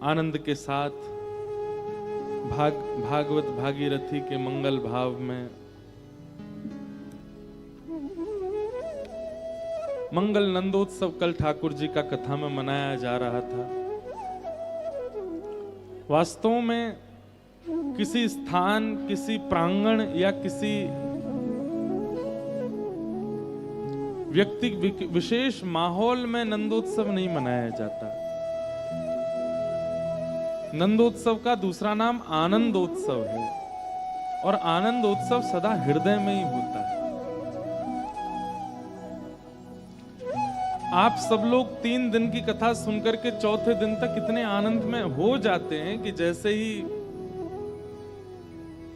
आनंद के साथ भागवत भागीरथी के मंगल भाव में मंगल नंदोत्सव कल ठाकुर जी का कथा में मनाया जा रहा था। वास्तव में किसी स्थान, किसी प्रांगण या किसी व्यक्ति विशेष माहौल में नंदोत्सव नहीं मनाया जाता। नंदोत्सव का दूसरा नाम आनंदोत्सव है और आनंदोत्सव सदा हृदय में ही होता है। आप सब लोग 3 दिन की कथा सुनकर के चौथे दिन तक इतने आनंद में हो जाते हैं कि जैसे ही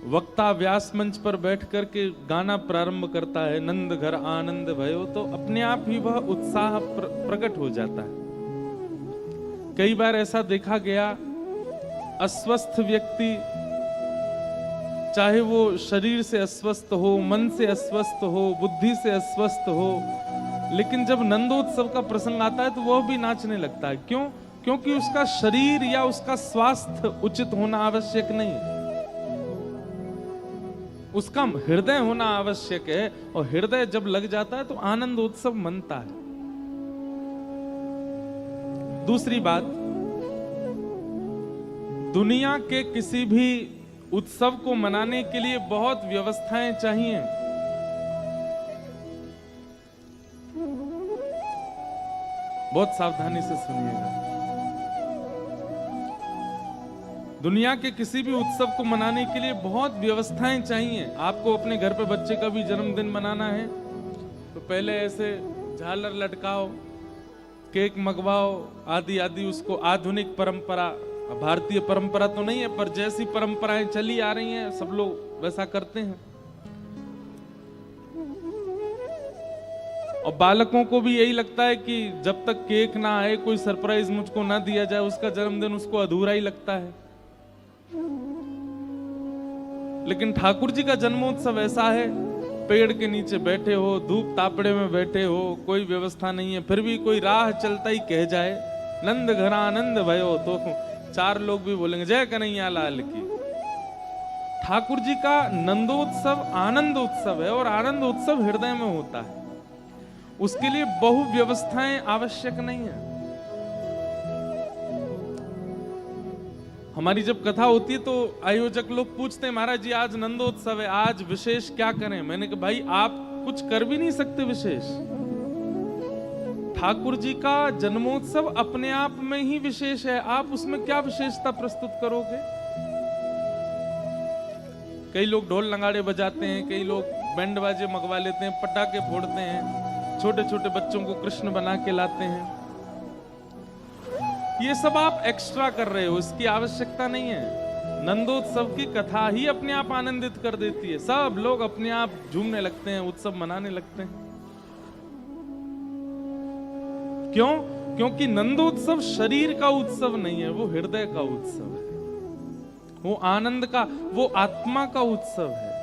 वक्ता व्यास मंच पर बैठ करके गाना प्रारंभ करता है, नंद घर आनंद भयो, तो अपने आप ही वह उत्साह प्रकट हो जाता है। कई बार ऐसा देखा गया, अस्वस्थ व्यक्ति, चाहे वो शरीर से अस्वस्थ हो, मन से अस्वस्थ हो, बुद्धि से अस्वस्थ हो, लेकिन जब नंदोत्सव का प्रसंग आता है तो वह भी नाचने लगता है। क्यों? क्योंकि उसका शरीर या उसका स्वास्थ्य उचित होना आवश्यक नहीं है, उसका हृदय होना आवश्यक है, और हृदय जब लग जाता है तो आनंदोत्सव मनता है। दूसरी बात, दुनिया के किसी भी उत्सव को मनाने के लिए बहुत व्यवस्थाएं चाहिए। बहुत सावधानी से सुनिएगा। दुनिया के किसी भी उत्सव को मनाने के लिए बहुत व्यवस्थाएं चाहिए। आपको अपने घर पे बच्चे का भी जन्मदिन मनाना है तो पहले ऐसे झालर लटकाओ, केक मंगवाओ, आदि आदि। उसको आधुनिक परंपरा, भारतीय परंपरा तो नहीं है, पर जैसी परंपराएं चली आ रही हैं सब लोग वैसा करते हैं। और बालकों को भी यही लगता है कि जब तक केक ना आए, कोई सरप्राइज मुझको ना दिया जाए, उसका जन्मदिन उसको अधूरा ही लगता है। लेकिन ठाकुर जी का जन्मोत्सव ऐसा है, पेड़ के नीचे बैठे हो, धूप तापड़े में बैठे हो, कोई व्यवस्था नहीं है, फिर भी कोई राह चलता ही कह जाए नंद घर आनंद भयो, तो 4 लोग भी बोलेंगे जय कन्हैया लाल की। ठाकुर जी का नंदोत्सव आनंद उत्सव है और आनंद उत्सव हृदय में होता है। उसके लिए बहु व्यवस्थाएं आवश्यक नहीं है। हमारी जब कथा होती है तो आयोजक लोग पूछते हैं, महाराज जी आज नंदोत्सव है, आज विशेष क्या करें? मैंने कहा भाई आप कुछ कर भी नहीं सकते विशेष। ठाकुर जी का जन्मोत्सव अपने आप में ही विशेष है, आप उसमें क्या विशेषता प्रस्तुत करोगे? कई लोग ढोल नगाड़े बजाते हैं, कई लोग बैंड बाजे मंगवा लेते हैं, पटाखे फोड़ते हैं, छोटे छोटे बच्चों को कृष्ण बना के लाते हैं। ये सब आप एक्स्ट्रा कर रहे हो, इसकी आवश्यकता नहीं है। नंदोत्सव की कथा ही अपने आप आनंदित कर देती है, सब लोग अपने आप झूमने लगते हैं, उत्सव मनाने लगते हैं। क्यों? क्योंकि नंदोत्सव शरीर का उत्सव नहीं है, वो हृदय का उत्सव है, वो आनंद का, वो आत्मा का उत्सव है।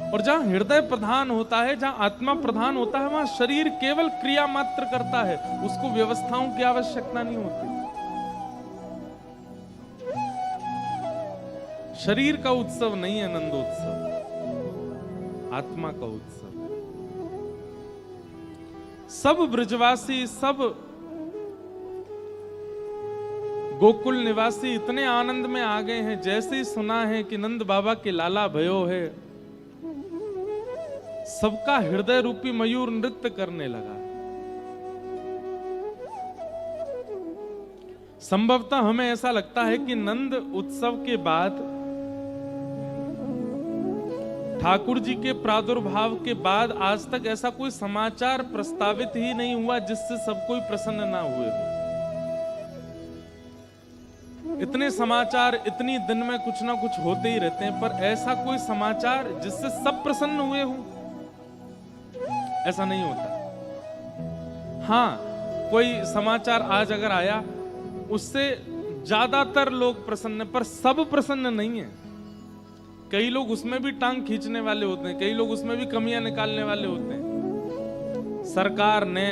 और जहां हृदय प्रधान होता है, जहां आत्मा प्रधान होता है, वहां शरीर केवल क्रिया मात्र करता है, उसको व्यवस्थाओं की आवश्यकता नहीं होती। शरीर का उत्सव नहीं है नंदोत्सव, आत्मा का उत्सव है। सब ब्रजवासी, सब गोकुल निवासी इतने आनंद में आ गए हैं। जैसे ही सुना है कि नंद बाबा के लाला भयो है, सबका हृदय रूपी मयूर नृत्य करने लगा। संभवतः हमें ऐसा लगता है कि नंद उत्सव के बाद, ठाकुर जी के प्रादुर्भाव के बाद आज तक ऐसा कोई समाचार प्रस्तावित ही नहीं हुआ जिससे सब कोई प्रसन्न ना हुए हो। इतने समाचार इतनी दिन में कुछ ना कुछ होते ही रहते हैं, पर ऐसा कोई समाचार जिससे सब प्रसन्न हुए हो, ऐसा नहीं होता। हाँ, कोई समाचार आज अगर आया उससे ज्यादातर लोग प्रसन्न, पर सब प्रसन्न नहीं है। कई लोग उसमें भी टांग खींचने वाले होते हैं, कई लोग उसमें भी कमियां निकालने वाले होते हैं। सरकार ने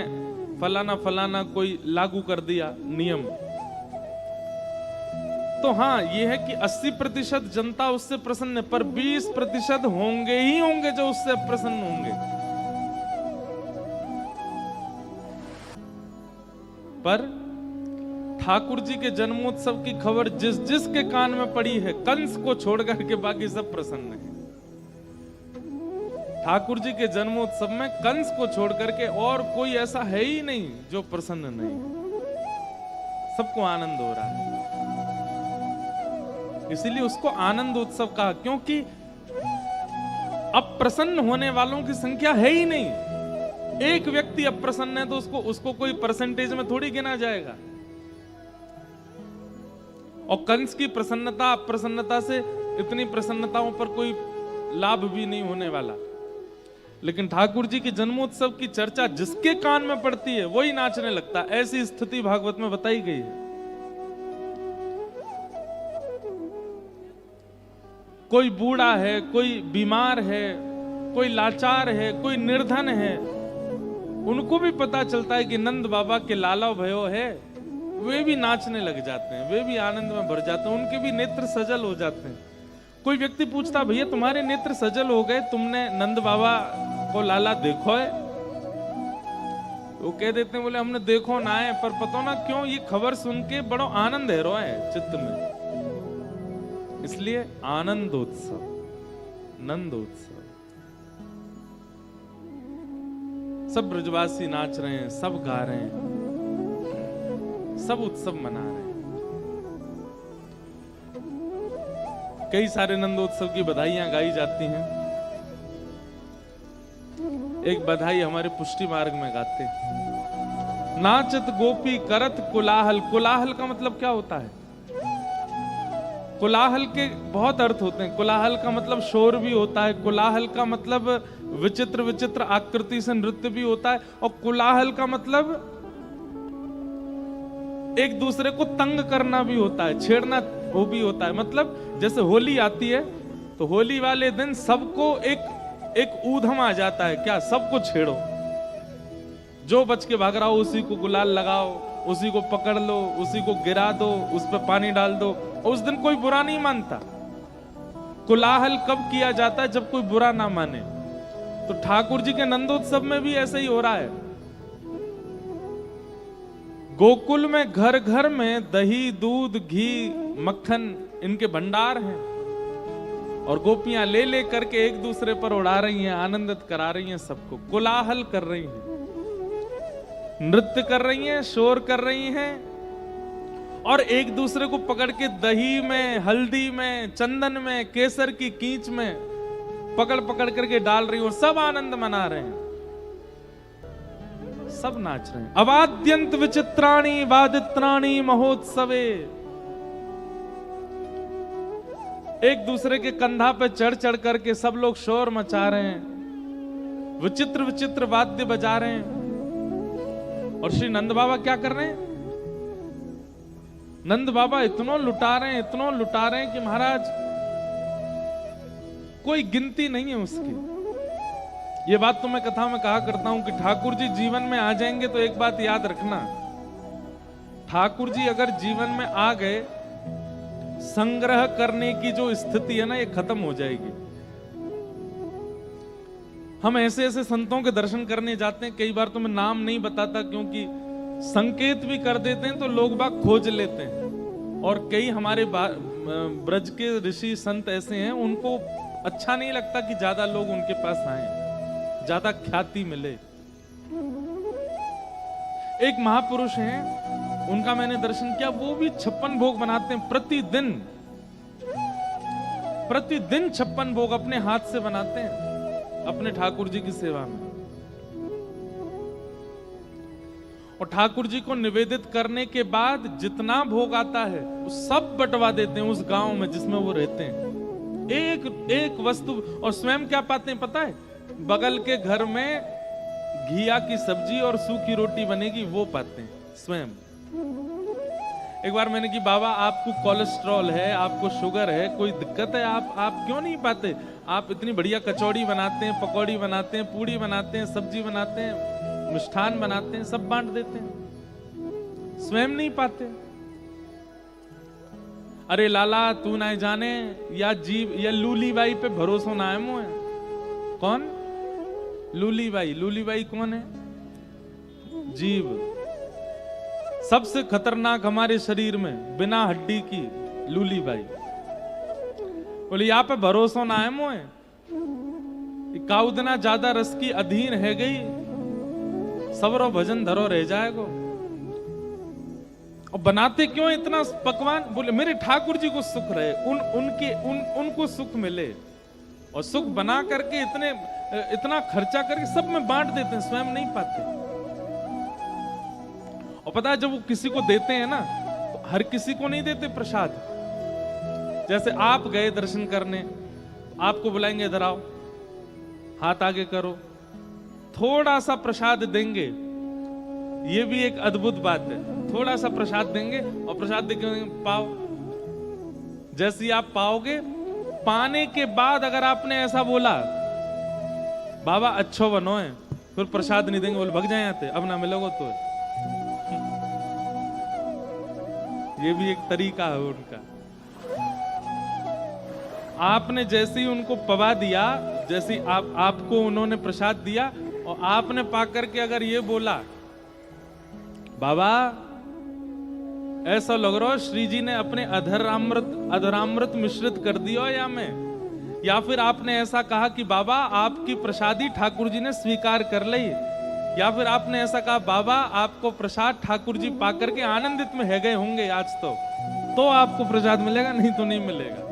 फलाना फलाना कोई लागू कर दिया नियम, तो हाँ ये है कि 80% जनता उससे प्रसन्न है, पर 20% होंगे ही होंगे जो उससे अप्रसन्न होंगे। पर ठाकुर जी के जन्मोत्सव की खबर जिस जिस के कान में पड़ी है, कंस को छोड़ करके बाकी सब प्रसन्न है। ठाकुर जी के जन्मोत्सव में कंस को छोड़ करके और कोई ऐसा है ही नहीं जो प्रसन्न नहीं, सबको आनंद हो रहा है। इसीलिए उसको आनंद उत्सव कहा, क्योंकि अप्रसन्न होने वालों की संख्या है ही नहीं। एक व्यक्ति अप्रसन्न है तो उसको कोई परसेंटेज में थोड़ी गिना जाएगा। और कंस की प्रसन्नता अप्रसन्नता से इतनी प्रसन्नताओं पर कोई लाभ भी नहीं होने वाला। लेकिन ठाकुर जी के जन्मोत्सव की चर्चा जिसके कान में पड़ती है वही नाचने लगता है। ऐसी स्थिति भागवत में बताई गई है। कोई बूढ़ा है, कोई बीमार है, कोई लाचार है, कोई निर्धन है, उनको भी पता चलता है कि नंद बाबा के लाला भयो है, वे भी नाचने लग जाते हैं, वे भी आनंद में भर जाते हैं, उनके भी नेत्र सजल हो जाते हैं। कोई व्यक्ति पूछता, भैया तुम्हारे नेत्र सजल हो गए, तुमने नंद बाबा को लाला देखो है? वो कह देते हैं, बोले हमने देखो ना है, पर पता ना क्यों ये खबर सुन के बड़ा आनंद है रोए चित्त में। इसलिए आनंदोत्सव, नंदोत्सव, सब ब्रजवासी नाच रहे हैं, सब गा रहे हैं, सब उत्सव मना रहे हैं। कई सारे नंदोत्सव की बधाइयां गाई जाती हैं। एक बधाई हमारे पुष्टि मार्ग में गाते हैं, नाचत गोपी करत कोलाहल। कोलाहल का मतलब क्या होता है? कोलाहल के बहुत अर्थ होते हैं। कोलाहल का मतलब शोर भी होता है, कोलाहल का मतलब विचित्र विचित्र आकृति से नृत्य भी होता है, और कोलाहल का मतलब एक दूसरे को तंग करना भी होता है, छेड़ना वो भी होता है। मतलब जैसे होली आती है तो होली वाले दिन सबको एक ऊधम आ जाता है, क्या सबको छेड़ो, जो बच के भाग रहा हो उसी को गुलाल लगाओ, उसी को पकड़ लो, उसी को गिरा दो, उस पर पानी डाल दो। और उस दिन कोई बुरा नहीं मानता। कोलाहल कब किया जाता है? जब कोई बुरा ना माने। तो ठाकुर जी के नंदोत्सव में भी ऐसा ही हो रहा है। गोकुल में घर घर में दही दूध घी मक्खन इनके भंडार हैं, और गोपियां ले ले करके एक दूसरे पर उड़ा रही हैं, आनंदित करा रही हैं सबको, कोलाहल कर रही हैं, नृत्य कर रही हैं, शोर कर रही हैं, और एक दूसरे को पकड़ के दही में, हल्दी में, चंदन में, केसर की कींच में पकड़ पकड़ करके डाल रही हैं, और सब आनंद मना रहे हैं, सब नाच रहे हैं। अवाद्यंत विचित्राणि वादित्राणि महोत्सवे। एक दूसरे के कंधा पे चढ़ चढ़ करके सब लोग शोर मचा रहे हैं, विचित्र विचित्र वाद्य बजा रहे हैं। और श्री नंद बाबा क्या कर रहे हैं? नंद बाबा इतना लुटा रहे हैं, इतना लुटा रहे हैं कि महाराज कोई गिनती नहीं है उसकी। ये बात तो मैं कथा में कहा करता हूं कि ठाकुर जी जीवन में आ जाएंगे तो एक बात याद रखना, ठाकुर जी अगर जीवन में आ गए, संग्रह करने की जो स्थिति है ना, ये खत्म हो जाएगी। हम ऐसे ऐसे संतों के दर्शन करने जाते हैं, कई बार तो मैं नाम नहीं बताता क्योंकि संकेत भी कर देते हैं तो लोग बाग खोज लेते हैं। और कई हमारे ब्रज के ऋषि संत ऐसे हैं, उनको अच्छा नहीं लगता कि ज्यादा लोग उनके पास आए, ज्यादा ख्याति मिले। एक महापुरुष हैं, उनका मैंने दर्शन किया, वो भी 56 भोग बनाते हैं प्रतिदिन। प्रतिदिन 56 भोग अपने हाथ से बनाते हैं अपने ठाकुर जी की सेवा में, और ठाकुर जी को निवेदित करने के बाद जितना भोग आता है वो सब बंटवा देते हैं उस गांव में जिसमें वो रहते हैं। एक एक वस्तु, और स्वयं क्या पाते हैं पता है? बगल के घर में घिया की सब्जी और सूखी रोटी बनेगी, वो पाते हैं स्वयं। एक बार मैंने कि बाबा आपको कोलेस्ट्रॉल है, आपको शुगर है, कोई दिक्कत है, आप क्यों नहीं पाते? आप इतनी बढ़िया कचौड़ी बनाते हैं, पकौड़ी बनाते हैं, पूड़ी बनाते हैं, सब्जी बनाते हैं, मिष्ठान बनाते हैं, सब बांट देते हैं, स्वयं नहीं पाते। अरे लाला तू ना जाने या जीव या लूली बाई पे भरोसा ना है मुझे। कौन? लूली बाई कौन है? जीव। सबसे खतरनाक हमारे शरीर में बिना हड्डी की लूली बाई। बोले यहाँ पे भरोसा ना है मुझे, काउदना ज्यादा रस की अधीन है गई, सबरो भजन धरो रह जाएगो। और बनाते क्यों इतना पकवान? बोले मेरे ठाकुर जी को सुख रहे, उनको सुख मिले, और सुख बना करके इतना खर्चा करके सब में बांट देते हैं, स्वयं नहीं पाते। और पता है जब वो किसी को देते हैं ना, तो हर किसी को नहीं देते प्रसाद। जैसे आप गए दर्शन करने, तो आपको बुलाएंगे इधर आओ, हाथ आगे करो, थोड़ा सा प्रसाद देंगे। ये भी एक अद्भुत बात है, थोड़ा सा प्रसाद देंगे और प्रसाद देंगे पाओ। जैसे ही आप पाओगे, पाने के बाद अगर आपने ऐसा बोला बाबा अच्छो बनो है, फिर प्रसाद नहीं देंगे, बोले भग जाए आते, अब ना मिलोगे तो। ये भी एक तरीका है उनका। आपने जैसे ही उनको पवा दिया, जैसे आपको उन्होंने प्रसाद दिया और आपने पाकर के अगर ये बोला बाबा ऐसा लग रहा है श्री जी ने अपने अधरामृत मिश्रित कर दिया या मैं, या फिर आपने ऐसा कहा कि बाबा आपकी प्रसादी ठाकुर जी ने स्वीकार कर ली, या फिर आपने ऐसा कहा बाबा आपको प्रसाद ठाकुर जी पाकर के आनंदित में है गए होंगे आज तो आपको प्रसाद मिलेगा, नहीं तो नहीं मिलेगा।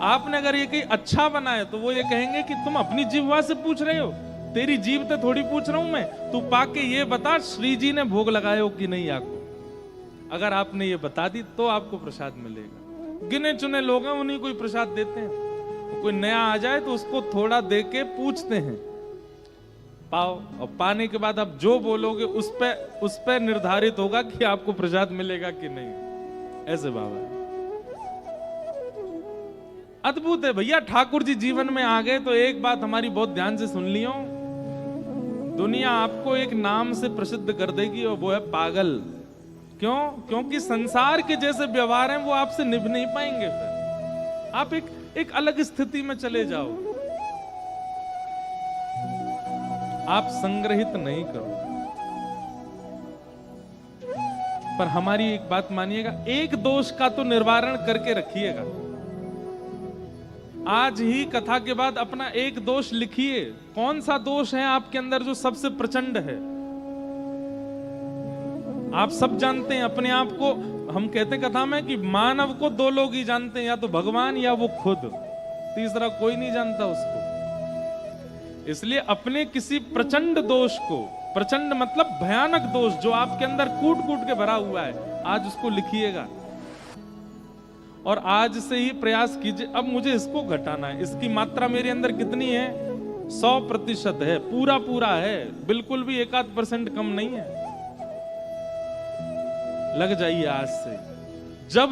आपने अगर ये कहीं अच्छा बनाए तो वो ये कहेंगे कि तुम अपनी जीवा से पूछ रहे हो, तेरी जीव तो थोड़ी पूछ रहा हूं मैं, तू पाके ये बता श्री जी ने भोग लगाए हो कि नहीं आपको। अगर आपने ये बता दी तो आपको प्रसाद मिलेगा। गिने चुने लोग हैं, उन्हीं को ही प्रसाद देते हैं। कोई नया आ जाए तो उसको थोड़ा दे के पूछते हैं पाओ, और पाने के बाद आप जो बोलोगे उस पे निर्धारित होगा कि आपको प्रसाद मिलेगा कि नहीं। ऐसे बाबा अद्भुत है भैया। ठाकुर जी जीवन में आ गए तो एक बात हमारी बहुत ध्यान से सुन लियो, दुनिया आपको एक नाम से प्रसिद्ध कर देगी और वो है पागल। क्यों? क्योंकि संसार के जैसे व्यवहार हैं वो आपसे निभ नहीं पाएंगे। फिर आप एक अलग स्थिति में चले जाओ, आप संग्रहित नहीं करो। पर हमारी एक बात मानिएगा, एक दोष का तो निवारण करके रखिएगा। आज ही कथा के बाद अपना एक दोष लिखिए। कौन सा दोष है आपके अंदर जो सबसे प्रचंड है? आप सब जानते हैं अपने आप को। हम कहते हैं कथा में कि मानव को दो लोग ही जानते हैं, या तो भगवान या वो खुद, तीसरा कोई नहीं जानता उसको। इसलिए अपने किसी प्रचंड दोष को, प्रचंड मतलब भयानक दोष जो आपके अंदर कूट कूट के भरा हुआ है, आज उसको लिखिएगा और आज से ही प्रयास कीजिए, अब मुझे इसको घटाना है। इसकी मात्रा मेरे अंदर कितनी है? 100% है, पूरा है, बिल्कुल भी 1% कम नहीं है। लग जाइए आज से।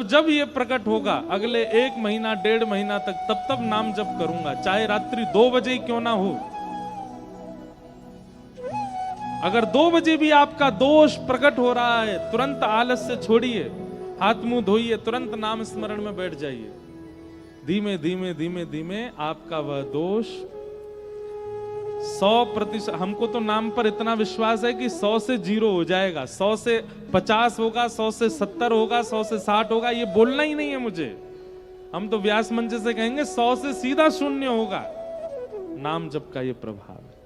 जब ये प्रकट होगा अगले 1 महीना 1.5 महीना तक, तब नाम जप करूंगा, चाहे रात्रि 2 बजे ही क्यों ना हो। अगर 2 बजे भी आपका दोष प्रकट हो रहा है, तुरंत आलस्य छोड़िए, हाथ मुंह धोइए, तुरंत नाम स्मरण में बैठ जाइए। धीमे धीमे आपका वह दोष 100%, हमको तो नाम पर इतना विश्वास है कि 100 से 0 हो जाएगा, 100 से 50 होगा, 100 से 70 होगा, 100 से 60 होगा, ये बोलना ही नहीं है मुझे। हम तो व्यास मंच से कहेंगे 100 से सीधा 0 होगा। नाम जप का ये प्रभाव है।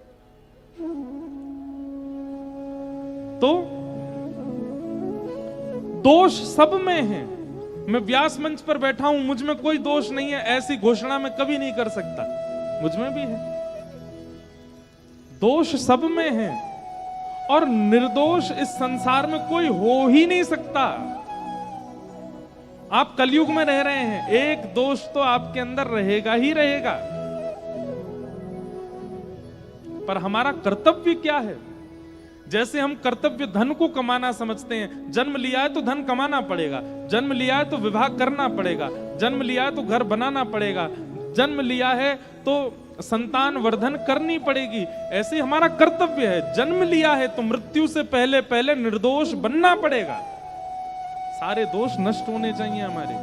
तो दोष सब में है। मैं व्यास मंच पर बैठा हूं, मुझ में कोई दोष नहीं है, ऐसी घोषणा मैं कभी नहीं कर सकता। मुझ में भी है, दोष सब में है, और निर्दोष इस संसार में कोई हो ही नहीं सकता। आप कलयुग में रह रहे हैं, एक दोष तो आपके अंदर रहेगा ही रहेगा। पर हमारा कर्तव्य क्या है? जैसे हम कर्तव्य धन को कमाना समझते हैं, जन्म लिया है तो धन कमाना पड़ेगा, जन्म लिया है तो विवाह करना पड़ेगा, जन्म लिया है तो घर बनाना पड़ेगा, जन्म लिया है तो संतान वर्धन करनी पड़ेगी। ऐसे हमारा कर्तव्य है। जन्म लिया है तो मृत्यु से पहले निर्दोष बनना पड़ेगा। सारे दोष नष्ट होने चाहिए हमारे,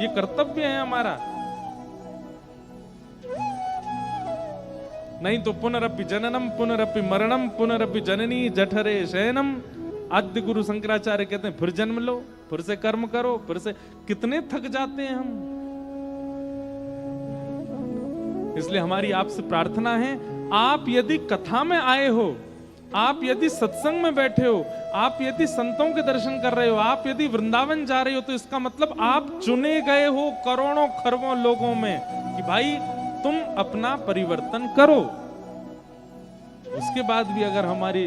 ये कर्तव्य है हमारा। नहीं तो पुनरपि जननम पुनरपि मरणम पुनरपि जननी जठरे शयनम। आद्य गुरु शंकराचार्य कहते हैं फिर जन्म लो, फिर से कर्म करो, फिर से। कितने थक जाते हैं हम। इसलिए हमारी आपसे प्रार्थना है, आप यदि कथा में आए हो, आप यदि सत्संग में बैठे हो, आप यदि संतों के दर्शन कर रहे हो, आप यदि वृंदावन जा रहे हो, तो इसका मतलब आप चुने गए हो करोड़ों खरबों लोगों में कि भाई तुम अपना परिवर्तन करो। उसके बाद भी अगर हमारी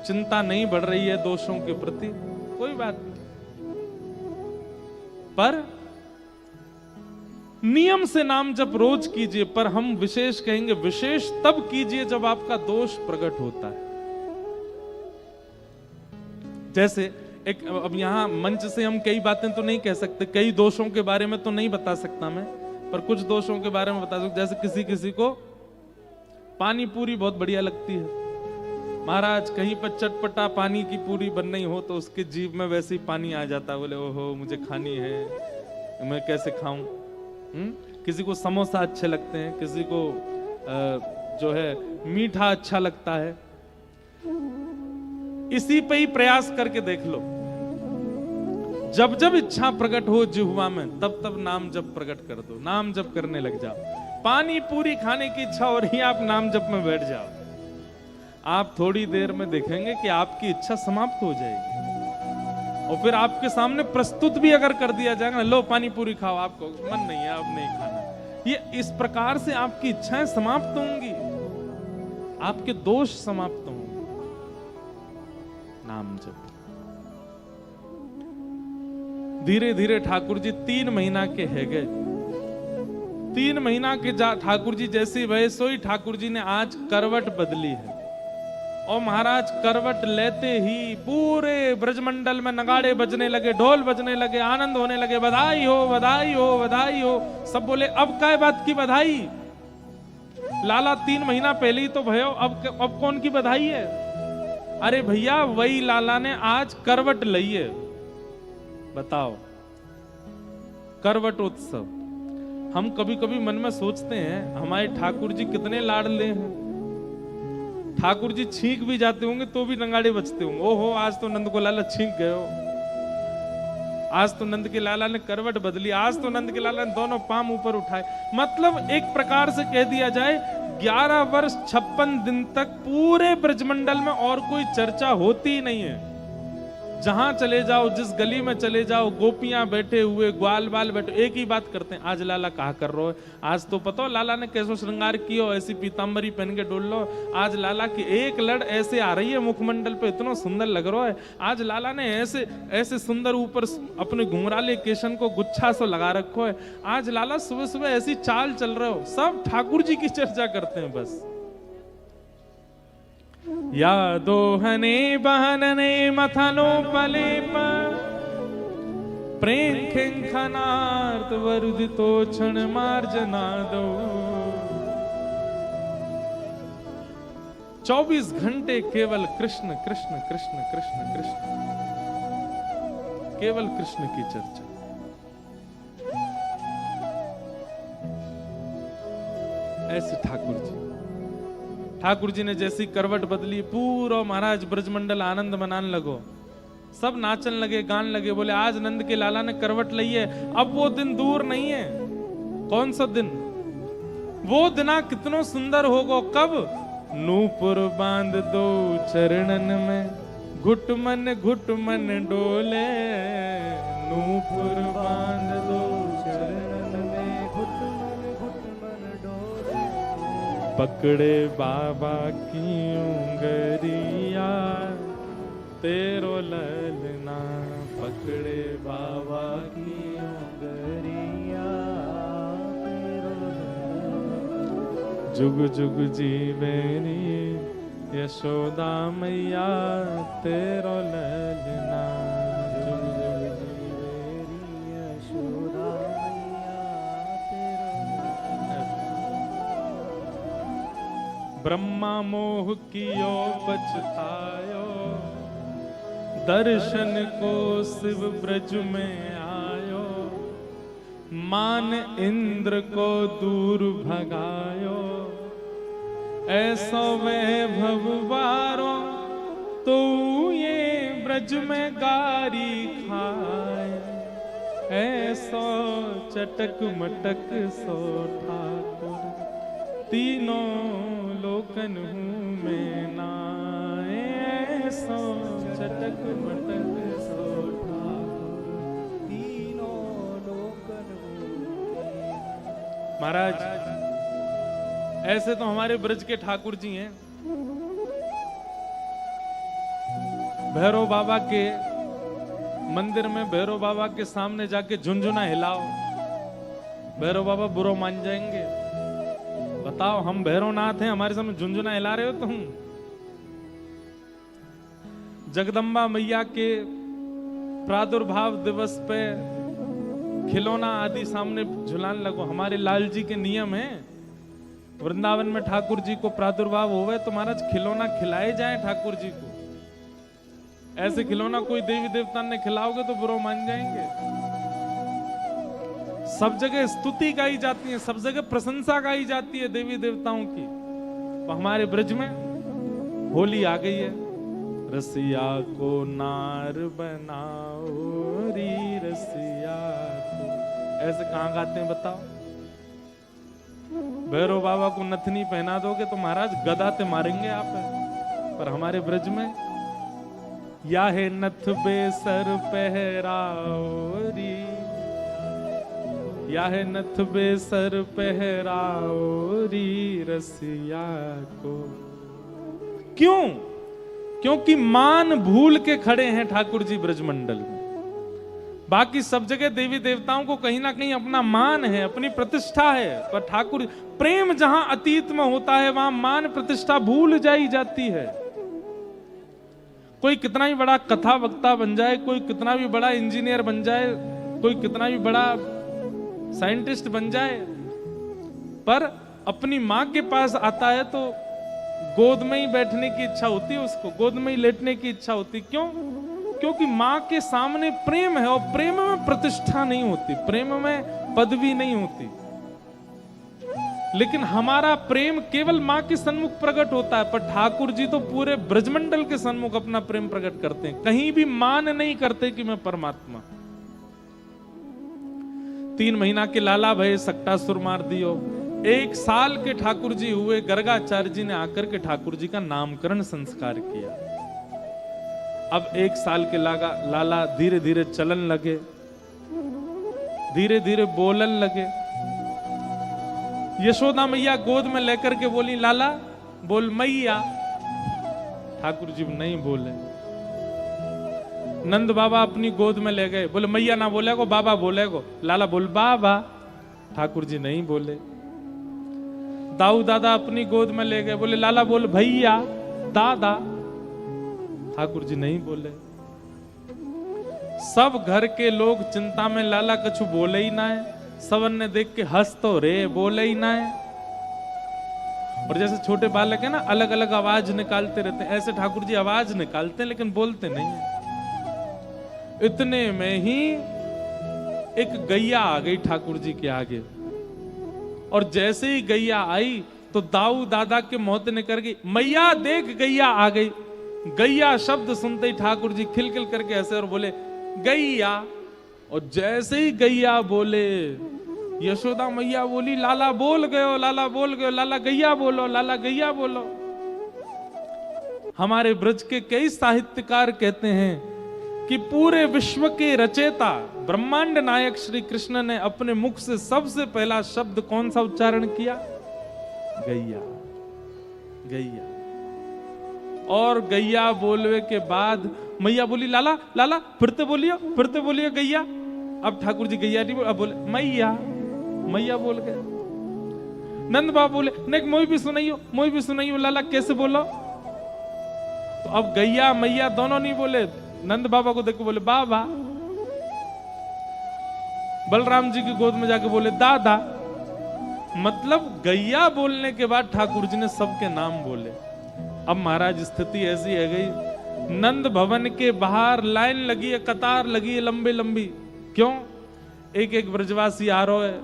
चिंता नहीं बढ़ रही है दोषों के प्रति, कोई बात नहीं, पर नियम से नाम जप रोज कीजिए। पर हम विशेष कहेंगे, विशेष तब कीजिए जब आपका दोष प्रकट होता है। जैसे एक, अब यहां मंच से हम कई बातें तो नहीं कह सकते, कई दोषों के बारे में तो नहीं बता सकता मैं, पर कुछ दोषों के बारे में बता सकता। जैसे किसी किसी को पानी पूरी बहुत बढ़िया लगती है, महाराज कहीं पर चटपटा पानी की पूरी बन नहीं हो तो उसके जीभ में वैसे ही पानी आ जाता, बोले ओहो मुझे खानी है, मैं कैसे खाऊं। किसी को समोसा अच्छे लगते हैं, किसी को जो है मीठा अच्छा लगता है। इसी पे ही प्रयास करके देख लो, जब जब इच्छा प्रकट हो जिह्वा में, तब तब नाम जप प्रकट कर दो, नाम जप करने लग जाओ। पानी पूरी खाने की इच्छा हो रही है, आप नाम जप में बैठ जाओ, आप थोड़ी देर में देखेंगे कि आपकी इच्छा समाप्त हो जाएगी। और फिर आपके सामने प्रस्तुत भी अगर कर दिया जाएगा, लो पानी पूरी खाओ, आपको मन नहीं है अब नहीं खाना, ये इस प्रकार से आपकी इच्छाएं समाप्त होंगी, आपके दोष समाप्त होंगे। नाम जप। धीरे धीरे ठाकुर जी 3 महीना के है गए। 3 महीना के ठाकुर जी जैसी वह सोई, ठाकुर जी ने आज करवट बदली है। और महाराज करवट लेते ही पूरे ब्रजमंडल में नगाड़े बजने लगे, ढोल बजने लगे, आनंद होने लगे, बधाई हो बधाई हो बधाई हो। सब बोले अब काय बात की बधाई, लाला 3 महीना पहले ही तो भयो, अब कौन की बधाई है। अरे भैया वही लाला ने आज करवट ली है, बताओ, करवट उत्सव। हम कभी कभी मन में सोचते हैं हमारे ठाकुर जी कितने लाडले हैं, ठाकुर जी छींक भी जाते होंगे तो भी नगाड़े बजते होंगे। ओहो आज तो नंद को लाला छींक गए हो, आज तो नंद के लाला ने करवट बदली, आज तो नंद के लाला ने दोनों पाम ऊपर उठाए। मतलब एक प्रकार से कह दिया जाए 11 वर्ष 56 दिन तक पूरे ब्रजमंडल में और कोई चर्चा होती ही नहीं है। जहां चले जाओ, जिस गली में चले जाओ, गोपियां बैठे हुए, ग्वाल बाल बैठे, एक ही बात करते हैं, आज लाला कहा कर रहे हो, आज तो पता हो लाला ने कैसो श्रृंगार किया, ऐसी पीतांबरी पहन के डोल लो, आज लाला की एक लड़ ऐसे आ रही है मुखमंडल पे, इतना सुंदर लग रहा है, आज लाला ने ऐसे ऐसे सुंदर ऊपर अपने घुंघराले केशन को गुच्छा सो लगा रखो है, आज लाला सुबह सुबह ऐसी चाल चल रहे हो। सब ठाकुर जी की चर्चा करते हैं बस। या दोहने बहनने मथनो पलेप प्रेम खेंखनार्थ वरुदितो क्षण मार्जनादो। 24 घंटे केवल कृष्ण कृष्ण कृष्ण कृष्ण कृष्ण, केवल कृष्ण की चर्चा। ऐसे ठाकुर जी ने जैसी करवट बदली, पूरा महाराज ब्रजमंडल आनंद मनाने लगो, सब नाचन लगे, गान लगे, बोले आज नंद के लाला ने करवट ली है। अब वो दिन दूर नहीं है। कौन सा दिन? वो दिना कितनो सुंदर होगो। कब? नूपुर बांध दो चरणन में, घुट मन डोले, नूपुर बांध दो चरणन में, घुट मन डोले, पकड़े बाबा की उंगरिया तेरो ललना, पकड़े बाबा की उंगरिया तेरो ललना, जुग जुग जीवेनी यशोदा मैया तेरो ललना, जुग जुग जीवेनी यशोदा मैया तेरो ललना। ब्रह्मा मोह कियो पछतायो, दर्शन को शिव ब्रज में आयो, मान इंद्र को दूर भगायो, ऐसो वैभव बारो तो ये ब्रज में गारी खाए, ऐसो चटक मटक सो ठाकुर, तीनों लोकन हूँ मैं नाए, ऐसो चटक मटक सो ठाकुर, तीनों लोकन हूँ। महाराज ऐसे तो हमारे ब्रज के ठाकुर जी हैं। भैरव बाबा के मंदिर में भैरव बाबा के सामने जाके झुनझुना हिलाओ, भैरव बाबा बुरा मान जाएंगे। बताओ, हम भैरवनाथ हैं, हमारे सामने झुनझुना हिला रहे हो तुम? जगदम्बा मैया के प्रादुर्भाव दिवस पे खिलौना आदि सामने झुलाने लगो। हमारे लाल जी के नियम है, वृंदावन में ठाकुर जी को प्रादुर्भाव होवे तो महाराज खिलौना खिलाए जाए ठाकुर जी को। ऐसे खिलौना कोई देवी देवता ने खिलाओगे तो बुरा मान जाएंगे। सब जगह स्तुति गाई जाती है, सब जगह प्रशंसा गाई जाती है देवी देवताओं की। तो हमारे ब्रज में होली आ गई है। रसिया को नार बनाओ री रसिया को, ऐसे कहां गाते हैं बताओ? भैरव बाबा को नथनी पहना दोगे तो महाराज गदा ते मारेंगे आप। पर हमारे ब्रज में या है नथ बेसर पहराओ री, या है नथ बेसर पहराओ री रसिया को। क्यों? क्योंकि मान भूल के खड़े हैं ठाकुर जी ब्रजमंडल में। बाकी सब जगह देवी देवताओं को कहीं ना कहीं अपना मान है, अपनी प्रतिष्ठा है, पर ठाकुर प्रेम जहां अतीत में होता है वहां मान प्रतिष्ठा भूल जाई जाती है। कोई कितना भी बड़ा कथा वक्ता बन जाए, कोई कितना भी बड़ा इंजीनियर बन जाए, कोई कितना भी बड़ा साइंटिस्ट बन जाए, पर अपनी मां के पास आता है तो गोद में ही बैठने की इच्छा होती है, उसको गोद में ही लेटने की इच्छा होती। क्यों? क्योंकि मां के सामने प्रेम है, और प्रेम में प्रतिष्ठा नहीं होती, प्रेम में पदवी नहीं होती। लेकिन हमारा प्रेम केवल मां के सन्मुख प्रकट होता है, पर ठाकुर जी तो पूरे ब्रजमंडल के सन्मुख अपना प्रेम प्रकट करते हैं। कहीं भी मान नहीं करते कि मैं परमात्मा। 3 महीना के लाला भय सक्टा सुर मार दियो। 1 साल के ठाकुर जी हुए, गर्गाचार्य जी ने आकर के ठाकुर जी का नामकरण संस्कार किया। अब 1 साल के लाला धीरे धीरे चलन लगे, धीरे धीरे बोलन लगे। यशोदा मैया गोद में लेकर के बोली, लाला बोल मैया। ठाकुर जी नहीं बोले। नंद बाबा अपनी गोद में ले गए, बोले मैया ना बोलेगो, बाबा बोलेगो। लाला बोल बाबा। ठाकुर जी नहीं बोले। दाऊ दादा अपनी गोद में ले गए, बोले लाला बोल भैया दादा। ठाकुर जी नहीं बोले। सब घर के लोग चिंता में, लाला कछु बोले ही ना है। सबन ने देख के हंस तो रे, बोले ही ना है। और जैसे छोटे बालक है ना, अलग अलग आवाज निकालते रहते हैं, ऐसे ठाकुर जी आवाज निकालते हैं लेकिन बोलते नहीं है। इतने में ही एक गैया आ गई ठाकुर जी के आगे, और जैसे ही गैया आई तो दाऊ दादा के मौत निकल गई। मैया देख गैया आ गई। गैया शब्द सुनते ही ठाकुर जी खिलखिल करके हंसे और बोले गैया। और जैसे ही गैया बोले, यशोदा मैया बोली लाला बोल गयो, लाला बोल गयो, लाला गैया बोलो, लाला गैया बोलो। हमारे ब्रज के कई साहित्यकार कहते हैं कि पूरे विश्व के रचयिता ब्रह्मांड नायक श्री कृष्ण ने अपने मुख से सबसे पहला शब्द कौन सा उच्चारण किया? गैया। गैया। और गैया बोलने के बाद मैया बोली लाला लाला फिरते बोलियो गैया। अब ठाकुर जी गैया नहीं बोले, अब बोले मैया। मैया बोल गए। नंद बाबा बोले नहीं मोई भी सुनाइयो लाला कैसे बोलो। तो अब गैया मैया दोनों नहीं बोले, नंद बाबा को देख के बोले बाबा। बलराम जी की गोद में जाके बोले दादा। मतलब गैया बोलने के बाद ठाकुर जी ने सबके नाम बोले। अब महाराज स्थिति ऐसी है गई, नंद भवन के बाहर लाइन लगी है, कतार लगी है लंबी लंबी। क्यों? एक एक ब्रजवासी आ रहा है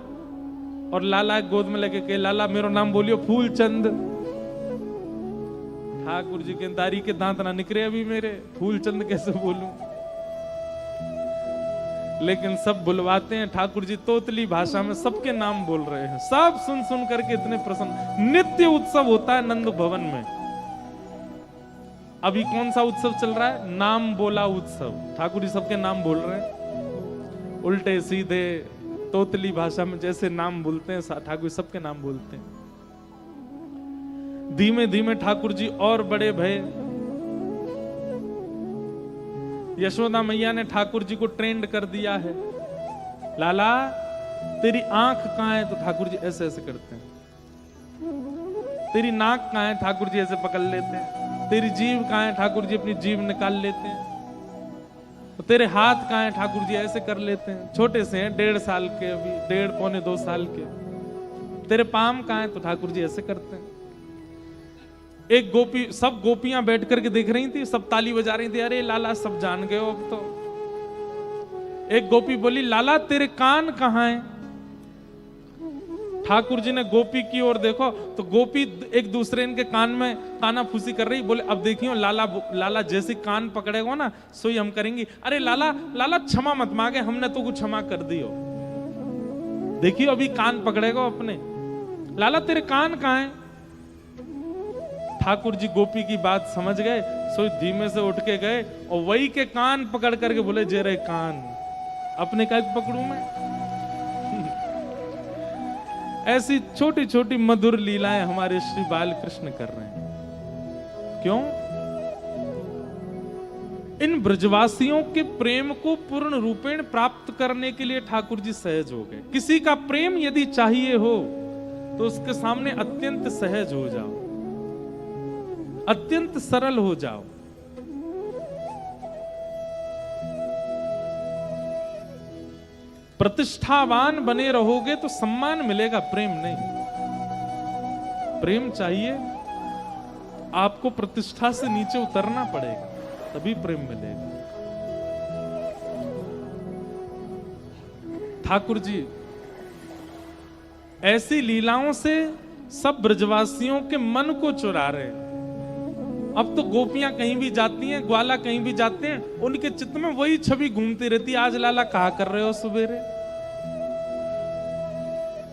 और लाला गोद में लेके के, लाला मेरो नाम बोलियो फूलचंद। ठाकुर जी के दारी के दांत ना निकले अभी मेरे, फूलचंद कैसे बोलूं? लेकिन सब बुलवाते हैं। ठाकुर जी तोतली भाषा में सबके नाम बोल रहे हैं। सब सुन सुन करके इतने प्रसन्न। नित्य उत्सव होता है नंद भवन में। अभी कौन सा उत्सव चल रहा है? नाम बोला उत्सव। ठाकुर जी सबके नाम बोल रहे हैं, उल्टे सीधे तोतली भाषा में जैसे नाम बोलते हैं, ठाकुर सबके नाम बोलते हैं। धीमे धीमे ठाकुर जी और बड़े भय। यशोदा मैया ने ठाकुर जी को ट्रेंड कर दिया है। लाला तेरी आंख कहां है? तो ठाकुर जी ऐसे ऐसे करते हैं। तेरी नाक कहां है? ठाकुर जी ऐसे पकड़ लेते हैं। तेरी जीभ कहां है? ठाकुर जी अपनी जीभ निकाल लेते हैं। तो तेरे हाथ कहां है? ठाकुर जी ऐसे कर लेते हैं। छोटे से हैं, 1.5 साल के, अभी 1.5 पौने 2 साल के। तेरे पाम कहां है? तो ठाकुर जी ऐसे करते हैं। एक गोपी, सब गोपियां बैठ करके देख रही थी, सब ताली बजा रही थी। अरे लाला सब जान गए हो अब तो। एक गोपी बोली, लाला तेरे कान कहां हैं? ठाकुर जी ने गोपी की ओर देखो तो गोपी एक दूसरे इनके कान में काना फूसी कर रही। बोले अब देखियो लाला जैसे कान पकड़ेगा ना सोई हम करेंगी। अरे लाला लाला क्षमा मत मांगे, हमने तो कुछ क्षमा कर दियो। देखियो अभी कान पकड़ेगा अपने। लाला तेरे कान कहां हैं? ठाकुर जी गोपी की बात समझ गए, सो धीमे से उठ के गए और वही के कान पकड़ करके बोले, जे रे कान अपने का पकड़ू मैं? ऐसी छोटी छोटी मधुर लीलाएं हमारे श्री बाल कृष्ण कर रहे हैं। क्यों? इन ब्रजवासियों के प्रेम को पूर्ण रूपेण प्राप्त करने के लिए ठाकुर जी सहज हो गए। किसी का प्रेम यदि चाहिए हो तो उसके सामने अत्यंत सहज हो जाओ, अत्यंत सरल हो जाओ। प्रतिष्ठावान बने रहोगे तो सम्मान मिलेगा, प्रेम नहीं। प्रेम चाहिए आपको प्रतिष्ठा से नीचे उतरना पड़ेगा, तभी प्रेम मिलेगा। ठाकुर जी ऐसी लीलाओं से सब ब्रजवासियों के मन को चुरा रहे हैं। अब तो गोपियां कहीं भी जाती हैं, ग्वाला कहीं भी जाते हैं, उनके चित्त में वही छवि घूमती रहती है, आज लाला कहा कर रहे हो सवेरे।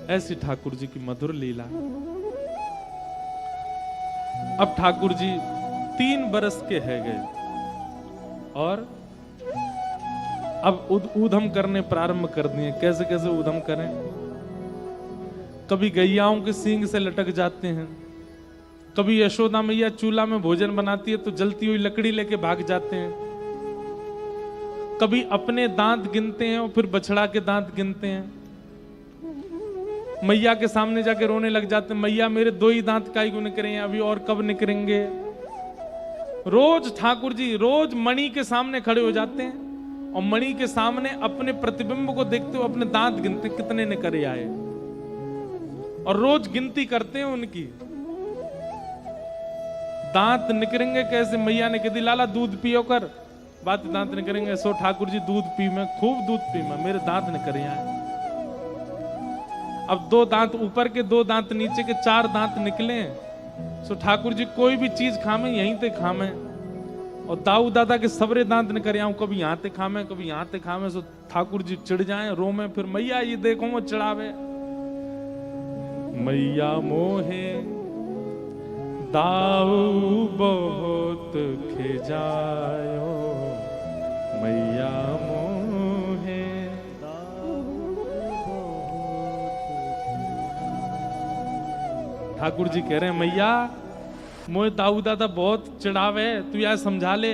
ऐसी ठाकुर जी की मधुर लीला। अब ठाकुर जी 3 बरस के है गए और अब ऊधम करने प्रारंभ कर दिए। कैसे कैसे ऊधम करें? कभी गैयाओं के सींग से लटक जाते हैं, कभी यशोदा मैया चूल्हा में भोजन बनाती है तो जलती हुई लकड़ी लेके भाग जाते हैं, कभी अपने दांत गिनते हैं और फिर बछड़ा के दांत गिनते हैं। मैया के सामने जाके रोने लग जाते हैं, मैया मेरे 2 ही दांत काहे को निकले हैं, अभी और कब निकलेंगे। रोज ठाकुर जी रोज मणि के सामने खड़े हो जाते हैं और मणि के सामने अपने प्रतिबिंब को देखते हुए अपने दांत गिनते कितने निकले आए, और रोज गिनती करते हैं उनकी। दांत निकलेंगे कैसे? मैया ने कह दी लाला दूध पियो कर, बात दांत निकलेंगे। सो ठाकुर जी दूध पी मैं, खूब दूध पी मैं, मेरे दांत निकले आए। अब 2 दांत ऊपर के, 2 दांत नीचे के, 4 दांत निकले। सो ठाकुर जी कोई भी चीज खामे यहीं ते खामे, और दाऊ दादा के सबरे दांत निकले आऊं, कभी यहाँ ते खामे कभी यहाँ ते खामे। सो ठाकुर जी चिढ़ जाए, रोमे, फिर मैया ये देखो वो चिढ़ावे, मैया मोहे दाऊ बहुत खिजायो, मैया मोहे ठाकुर जी कह रहे हैं मैया मोहे दाऊ दादा बहुत चिढ़ावे, तू यार समझा ले।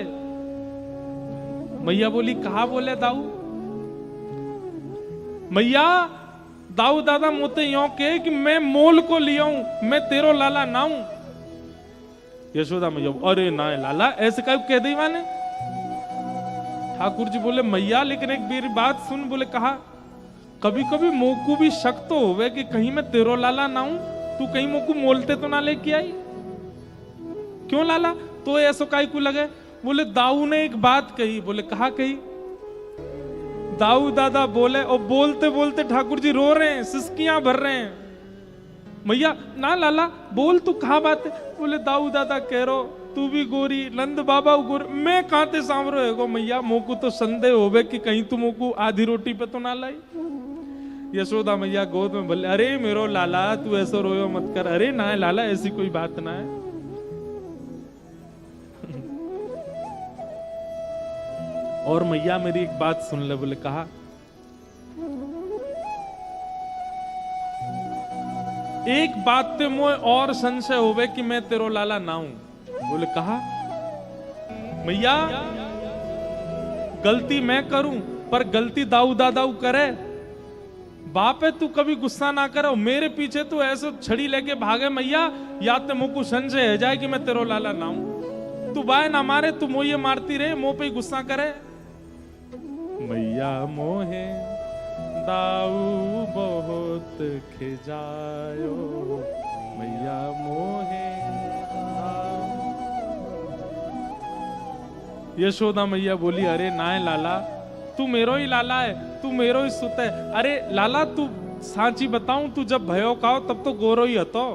मैया बोली कहा बोले दाऊ? मैया दाऊ दादा मुझे यो कहे कि मैं मोल को लिया हूं, मैं तेरो लाला ना हूं। यशोदा मैया अरे ना लाला ऐसे कह दी मैंने। ठाकुर जी बोले मैया लेकिन एक मेरी बात सुन। बोले कहा कभी कभी मोकू भी शक तो होवे कि कहीं मैं तेरो लाला ना हूं, तू कहीं मोकू मोलते तो ना लेके आई। क्यों लाला? तो ऐसो काई को लगे? बोले दाऊ ने एक बात कही। बोले कहा कही? दाऊ दादा बोले, और बोलते बोलते ठाकुर जी रो रहे हैं, सिसकियां भर रहे हैं। मैया ना लाला बोल, तू कहा बात है? बोले दाऊ दादा कह रो तू भी गोरी, नंद बाबा गोरी, मैं कांते सांवरो है मैया, मोकू तो संदेह होवे कि कहीं तू मोकू आधी रोटी पे तो ना लाई। यशोदा मैया गोद में बोले, अरे मेरो लाला तू ऐसा रोयो मत कर। अरे ना है लाला, ऐसी कोई बात ना है। और मैया मेरी एक बात सुन ले। बोले कहा? एक बात ते मोए और संशय होवे कि मैं तेरो लाला ना हूं। बोले कहा? मैया गलती मैं करूं, पर गलती दाऊ दादाऊ करे। बाप है तू, कभी गुस्सा ना करो। मेरे पीछे तू ऐसे छड़ी लेके भागे मैया, या तो मुझको संशय है जाए कि मैं तेरो लाला ना हूं। तू बाय ना मारे, तू मोये मारती रहे, मुंह पे गुस्सा करे। मैया मोहे दाऊ बहुत खिजायो, मैया मोहे। यशोदा मैया बोली, अरे ना है लाला, तू मेरो ही लाला है, तू मेरो ही सुत है। अरे लाला तू साची बताऊं, तू जब भयो काओ तब तो गोरो ही हतो,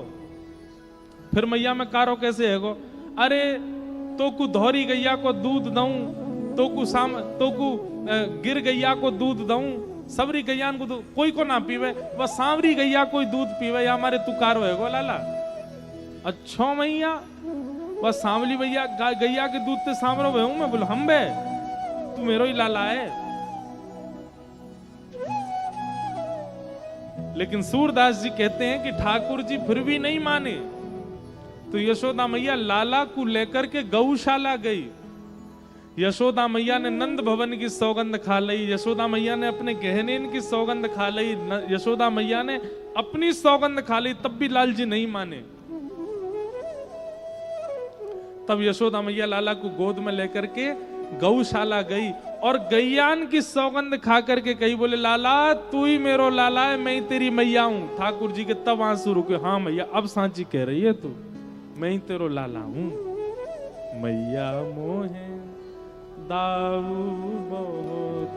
फिर मैया में कारो कैसे है गो? अरे तो कु धौरी गैया को दूध दऊं, तो कु गिर गैया को दूध दऊं, सबरी गैया को दूध कोई को ना पीवे, बस सांवरी गैया कोई दूध पीवे, या हमारे तू कारो है गो लाला? अच्छा मैया, बस सांवली भैया गैया के दूध से सांवरो भे हूं मैं। बोलो हम बे, तू मेरो ही लाला है। लेकिन सूरदास जी कहते हैं कि ठाकुर जी फिर भी नहीं माने, तो यशोदा मैया लाला को लेकर के गौशाला गई। यशोदा मैया ने नंद भवन की सौगंध खा ली, यशोदा मैया ने अपने गहने की सौगंध खा ली, यशोदा मैया ने अपनी सौगंध खा ली, तब भी लाल जी नहीं माने। तब यशोदा मैया लाला को गोद में लेकर के गौशाला गई और गैयान की सौगंध खा करके कही, बोले लाला तू ही मेरो लाला है, मैं ही तेरी मैया हूं। ठाकुर जी के तब आंसू रुके। हाँ मैया, अब सांची कह रही है तू, मैं ही तेरो लाला हूं। मैया मोहे दाऊ बहुत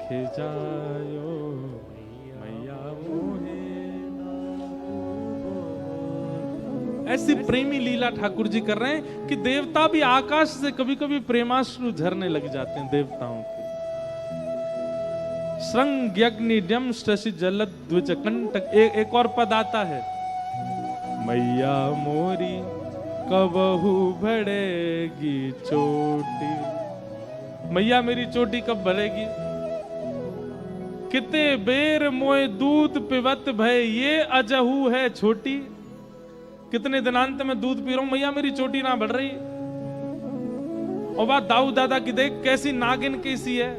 खिजायो, मैया मोहे। ऐसी प्रेमी लीला ठाकुर जी कर रहे हैं कि देवता भी आकाश से कभी कभी प्रेमाश्रु झरने लग जाते हैं देवताओं के। श्रृंग यज्ञ शशि जलद द्विज कंटक। एक और पद आता है, मैया मोरी कबहू बढ़ेगी चोटी। मैया मेरी चोटी कब बढ़ेगी? किते बेर मोए दूध पिबत भय, ये अजहू है छोटी। कितने दिनांत में दूध पी रहा हूं, मैया मेरी चोटी ना बढ़ रही। और बात दाऊ दादा की देख, कैसी नागिन कैसी है,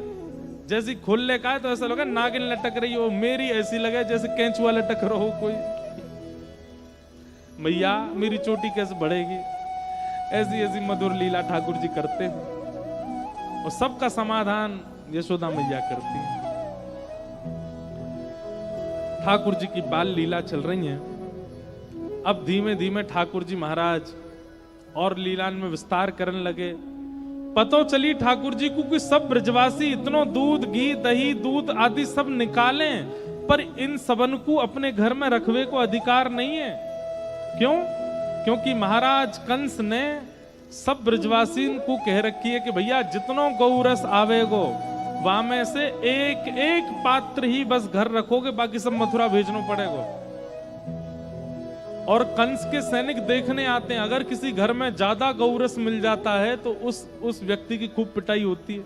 जैसी खोलने का है तो ऐसा लगा नागिन लटक रही हो, मेरी ऐसी लगे जैसे केंचुआ लटक रहा हो कोई। मैया मेरी चोटी कैसे बढ़ेगी? ऐसी ऐसी मधुर लीला ठाकुर जी करते हैं और सबका समाधान यशोदा मैया करती है। ठाकुर जी की बाल लीला चल रही है। अब धीमे धीमे ठाकुर जी महाराज और लीला में विस्तार करने लगे। पतो चली ठाकुर जी को कि सब ब्रजवासी इतनो दूध घी दही दूध आदि सब निकालें, पर इन सबन को अपने घर में रखवे को अधिकार नहीं है। क्यों? क्योंकि महाराज कंस ने सब ब्रजवासी को कह रखी है कि भैया जितनो गौरस आवेगो वहां में से एक एक पात्र ही बस घर रखोगे, बाकी सब मथुरा भेजनो पड़ेगा। और कंस के सैनिक देखने आते हैं, अगर किसी घर में ज्यादा गौरस मिल जाता है तो उस व्यक्ति की खूब पिटाई होती है।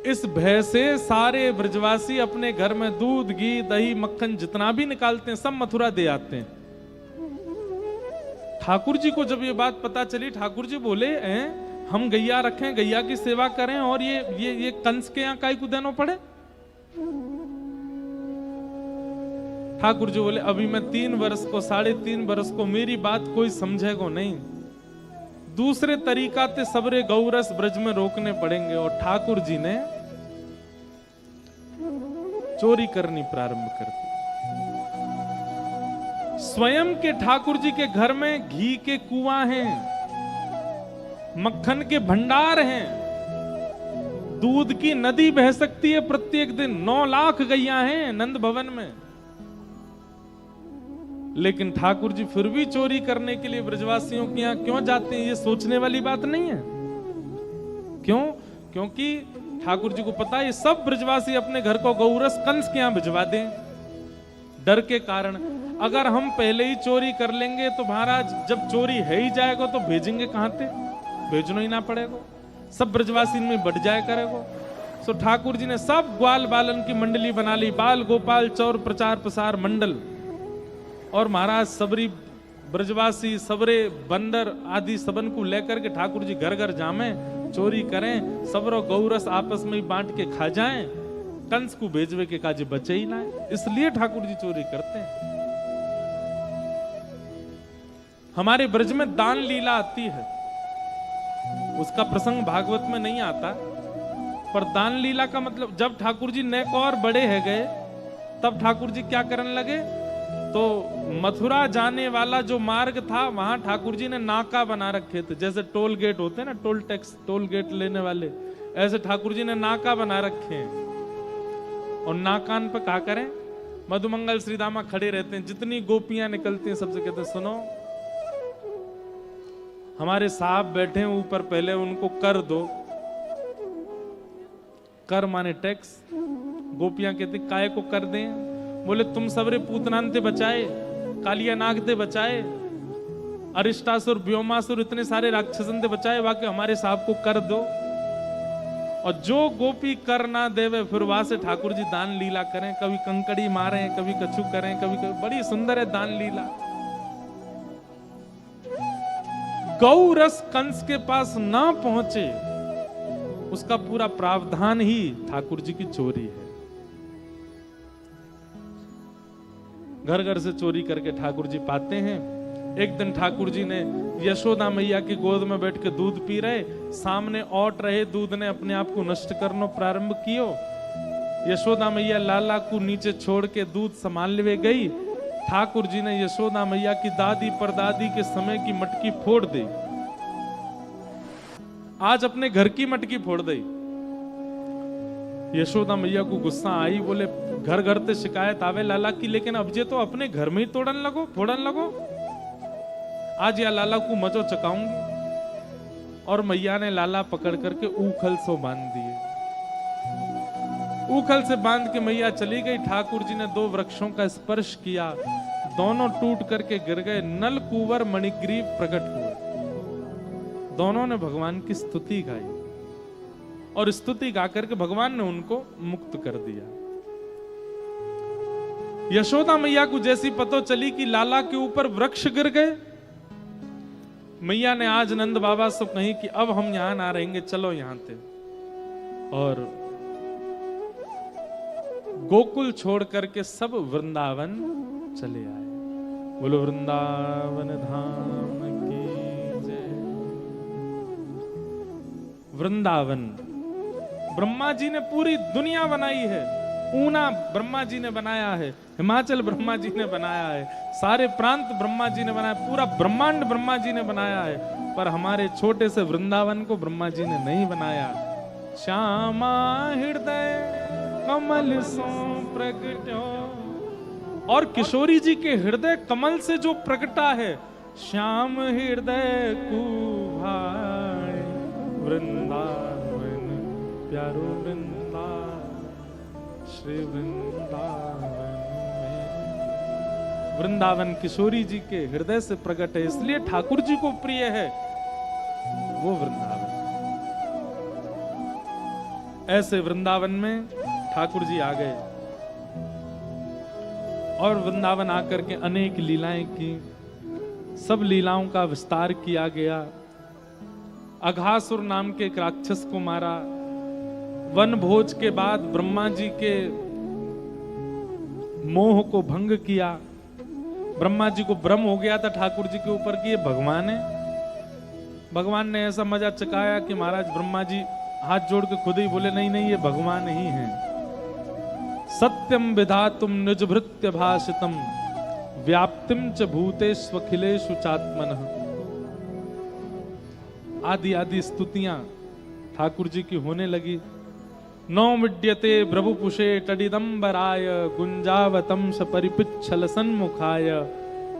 इस भय से सारे ब्रजवासी अपने घर में दूध घी दही मक्खन जितना भी निकालते हैं सब मथुरा दे आते हैं। ठाकुर जी को जब ये बात पता चली, ठाकुर जी बोले हम गैया रखें, गैया की सेवा करें, और ये कंस के यहाँ काई को देना पड़े? ठाकुर जी बोले अभी मैं 3 वर्ष को 3.5 वर्ष को मेरी बात कोई समझेगा नहीं, दूसरे तरीका ते सबरे गौरस ब्रज में रोकने पड़ेंगे। और ठाकुर जी ने चोरी करनी प्रारंभ कर दी। स्वयं के ठाकुर जी के घर में घी के कुआं हैं, मक्खन के भंडार हैं, दूध की नदी बह सकती है प्रत्येक दिन। 9 लाख गैया हैं नंद भवन में। लेकिन ठाकुर जी फिर भी चोरी करने के लिए ब्रजवासियों के यहां क्यों जाते हैं, ये सोचने वाली बात नहीं है। क्यों? क्योंकि ठाकुर जी को पता है ये सब ब्रजवासी अपने घर को गौरस कंस के यहां भिजवा दें, डर के कारण। अगर हम पहले ही चोरी कर लेंगे तो महाराज जब चोरी है ही जाएगा तो भेजेंगे कहां से? भेजना ही ना पड़ेगा, सब ब्रजवासी में बढ़ जाए करेगा। सो ठाकुर जी ने सब ग्वाल बालन की मंडली बना ली, बाल गोपाल चौर प्रचार प्रसार मंडल। और महाराज सबरी ब्रजवासी सबरे बंदर आदि सबन को लेकर के ठाकुर जी घर घर जामे, चोरी करें, सबरो गौरस आपस में ही बांट के खा जाएं, कंस को भेजवे के काज बचे ही ना। इसलिए ठाकुर जी चोरी करते हैं। हमारे ब्रज में दान लीला आती है, उसका प्रसंग भागवत में नहीं आता, पर दान लीला का मतलब जब ठाकुर जी नेक और बड़े है गए तब ठाकुर जी क्या करने लगे, तो मथुरा जाने वाला जो मार्ग था वहां ठाकुर जी ने नाका बना रखे थे। जैसे टोल गेट होते हैं ना, टोल टैक्स, टोल गेट लेने वाले, ऐसे ठाकुर जी ने नाका बना रखे हैं। और नाकान पे क्या करें, मधुमंगल श्रीदामा खड़े रहते हैं, जितनी गोपियां निकलती हैं सबसे कहते हैं सुनो हमारे साहब बैठे हैं ऊपर, पहले उनको कर दो। कर माने टैक्स। गोपियां कहती काय को कर दें? बोले तुम सबरे पूतनांते बचाए, कालिया नाग ते बचाए, अरिष्टासुर व्योमासुर इतने सारे राक्षसन ते बचाए, वाकई हमारे साहब को कर दो। और जो गोपी कर ना देवे फिर वहां से ठाकुर जी दान लीला करें, कभी कंकड़ी मारें, कभी कछु करें, कभी बड़ी सुंदर है दान लीला। गौ रस कंस के पास ना पहुंचे उसका पूरा प्रावधान ही ठाकुर जी की चोरी है। घर घर से चोरी करके ठाकुर जी पाते हैं। एक दिन ठाकुर जी ने यशोदा मैया की गोद में बैठ के दूध पी रहे, सामने औट रहे दूध ने अपने आप को नष्ट करना प्रारंभ कियो। यशोदा मैया लाला को नीचे छोड़ के दूध संभाल ले गई। ठाकुर जी ने यशोदा मैया की दादी परदादी के समय की मटकी फोड़ दी, आज अपने घर की मटकी फोड़ दी। यशोदा मैया को गुस्सा आई, बोले घर घर से शिकायत आवे लाला की, लेकिन अब जे तो अपने घर में ही तोड़न लगो, फोड़न लगो। आज या लाला को मजो चकाऊंगी। और मैया ने लाला पकड़ करके ऊखल सो बांध दिए। ऊखल से बांध के मैया चली गई। ठाकुर जी ने 2 वृक्षों का स्पर्श किया, दोनों टूट करके गिर गए। नल कुंवर मणिग्रीव प्रकट हुए, दोनों ने भगवान की स्तुति गाई और स्तुति गा करके भगवान ने उनको मुक्त कर दिया। यशोदा मैया को जैसी पता चली कि लाला के ऊपर वृक्ष गिर गए, मैया ने आज नंद बाबा से कही कि अब हम यहां ना रहेंगे, चलो यहां से। और गोकुल छोड़ करके सब वृंदावन चले आए। बोलो वृंदावन धाम की जय। वृंदावन ब्रह्मा जी ने पूरी दुनिया बनाई है। ऊना ब्रह्मा जी ने बनाया है, हिमाचल ब्रह्मा जी ने बनाया है, सारे प्रांत ब्रह्मा जी ने बनाया, पूरा ब्रह्मांड ब्रह्मा जी ने बनाया है। पर हमारे छोटे से वृंदावन को ब्रह्मा जी ने नहीं बनाया। श्यामा हृदय कमल सो प्रगटो, और किशोरी जी के हृदय कमल से जो प्रगटा है, श्याम हृदय कुभाए वृंदावन प्यारो वृंदावन श्री वृंदावन में। वृंदावन किशोरी जी के हृदय से प्रकट है, इसलिए ठाकुर जी को प्रिय है वो वृंदावन। ऐसे वृंदावन में ठाकुर जी आ गए और वृंदावन आकर के अनेक लीलाएं की। सब लीलाओं का विस्तार किया गया। अघासुर नाम के एक राक्षस को मारा। वन भोज के बाद ब्रह्मा जी के मोह को भंग किया। ब्रह्मा जी को भ्रम हो गया था ठाकुर जी के ऊपर कि ये भगवान है। भगवान ने ऐसा मजा चकाया कि महाराज ब्रह्मा जी हाथ जोड़ के खुद ही बोले नहीं नहीं ये भगवान ही हैं। सत्यम विधातुम निजभृत्य भाषितम व्याप्तिम च भूतेष्वखिलेषु चात्मनः। आदि आदि स्तुतियां ठाकुर जी की होने लगी। नौ विद्यते ब्रभुपुषे टडिदंबराय गुंजावतम स परिपिच्छल सन्मुखाय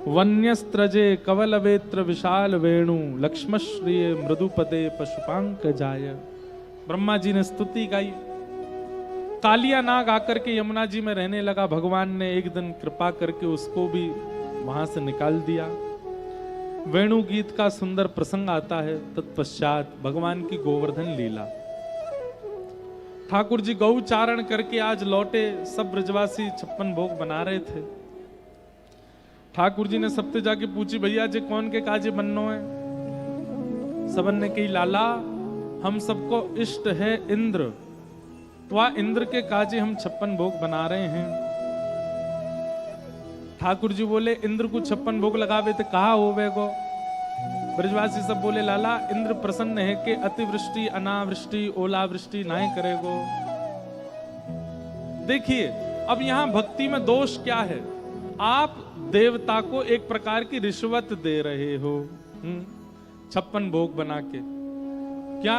वन्यस्त्रजे कवलवेत्र विशाल वेणु लक्ष्मश्रिय मृदुपदे पशुपांकजाय। ब्रह्मा जी ने स्तुति गाई। कालिया नाग आकर के यमुना जी में रहने लगा। भगवान ने एक दिन कृपा करके उसको भी वहां से निकाल दिया। वेणु गीत का सुंदर प्रसंग आता है। तत्पश्चात भगवान की गोवर्धन लीला। ठाकुर जी गौचारण करके आज लौटे। सब ब्रजवासी 56 भोग बना रहे थे। ठाकुर जी ने सबसे जाके पूछी, भैया जी कौन के काजे बननो है? सबन ने कही, लाला हम सबको इष्ट है इंद्र, वह इंद्र के काजे हम 56 भोग बना रहे हैं। ठाकुर जी बोले, इंद्र को 56 भोग लगावे तो कहा होवे गो? ब्रजवासी सब बोले, लाला इंद्र प्रसन्न है कि अतिवृष्टि अनावृष्टि ओलावृष्टि नहीं करेगो। देखिए अब यहां भक्ति में दोष क्या है? आप देवता को एक प्रकार की रिश्वत दे रहे हो 56 भोग बना के। क्या?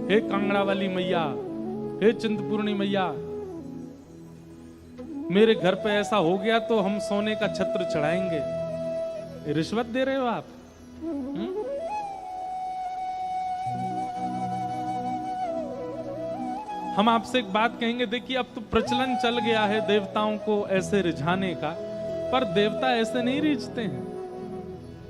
हे कांगड़ा वाली मैया, हे चिंतपूर्णी मैया, मेरे घर पे ऐसा हो गया तो हम सोने का छत्र चढ़ाएंगे। रिश्वत दे रहे हो आप? हम आपसे एक बात कहेंगे। देखिए अब तो प्रचलन चल गया है देवताओं को ऐसे रिझाने का, पर देवता ऐसे नहीं रिझते हैं।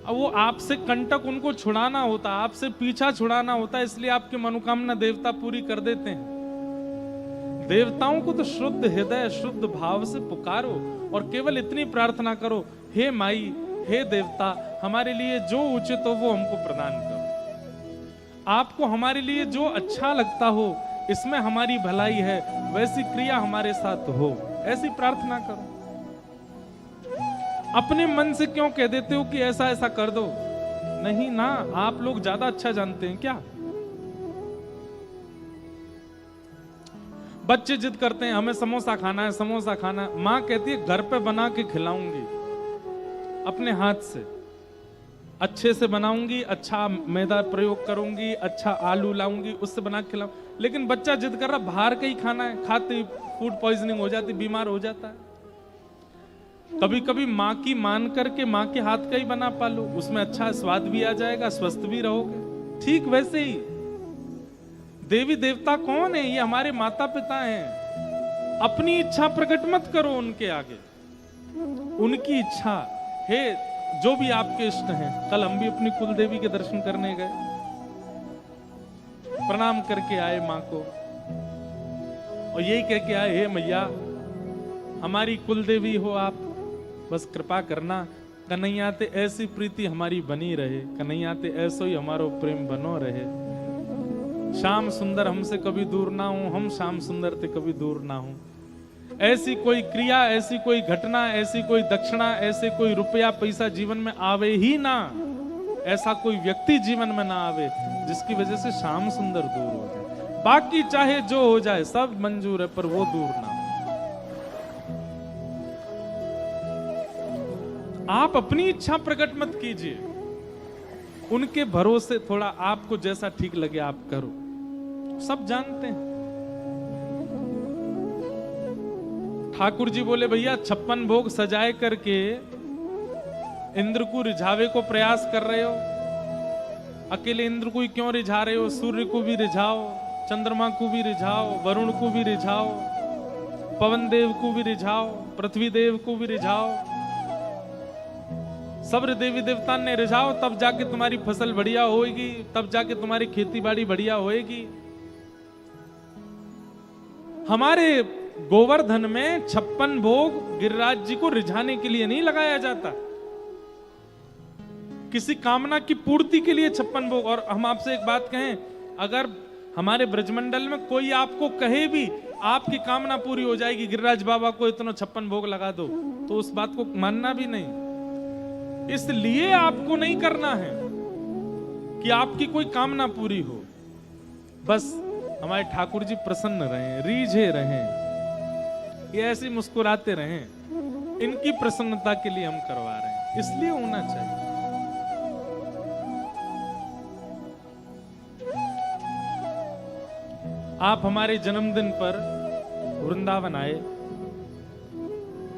अब वो आपसे कंटक उनको छुड़ाना होता, आपसे पीछा छुड़ाना होता, इसलिए आपकी मनोकामना देवता पूरी कर देते हैं। देवताओं को तो शुद्ध हृदय शुद्ध भाव से पुकारो और केवल इतनी प्रार्थना करो, हे माई हे देवता, हमारे लिए जो उचित हो वो हमको प्रदान करो। आपको हमारे लिए जो अच्छा लगता हो, इसमें हमारी भलाई है, वैसी क्रिया हमारे साथ हो, ऐसी प्रार्थना करो। अपने मन से क्यों कह देते हो कि ऐसा ऐसा कर दो? नहीं ना, आप लोग ज्यादा अच्छा जानते हैं क्या? बच्चे जिद करते हैं हमें समोसा खाना है, समोसा खाना है। मां कहती है घर पे बना के खिलाऊंगी, अपने हाथ से अच्छे से बनाऊंगी, अच्छा मैदा प्रयोग करूंगी, अच्छा आलू लाऊंगी, उससे बना के खिलाऊं। लेकिन बच्चा जिद कर रहा बाहर का ही खाना है, खाते फूड पॉइजनिंग हो जाती, बीमार हो जाता है। कभी कभी माँ की मान करके माँ के हाथ का ही बना पालो, उसमें अच्छा स्वाद भी आ जाएगा, स्वस्थ भी रहोगे। ठीक वैसे ही देवी देवता कौन है? ये हमारे माता पिता हैं। अपनी इच्छा प्रकट मत करो उनके आगे, उनकी इच्छा है जो भी आपके इष्ट हैं। कल हम भी अपनी कुल देवी के दर्शन करने गए, प्रणाम करके आए माँ को और यही कह के आए, हे मैया हमारी कुल देवी हो आप, बस कृपा करना, कन्हैयाते ऐसी प्रीति हमारी बनी रहे, कन्हैयाते ऐसो ही हमारो प्रेम बनो रहे। श्याम सुंदर हमसे कभी दूर ना हो, हम श्याम सुंदर ते कभी दूर ना हो। ऐसी कोई क्रिया, ऐसी कोई घटना, ऐसी कोई दक्षिणा, ऐसे कोई रुपया पैसा जीवन में आवे ही ना, ऐसा कोई व्यक्ति जीवन में ना आवे जिसकी वजह से श्याम सुंदर दूर हो जाए। बाकी चाहे जो हो जाए सब मंजूर है, पर वो दूर ना। आप अपनी इच्छा प्रकट मत कीजिए, उनके भरोसे थोड़ा आपको जैसा ठीक लगे आप करो, सब जानते हैं। ठाकुर जी बोले, भैया 56 भोग सजाए करके इंद्र को रिझावे को प्रयास कर रहे हो। अकेले इंद्र को ही क्यों रिझा रहे हो? सूर्य को भी रिझाओ, चंद्रमा को भी रिझाओ, वरुण को भी रिझाओ, पवन देव को भी रिझाओ, पृथ्वी देव को भी रिझाओ, सब देवी देवता ने रिझाओ, तब जाके तुम्हारी फसल बढ़िया होगी, तब जाके तुम्हारी खेती बाड़ी बढ़िया होएगी। हमारे गोवर्धन में 56 भोग गिरिराज जी को रिझाने के लिए नहीं लगाया जाता, किसी कामना की पूर्ति के लिए 56 भोग। और हम आपसे एक बात कहें, अगर हमारे ब्रजमंडल में कोई आपको कहे भी आपकी कामना पूरी हो जाएगी, गिरिराज बाबा को इतना 56 भोग लगा दो, तो उस बात को मानना भी नहीं। इसलिए आपको नहीं करना है कि आपकी कोई कामना पूरी हो, बस हमारे ठाकुर जी प्रसन्न रहें, रीझे रहें, ये ऐसे मुस्कुराते रहें, इनकी प्रसन्नता के लिए हम करवा रहे हैं, इसलिए होना चाहिए। आप हमारे जन्मदिन पर वृंदावन आए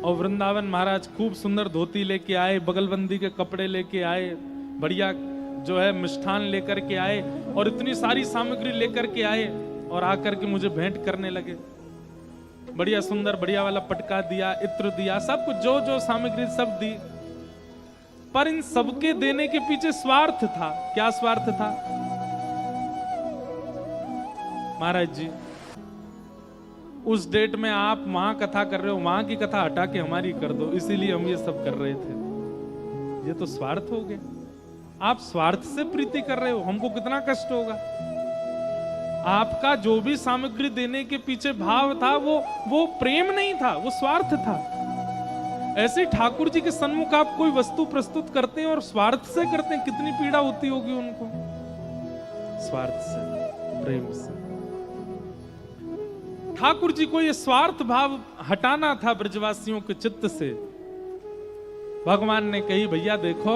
और वृंदावन महाराज खूब सुंदर धोती लेके आए, बगलबंदी के कपड़े लेके आए, बढ़िया जो है मिष्ठान लेकर के आए और इतनी सारी सामग्री लेकर के आए और आकर के मुझे भेंट करने लगे। बढ़िया सुंदर बढ़िया वाला पटका दिया, इत्र दिया, सब कुछ जो जो सामग्री सब दी। पर इन सबके देने के पीछे स्वार्थ था। क्या स्वार्थ था? महाराज जी उस डेट में आप वहां कथा कर रहे हो, वहां की कथा हटा के हमारी कर दो, इसीलिए हम ये सब कर रहे थे। ये तो स्वार्थ हो गया। आप स्वार्थ से प्रीति कर रहे हो, हमको कितना कष्ट होगा। आपका जो भी सामग्री देने के पीछे भाव था वो प्रेम नहीं था, वो स्वार्थ था। ऐसे ठाकुर जी के सन्मुख आप कोई वस्तु प्रस्तुत करते हैं और स्वार्थ से करते हैं, कितनी पीड़ा होती होगी उनको। स्वार्थ से, प्रेम से। ठाकुर जी को ये स्वार्थ भाव हटाना था ब्रजवासियों के चित्त से। भगवान ने कही भैया देखो,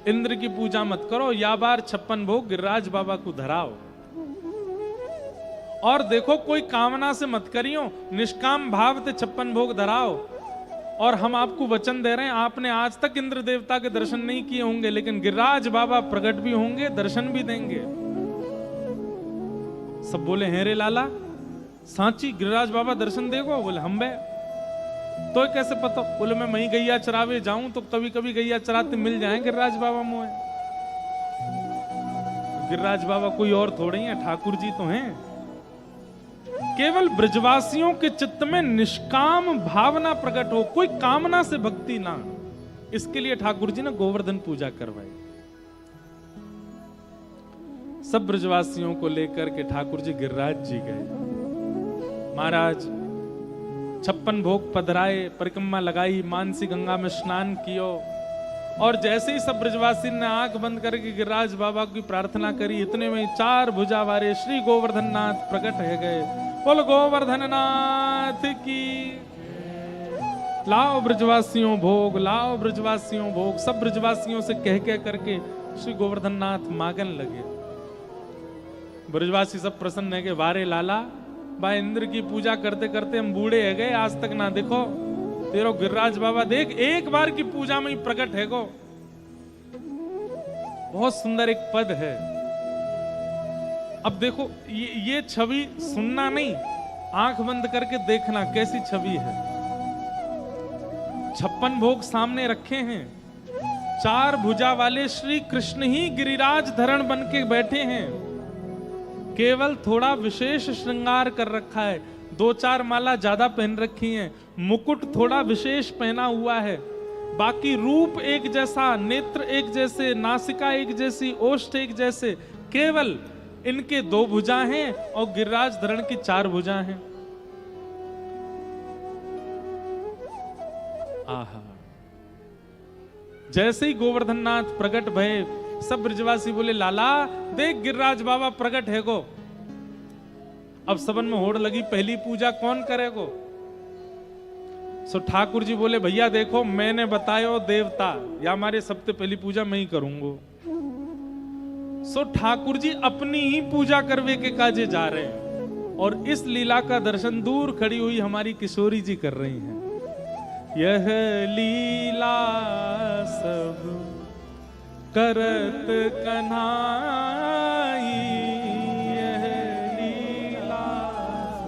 इंद्र की पूजा मत करो, या बार 56 भोग गिरिराज बाबा को धराओ। और देखो कोई कामना से मत करियो, निष्काम भाव से 56 भोग धराओ। और हम आपको वचन दे रहे हैं, आपने आज तक इंद्र देवता के दर्शन नहीं किए होंगे, लेकिन गिरिराज बाबा प्रकट भी होंगे, दर्शन भी देंगे। सब बोले हैं रे लाला, सांची गिरिराज बाबा दर्शन देगो? बोले हम बे। तो कैसे पता? बोले मैं वहीं गैया चरावे जाऊं तो कभी कभी गैया चराते मिल जाएं गिरिराज बाबा मुझे। गिरिराज बाबा कोई और थोड़े ही हैं, ठाकुर जी तो हैं। केवल ब्रजवासियों के चित्त में निष्काम भावना प्रकट हो, कोई कामना से भक्ति ना। इसके लिए ठाकुर जी ने गोवर्धन पूजा करवाई। सब ब्रजवासियों को लेकर के ठाकुर जी गिरिराज जी गए। महाराज 56 भोग पधराए, परिक्रमा लगाई, मानसी गंगा में स्नान कियो। और जैसे ही सब ब्रजवासी ने आंख बंद करके गिरिराज बाबा की प्रार्थना करी, इतने में 4 भुजा वाले श्री गोवर्धन नाथ प्रकट है गए। बोल गोवर्धन नाथ की। लाओ ब्रजवासियों भोग, लाओ ब्रजवासियों भोग। सब ब्रजवासियों से कह करके श्री गोवर्धन नाथ मांगन लगे। ब्रजवासी सब प्रसन्न है कि वारे लाला, भाई इंद्र की पूजा करते करते हम बूढ़े है गए, आज तक ना देखो तेरो गिरिराज बाबा, देख एक बार की पूजा में ही प्रकट है गो। बहुत सुंदर एक पद है। अब देखो ये छवि सुनना नहीं, आंख बंद करके देखना कैसी छवि है। 56 भोग सामने रखे हैं, 4 भुजा वाले श्री कृष्ण ही गिरिराज धरण बन के बैठे हैं। केवल थोड़ा विशेष श्रृंगार कर रखा है, 2-4 माला ज्यादा पहन रखी हैं, मुकुट थोड़ा विशेष पहना हुआ है। बाकी रूप एक जैसा, नेत्र एक जैसे, नासिका एक जैसी, ओष्ठ एक जैसे। केवल इनके 2 भुजा हैं और गिरिराज धरण की 4 भुजा हैं। आहा, जैसे ही गोवर्धन नाथ प्रकट भये, सब ब्रजवासी बोले लाला देख गिरिराज बाबा प्रकट है गो। अब सबन में होड़ लगी, पहली पूजा कौन करेगो? सो ठाकुर जी बोले भैया देखो, मैंने बतायो देवता, या हमारे सबसे पहली पूजा मैं ही करूंगा। सो ठाकुर जी अपनी ही पूजा करवे के काजे जा रहे हैं। और इस लीला का दर्शन दूर खड़ी हुई हमारी किशोरी जी कर रही हैं। यह लीला सब करत कन्हाई, यह लीला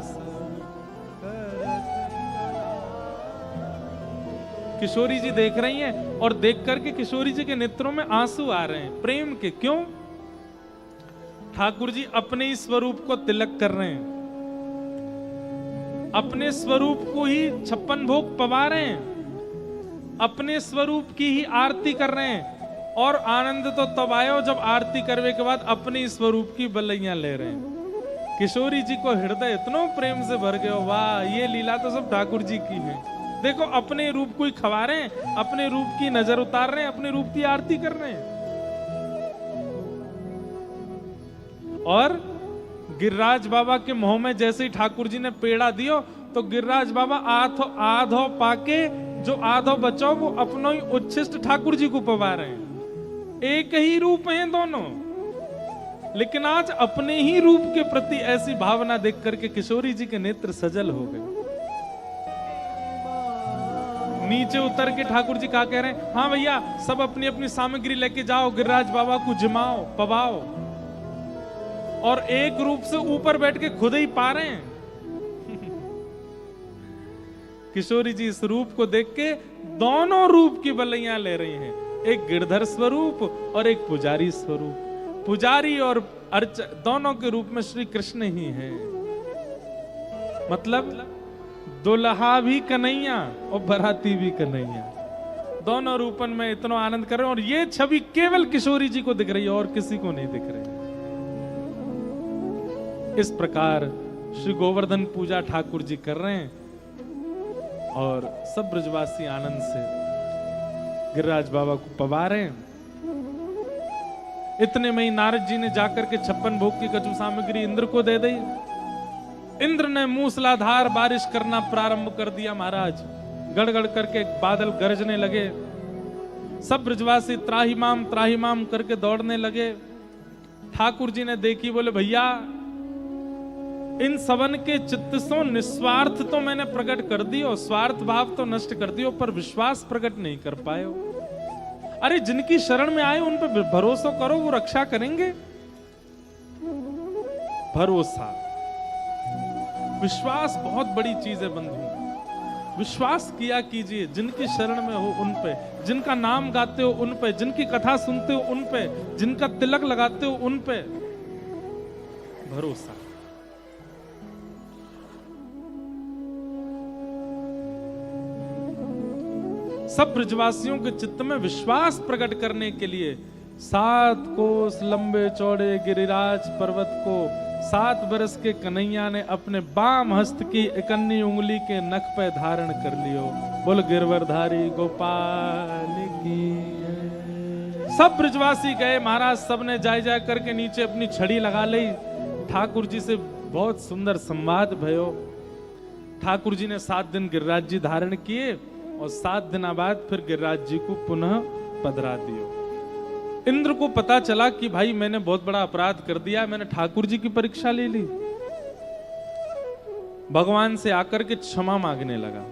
सब करत। किशोरी जी देख रही हैं और देख करके किशोरी जी के नेत्रों में आंसू आ रहे हैं प्रेम के। क्यों? ठाकुर जी अपने ही स्वरूप को तिलक कर रहे हैं, अपने स्वरूप को ही 56 भोग पवा रहे हैं, अपने स्वरूप की ही आरती कर रहे हैं। और आनंद तो तब आयो जब आरती करने के बाद अपने स्वरूप की बलैया ले रहे हैं। किशोरी जी को हृदय इतना प्रेम से भर गया, वाह ये लीला तो सब ठाकुर जी की है। देखो अपने रूप को ही खवा रहे हैं, अपने रूप की नजर उतार रहे हैं, अपने रूप की आरती कर रहे हैं। और गिरिराज बाबा के मुंह में जैसे ही ठाकुर जी ने पेड़ा दियो, तो गिरिराज बाबा आधो पाके, जो आधो बचो वो अपनो ही उच्छिष्ट ठाकुर जी को पवा रहे हैं। एक ही रूप हैं दोनों। लेकिन आज अपने ही रूप के प्रति ऐसी भावना देख करके किशोरी जी के नेत्र सजल हो गए। नीचे उतर के ठाकुर जी क्या कह रहे हैं, हाँ भैया सब अपनी अपनी सामग्री लेके जाओ, गिरिराज बाबा को जिमाओ पवाओ। और एक रूप से ऊपर बैठ के खुद ही पा रहे हैं। किशोरी जी इस रूप को देख के दोनों रूप की बलैया ले रही हैं, एक गिरधर स्वरूप और एक पुजारी स्वरूप। पुजारी और अर्च दोनों के रूप में श्री कृष्ण ही हैं। मतलब दुल्हा भी कन्हैया और बराती भी कन्हैया, दोनों रूपन में इतना आनंद कर रहे हैं। और ये छवि केवल किशोरी जी को दिख रही है और किसी को नहीं दिख रही। इस प्रकार श्री गोवर्धन पूजा ठाकुर जी कर रहे हैं और सब ब्रजवासी आनंद से गिरिराज बाबा को पवा रहे हैं। इतने में ही नारद जी ने जाकर के 56 भोग की कछु सामग्री इंद्र को दे दी। इंद्र ने मूसलाधार बारिश करना प्रारंभ कर दिया। महाराज गड़गड़ करके बादल गरजने लगे। सब ब्रजवासी त्राहिमाम करके दौड़ने लगे। ठाकुर जी ने देखी, बोले भैया इन सवन के चित्त सो निस्वार्थ तो मैंने प्रकट कर दियो, स्वार्थ भाव तो नष्ट कर दियो, पर विश्वास प्रकट नहीं कर पाए हो। अरे जिनकी शरण में आए उन पर भरोसा करो, वो रक्षा करेंगे। भरोसा विश्वास बहुत बड़ी चीज है बंधु। विश्वास किया कीजिए, जिनकी शरण में हो उन पे, जिनका नाम गाते हो उन पे, जिनकी कथा सुनते हो उन पे, जिनका तिलक लगाते हो उन पे भरोसा। सब ब्रजवासियों के चित्त में विश्वास प्रकट करने के लिए 7 कोस लंबे चौड़े गिरिराज पर्वत को 7 बरस के कन्हैया ने अपने बाम हस्त की इकन्नी उंगली के नख पे धारण कर लियो। बोल गिरवरधारी गोपाल की। सब ब्रजवासी गए महाराज, सब ने जाय करके नीचे अपनी छड़ी लगा ली। ठाकुर जी से बहुत सुंदर संवाद भयो। ठाकुर जी ने 7 दिन गिरिराज जी धारण किए और 7 दिन बाद फिर गिरिराज जी को पुनः पधरा दियो। इंद्र को पता चला कि भाई मैंने बहुत बड़ा अपराध कर दिया, मैंने ठाकुर जी की परीक्षा ले ली। भगवान से आकर के क्षमा मांगने लगा।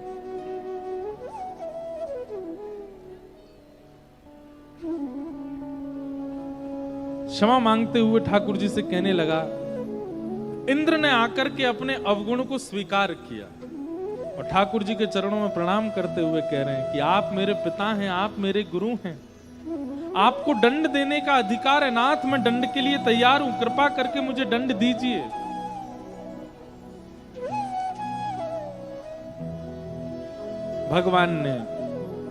क्षमा मांगते हुए ठाकुर जी से कहने लगा, इंद्र ने आकर के अपने अवगुण को स्वीकार किया और ठाकुर जी के चरणों में प्रणाम करते हुए कह रहे हैं कि आप मेरे पिता हैं, आप मेरे गुरु हैं, आपको दंड देने का अधिकार है। नाथ मैं दंड के लिए तैयार हूं, कृपा करके मुझे दंड दीजिए। भगवान ने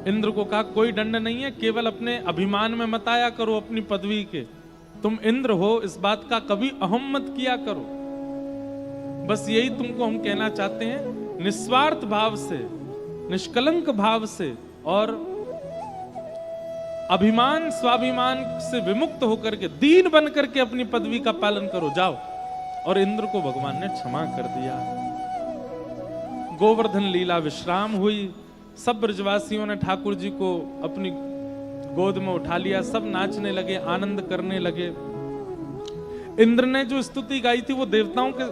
इंद्र को कहा कोई दंड नहीं है, केवल अपने अभिमान में मत आया करो अपनी पदवी के। तुम इंद्र हो, इस बात का कभी अहम मत किया करो। बस यही तुमको हम कहना चाहते हैं, निस्वार्थ भाव से, निष्कलंक भाव से और अभिमान स्वाभिमान से विमुक्त होकर के दीन बन करके अपनी पदवी का पालन करो, जाओ। और इंद्र को भगवान ने क्षमा कर दिया। गोवर्धन लीला विश्राम हुई। सब ब्रजवासियों ने ठाकुर जी को अपनी गोद में उठा लिया। सब नाचने लगे, आनंद करने लगे। इंद्र ने जो स्तुति गाई थी वो देवताओं के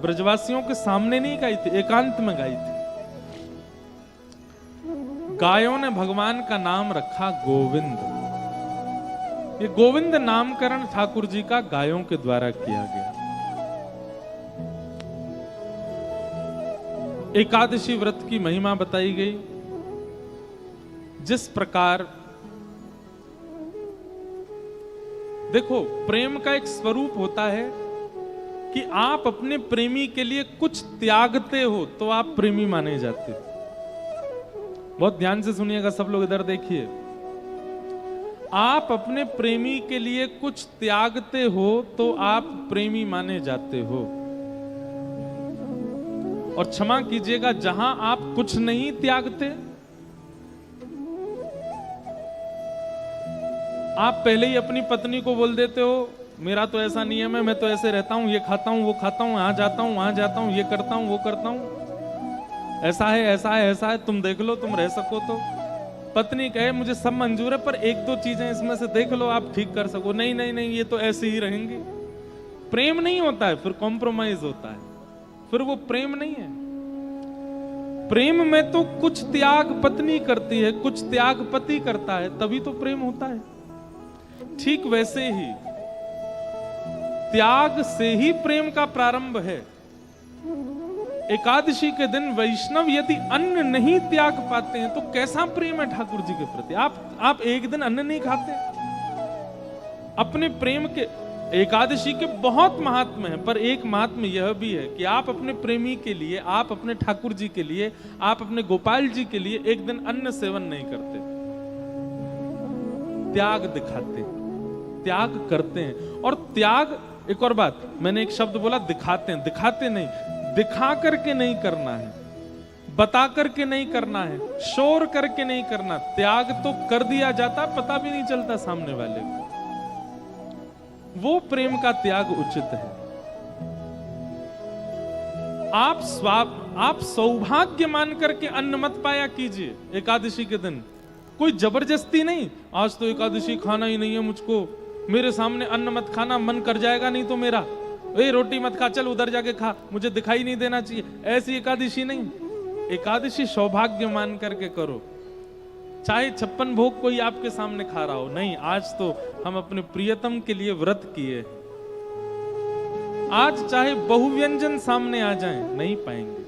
ब्रजवासियों के सामने नहीं गाई थी, एकांत में गाई थी। गायों ने भगवान का नाम रखा गोविंद। ये गोविंद नामकरण ठाकुर जी का गायों के द्वारा किया गया। एकादशी व्रत की महिमा बताई गई। जिस प्रकार देखो, प्रेम का एक स्वरूप होता है कि आप अपने प्रेमी के लिए कुछ त्यागते हो तो आप प्रेमी माने जाते हो। बहुत ध्यान से सुनिएगा सब लोग, इधर देखिए। आप अपने प्रेमी के लिए कुछ त्यागते हो तो आप प्रेमी माने जाते हो। और क्षमा कीजिएगा, जहां आप कुछ नहीं त्यागते, आप पहले ही अपनी पत्नी को बोल देते हो मेरा तो ऐसा नियम है, मैं तो ऐसे रहता हूं, ये खाता हूं, वो खाता हूं, यहां जाता हूं, वहां जाता हूं, ये करता हूं, वो करता हूं, ऐसा है ऐसा है ऐसा है, तुम देख लो, तुम रह सको तो। पत्नी कहे मुझे सब मंजूर है पर 1-2 चीजें इसमें से देख लो, आप ठीक कर सको। नहीं नहीं नहीं, ये तो ऐसे ही रहेंगी। प्रेम नहीं होता है, फिर कॉम्प्रोमाइज होता है, फिर वो प्रेम नहीं है। प्रेम में तो कुछ त्याग पत्नी करती है, कुछ त्याग पति करता है, तभी तो प्रेम होता है। ठीक वैसे ही त्याग से ही प्रेम का प्रारंभ है। एकादशी के दिन वैष्णव यदि अन्न नहीं त्याग पाते हैं तो कैसा प्रेम है ठाकुर जी के प्रति। आप एक दिन अन्न नहीं खाते, अपने प्रेम के एकादशी के बहुत महात्म है, पर एक महात्म यह भी है कि आप अपने प्रेमी के लिए, आप अपने ठाकुर जी के लिए, आप अपने गोपाल जी के लिए एक दिन अन्न सेवन नहीं करते, त्याग दिखाते, त्याग करते हैं। और त्याग, एक और बात, मैंने एक शब्द बोला दिखाते हैं, दिखाते नहीं, दिखा करके नहीं करना है, बता करके नहीं करना है, शोर करके नहीं करना। त्याग तो कर दिया जाता, पता भी नहीं चलता सामने वाले को। वो प्रेम का त्याग उचित है। आप सौभाग्य मान करके अन्न मत पाया कीजिए एकादशी के दिन, कोई जबरदस्ती नहीं। आज तो एकादशी खाना ही नहीं है मुझको, मेरे सामने अन्न मत खाना, मन कर जाएगा नहीं तो मेरा, ए रोटी मत खा, चल उधर जाके खा, मुझे दिखाई नहीं देना चाहिए, ऐसी एकादशी नहीं। एकादशी सौभाग्य मान करके करो, चाहे 56 भोग कोई आपके सामने खा रहा हो। नहीं, आज तो हम अपने प्रियतम के लिए व्रत किए, आज चाहे बहुव्यंजन सामने आ जाएं, नहीं पाएंगे।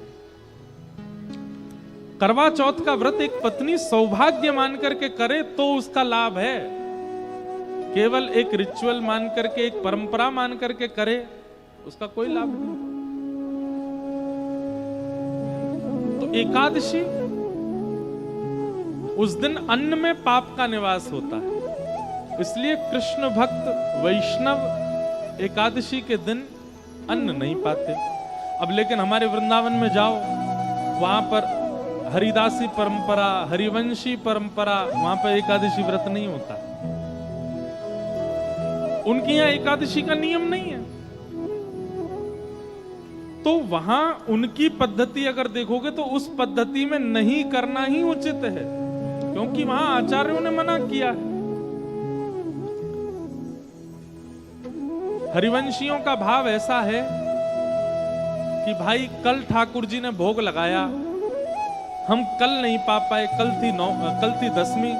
करवा चौथ का व्रत एक पत्नी सौभाग्य मान करके करे तो उसका लाभ है, केवल एक रिचुअल मान करके, एक परंपरा मान करके करे उसका कोई लाभ नहीं। तो एकादशी, उस दिन अन्न में पाप का निवास होता है, इसलिए कृष्ण भक्त वैष्णव एकादशी के दिन अन्न नहीं पाते। अब लेकिन हमारे वृंदावन में जाओ, वहां पर हरिदासी परंपरा, हरिवंशी परंपरा, वहां पर एकादशी व्रत नहीं होता। उनकी यहां एकादशी का नियम नहीं है, तो वहां उनकी पद्धति अगर देखोगे तो उस पद्धति में नहीं करना ही उचित है, क्योंकि वहां आचार्यों ने मना किया है। हरिवंशियों का भाव ऐसा है कि भाई कल ठाकुर जी ने भोग लगाया, हम कल नहीं पा पाए, कल थी दसवीं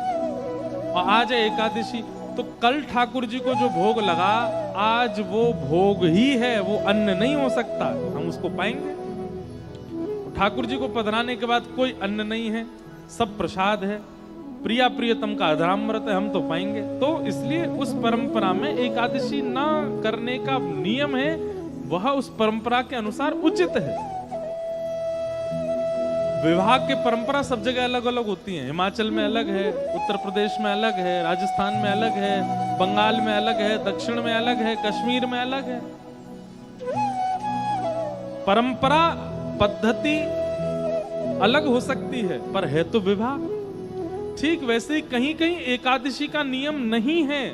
और आज है एकादशी, तो कल ठाकुर जी को जो भोग लगा आज वो भोग ही है, वो अन्न नहीं हो सकता, हम उसको पाएंगे। ठाकुर जी को पधराने के बाद कोई अन्न नहीं है, सब प्रसाद है, प्रिया प्रियतम का अधरामृत है, हम तो पाएंगे। तो इसलिए उस परंपरा में एकादशी ना करने का नियम है, वह उस परंपरा के अनुसार उचित है। विवाह की परंपरा सब जगह अलग अलग होती है, हिमाचल में अलग है, उत्तर प्रदेश में अलग है, राजस्थान में अलग है, बंगाल में अलग है, दक्षिण में अलग है, कश्मीर में अलग है। परंपरा पद्धति अलग हो सकती है, पर है तो विवाह। ठीक वैसे कहीं कहीं एकादशी का नियम नहीं है,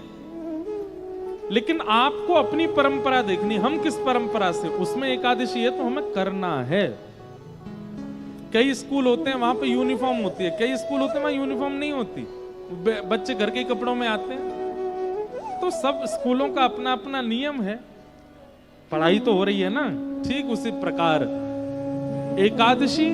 लेकिन आपको अपनी परंपरा देखनी, हम किस परंपरा से, उसमें एकादशी है तो हमें करना है। कई स्कूल होते हैं वहां पे यूनिफॉर्म होती है, कई स्कूल होते हैं वहां यूनिफॉर्म नहीं होती, बच्चे घर के कपड़ों में आते हैं। तो सब स्कूलों का अपना अपना नियम है, पढ़ाई तो हो रही है ना, ठीक उसी प्रकार एकादशी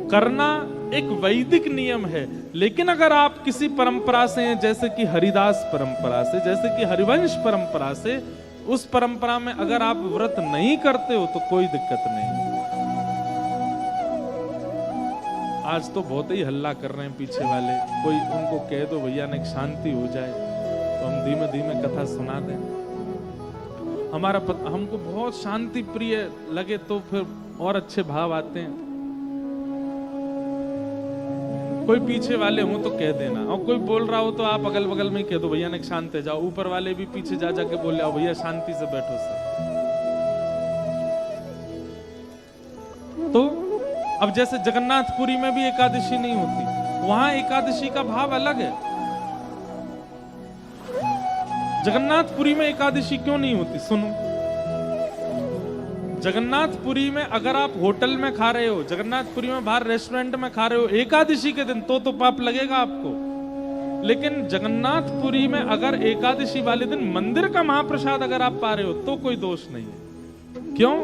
करना एक वैदिक नियम है। लेकिन अगर आप किसी परंपरा से हैं, जैसे कि हरिदास परंपरा से, जैसे कि हरिवंश परंपरा से, उस परंपरा में अगर आप व्रत नहीं करते हो तो कोई दिक्कत नहीं। आज तो बहुत ही हल्ला कर रहे हैं पीछे वाले, कोई उनको कह दो भैया ने शांति हो जाए तो हम धीमे धीमे कथा सुना दें। हमको बहुत शांति प्रिय लगे तो फिर और अच्छे भाव आते हैं। कोई पीछे वाले हो तो कह देना, और कोई बोल रहा हो तो आप अगल बगल में कह दो भैया ने शांत है जाओ, ऊपर वाले भी पीछे जा जाके बोले आओ भैया शांति से बैठो सब। तो अब जैसे जगन्नाथपुरी में भी एकादशी नहीं होती, वहां एकादशी का भाव अलग है। जगन्नाथपुरी में एकादशी क्यों नहीं होती सुनो। जगन्नाथपुरी में अगर आप होटल में खा रहे हो, जगन्नाथपुरी में बाहर रेस्टोरेंट में खा रहे हो एकादशी के दिन, तो पाप लगेगा आपको। लेकिन जगन्नाथपुरी में अगर एकादशी वाले दिन मंदिर का महाप्रसाद अगर आप पा रहे हो तो कोई दोष नहीं है। क्यों?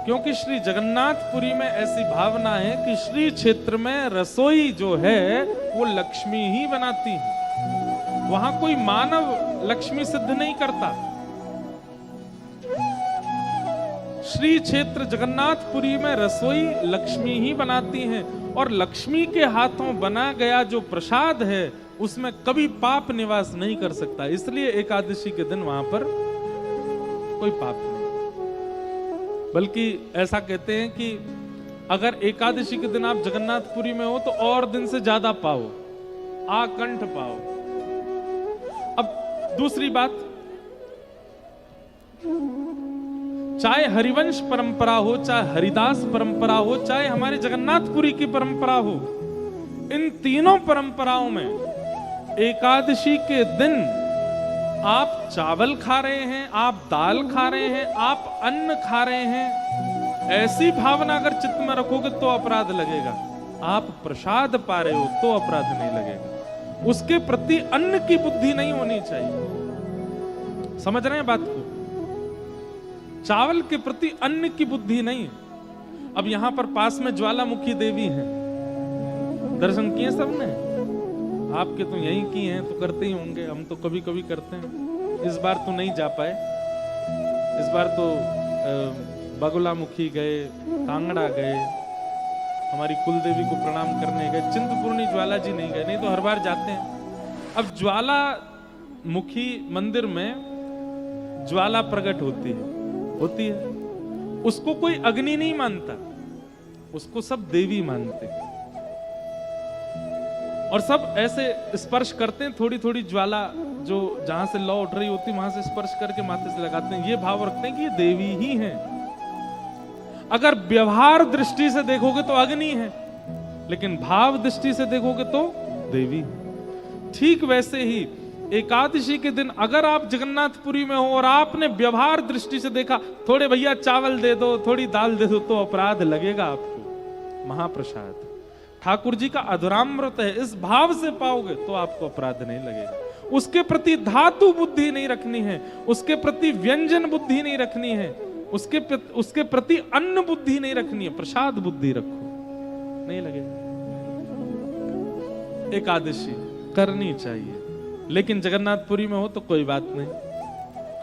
क्योंकि श्री जगन्नाथपुरी में ऐसी भावना है कि श्री क्षेत्र में रसोई जो है वो लक्ष्मी ही बनाती है। वहां कोई मानव लक्ष्मी सिद्ध नहीं करता। श्री क्षेत्र जगन्नाथपुरी में रसोई लक्ष्मी ही बनाती हैं और लक्ष्मी के हाथों बना गया जो प्रसाद है उसमें कभी पाप निवास नहीं कर सकता। इसलिए एकादशी के दिन वहां पर कोई पाप नहीं। बल्कि ऐसा कहते हैं कि अगर एकादशी के दिन आप जगन्नाथपुरी में हो तो और दिन से ज्यादा पाओ, आकंठ पाओ। अब दूसरी बात, चाहे हरिवंश परंपरा हो, चाहे हरिदास परंपरा हो, चाहे हमारे जगन्नाथपुरी की परंपरा हो, इन तीनों परंपराओं में एकादशी के दिन आप चावल खा रहे हैं, आप दाल खा रहे हैं, आप अन्न खा रहे हैं, ऐसी भावना अगर चित्त में रखोगे तो अपराध लगेगा। आप प्रसाद पा रहे हो तो अपराध नहीं लगेगा। उसके प्रति अन्न की बुद्धि नहीं होनी चाहिए। समझ रहे हैं बात को? चावल के प्रति अन्न की बुद्धि नहीं। अब यहां पर पास में ज्वालामुखी देवी हैं, दर्शन किए सबने? आपके तो यहीं की हैं तो करते ही होंगे, हम तो कभी कभी करते हैं। इस बार तो नहीं जा पाए, इस बार तो बगुलामुखी गए, कांगड़ा गए, हमारी कुल देवी को प्रणाम करने गए, चिंतपूर्णी ज्वाला जी नहीं गए, नहीं तो हर बार जाते हैं। अब ज्वालामुखी मंदिर में ज्वाला प्रकट होती है, उसको कोई अग्नि नहीं मानता, उसको सब देवी मानते हैं और सब ऐसे स्पर्श करते हैं। थोड़ी थोड़ी ज्वाला जो जहां से लौ उठ रही होती है वहां से स्पर्श करके माथे से लगाते हैं, ये भाव रखते हैं कि ये देवी ही हैं। अगर व्यवहार दृष्टि से देखोगे तो अग्नि है, लेकिन भाव दृष्टि से देखोगे तो देवी। ठीक वैसे ही एकादशी के दिन अगर आप जगन्नाथपुरी में हो और आपने व्यवहार दृष्टि से देखा, थोड़े भैया चावल दे दो, थोड़ी दाल दे दो, तो अपराध लगेगा आपको। महाप्रसाद ठाकुर जी का अधुरामृत है, इस भाव से पाओगे तो आपको अपराध नहीं लगेगा। उसके प्रति धातु बुद्धि नहीं रखनी है, उसके प्रति व्यंजन बुद्धि नहीं रखनी है, उसके प्रति अन्न बुद्धि नहीं रखनी है, प्रसाद बुद्धि रखो, नहीं लगेगा। एकादशी करनी चाहिए, लेकिन जगन्नाथपुरी में हो तो कोई बात नहीं,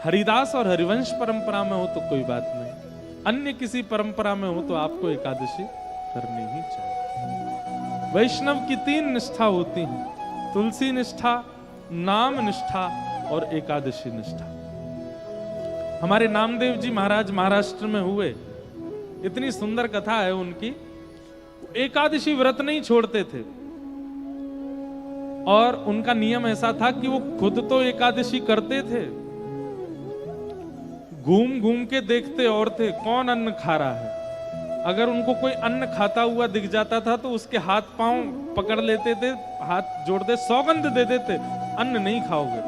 हरिदास और हरिवंश परंपरा में हो तो कोई बात नहीं, अन्य किसी परंपरा में हो तो आपको एकादशी करनी ही चाहिए। वैष्णव की 3 निष्ठा होती हैं, तुलसी निष्ठा, नाम निष्ठा और एकादशी निष्ठा। हमारे नामदेव जी महाराज महाराष्ट्र में हुए, इतनी सुंदर कथा है उनकी। एकादशी व्रत नहीं छोड़ते थे और उनका नियम ऐसा था कि वो खुद तो एकादशी करते थे, घूम घूम के देखते और थे कौन अन्न खा रहा है। अगर उनको कोई अन्न खाता हुआ दिख जाता था तो उसके हाथ पांव पकड़ लेते थे, हाथ जोड़ते सौगंध दे देते, अन्न नहीं खाओगे।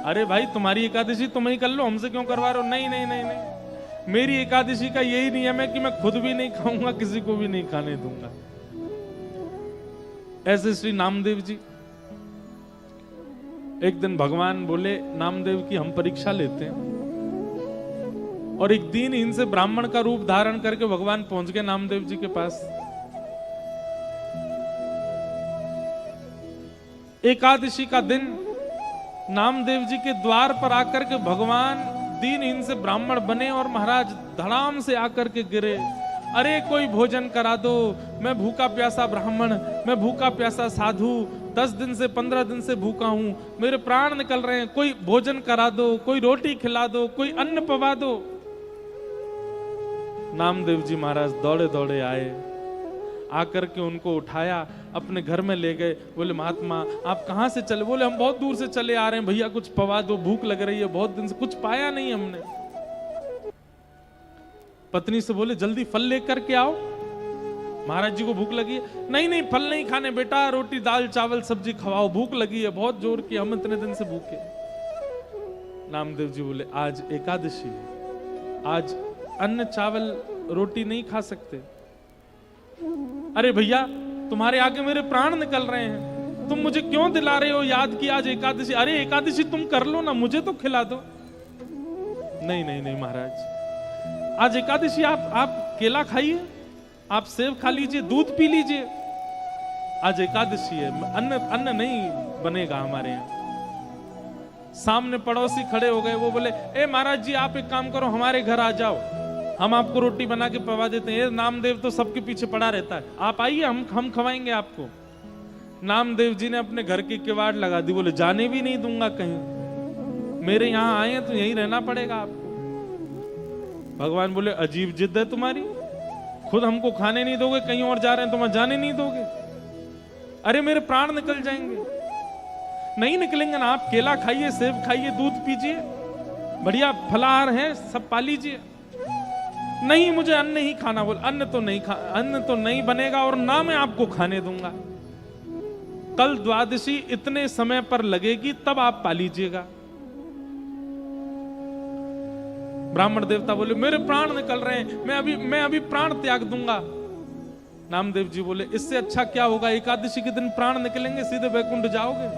अरे भाई तुम्हारी एकादशी तुम ही कर लो, हमसे क्यों करवा रहे हो? नहीं नहीं नहीं नहीं, मेरी एकादशी का यही नियम है कि मैं खुद भी नहीं खाऊंगा, किसी को भी नहीं खाने दूंगा। ऐसे श्री नामदेव जी, एक दिन भगवान बोले नामदेव की हम परीक्षा लेते हैं, और एक दीनहीन से ब्राह्मण का रूप धारण करके भगवान पहुंच गए नामदेव जी के पास। एकादशी का दिन नामदेव जी के द्वार पर आकर के भगवान दीनहीन से ब्राह्मण बने और महाराज धड़ाम से आकर के गिरे, अरे कोई भोजन करा दो, मैं भूखा प्यासा ब्राह्मण, मैं भूखा प्यासा साधु, 10 दिन से 15 दिन से भूखा हूं, मेरे प्राण निकल रहे हैं, कोई भोजन करा दो, कोई रोटी खिला दो, कोई अन्न पवा दो। नामदेव जी महाराज दौड़े दौड़े आए, आकर के उनको उठाया, अपने घर में ले गए। बोले महात्मा आप कहां से चले? बोले हम बहुत दूर से चले आ रहे हैं, भैया कुछ पवा दो, भूख लग रही है, बहुत दिन से कुछ पाया नहीं हमने। पत्नी से बोले जल्दी फल लेकर के आओ, महाराज जी को भूख लगी है। नहीं नहीं फल नहीं खाने बेटा, रोटी दाल चावल सब्जी खवाओ, भूख लगी है बहुत जोर की, हम इतने दिन से भूखे। नामदेव जी बोले आज एकादशी है, आज अन्न चावल रोटी नहीं खा सकते। अरे भैया तुम्हारे आगे मेरे प्राण निकल रहे हैं, तुम मुझे क्यों दिला रहे हो याद की आज एकादशी? अरे एकादशी तुम कर लो ना, मुझे तो खिला दो। नहीं नहीं नहीं महाराज, आज एकादशी आप केला खाइए, आप सेब खा लीजिए, दूध पी लीजिए। आज एकादशी है, अन्न नहीं बनेगा हमारे यहाँ। सामने पड़ोसी खड़े हो गए, वो बोले ए महाराज जी आप एक काम करो, हमारे घर आ जाओ, हम आपको रोटी बना के पवा देते हैं। नामदेव तो सबके पीछे पड़ा रहता है, आप आइए, हम खवाएंगे आपको। नामदेव जी ने अपने घर की किवाड़ लगा दी, बोले जाने भी नहीं दूंगा कहीं, मेरे यहाँ आए हैं तो यहीं रहना पड़ेगा आपको। भगवान बोले अजीब जिद है तुम्हारी, खुद हमको खाने नहीं दोगे, कहीं और जा रहे हैं, तुम जाने नहीं दोगे? अरे मेरे प्राण निकल जाएंगे। नहीं निकलेंगे ना, आप केला खाइए, सेब खाइए, दूध पीजिए, बढ़िया फलाहार है, सब पा लीजिए। नहीं मुझे अन्न ही खाना। बोल अन्न तो नहीं बनेगा और ना मैं आपको खाने दूंगा। कल द्वादशी इतने समय पर लगेगी, तब आप पा लीजिएगा। ब्राह्मण देवता बोले मेरे प्राण निकल रहे हैं, मैं अभी प्राण त्याग दूंगा। नामदेव जी बोले इससे अच्छा क्या होगा, एकादशी के दिन प्राण निकलेंगे, सीधे वैकुंठ जाओगे।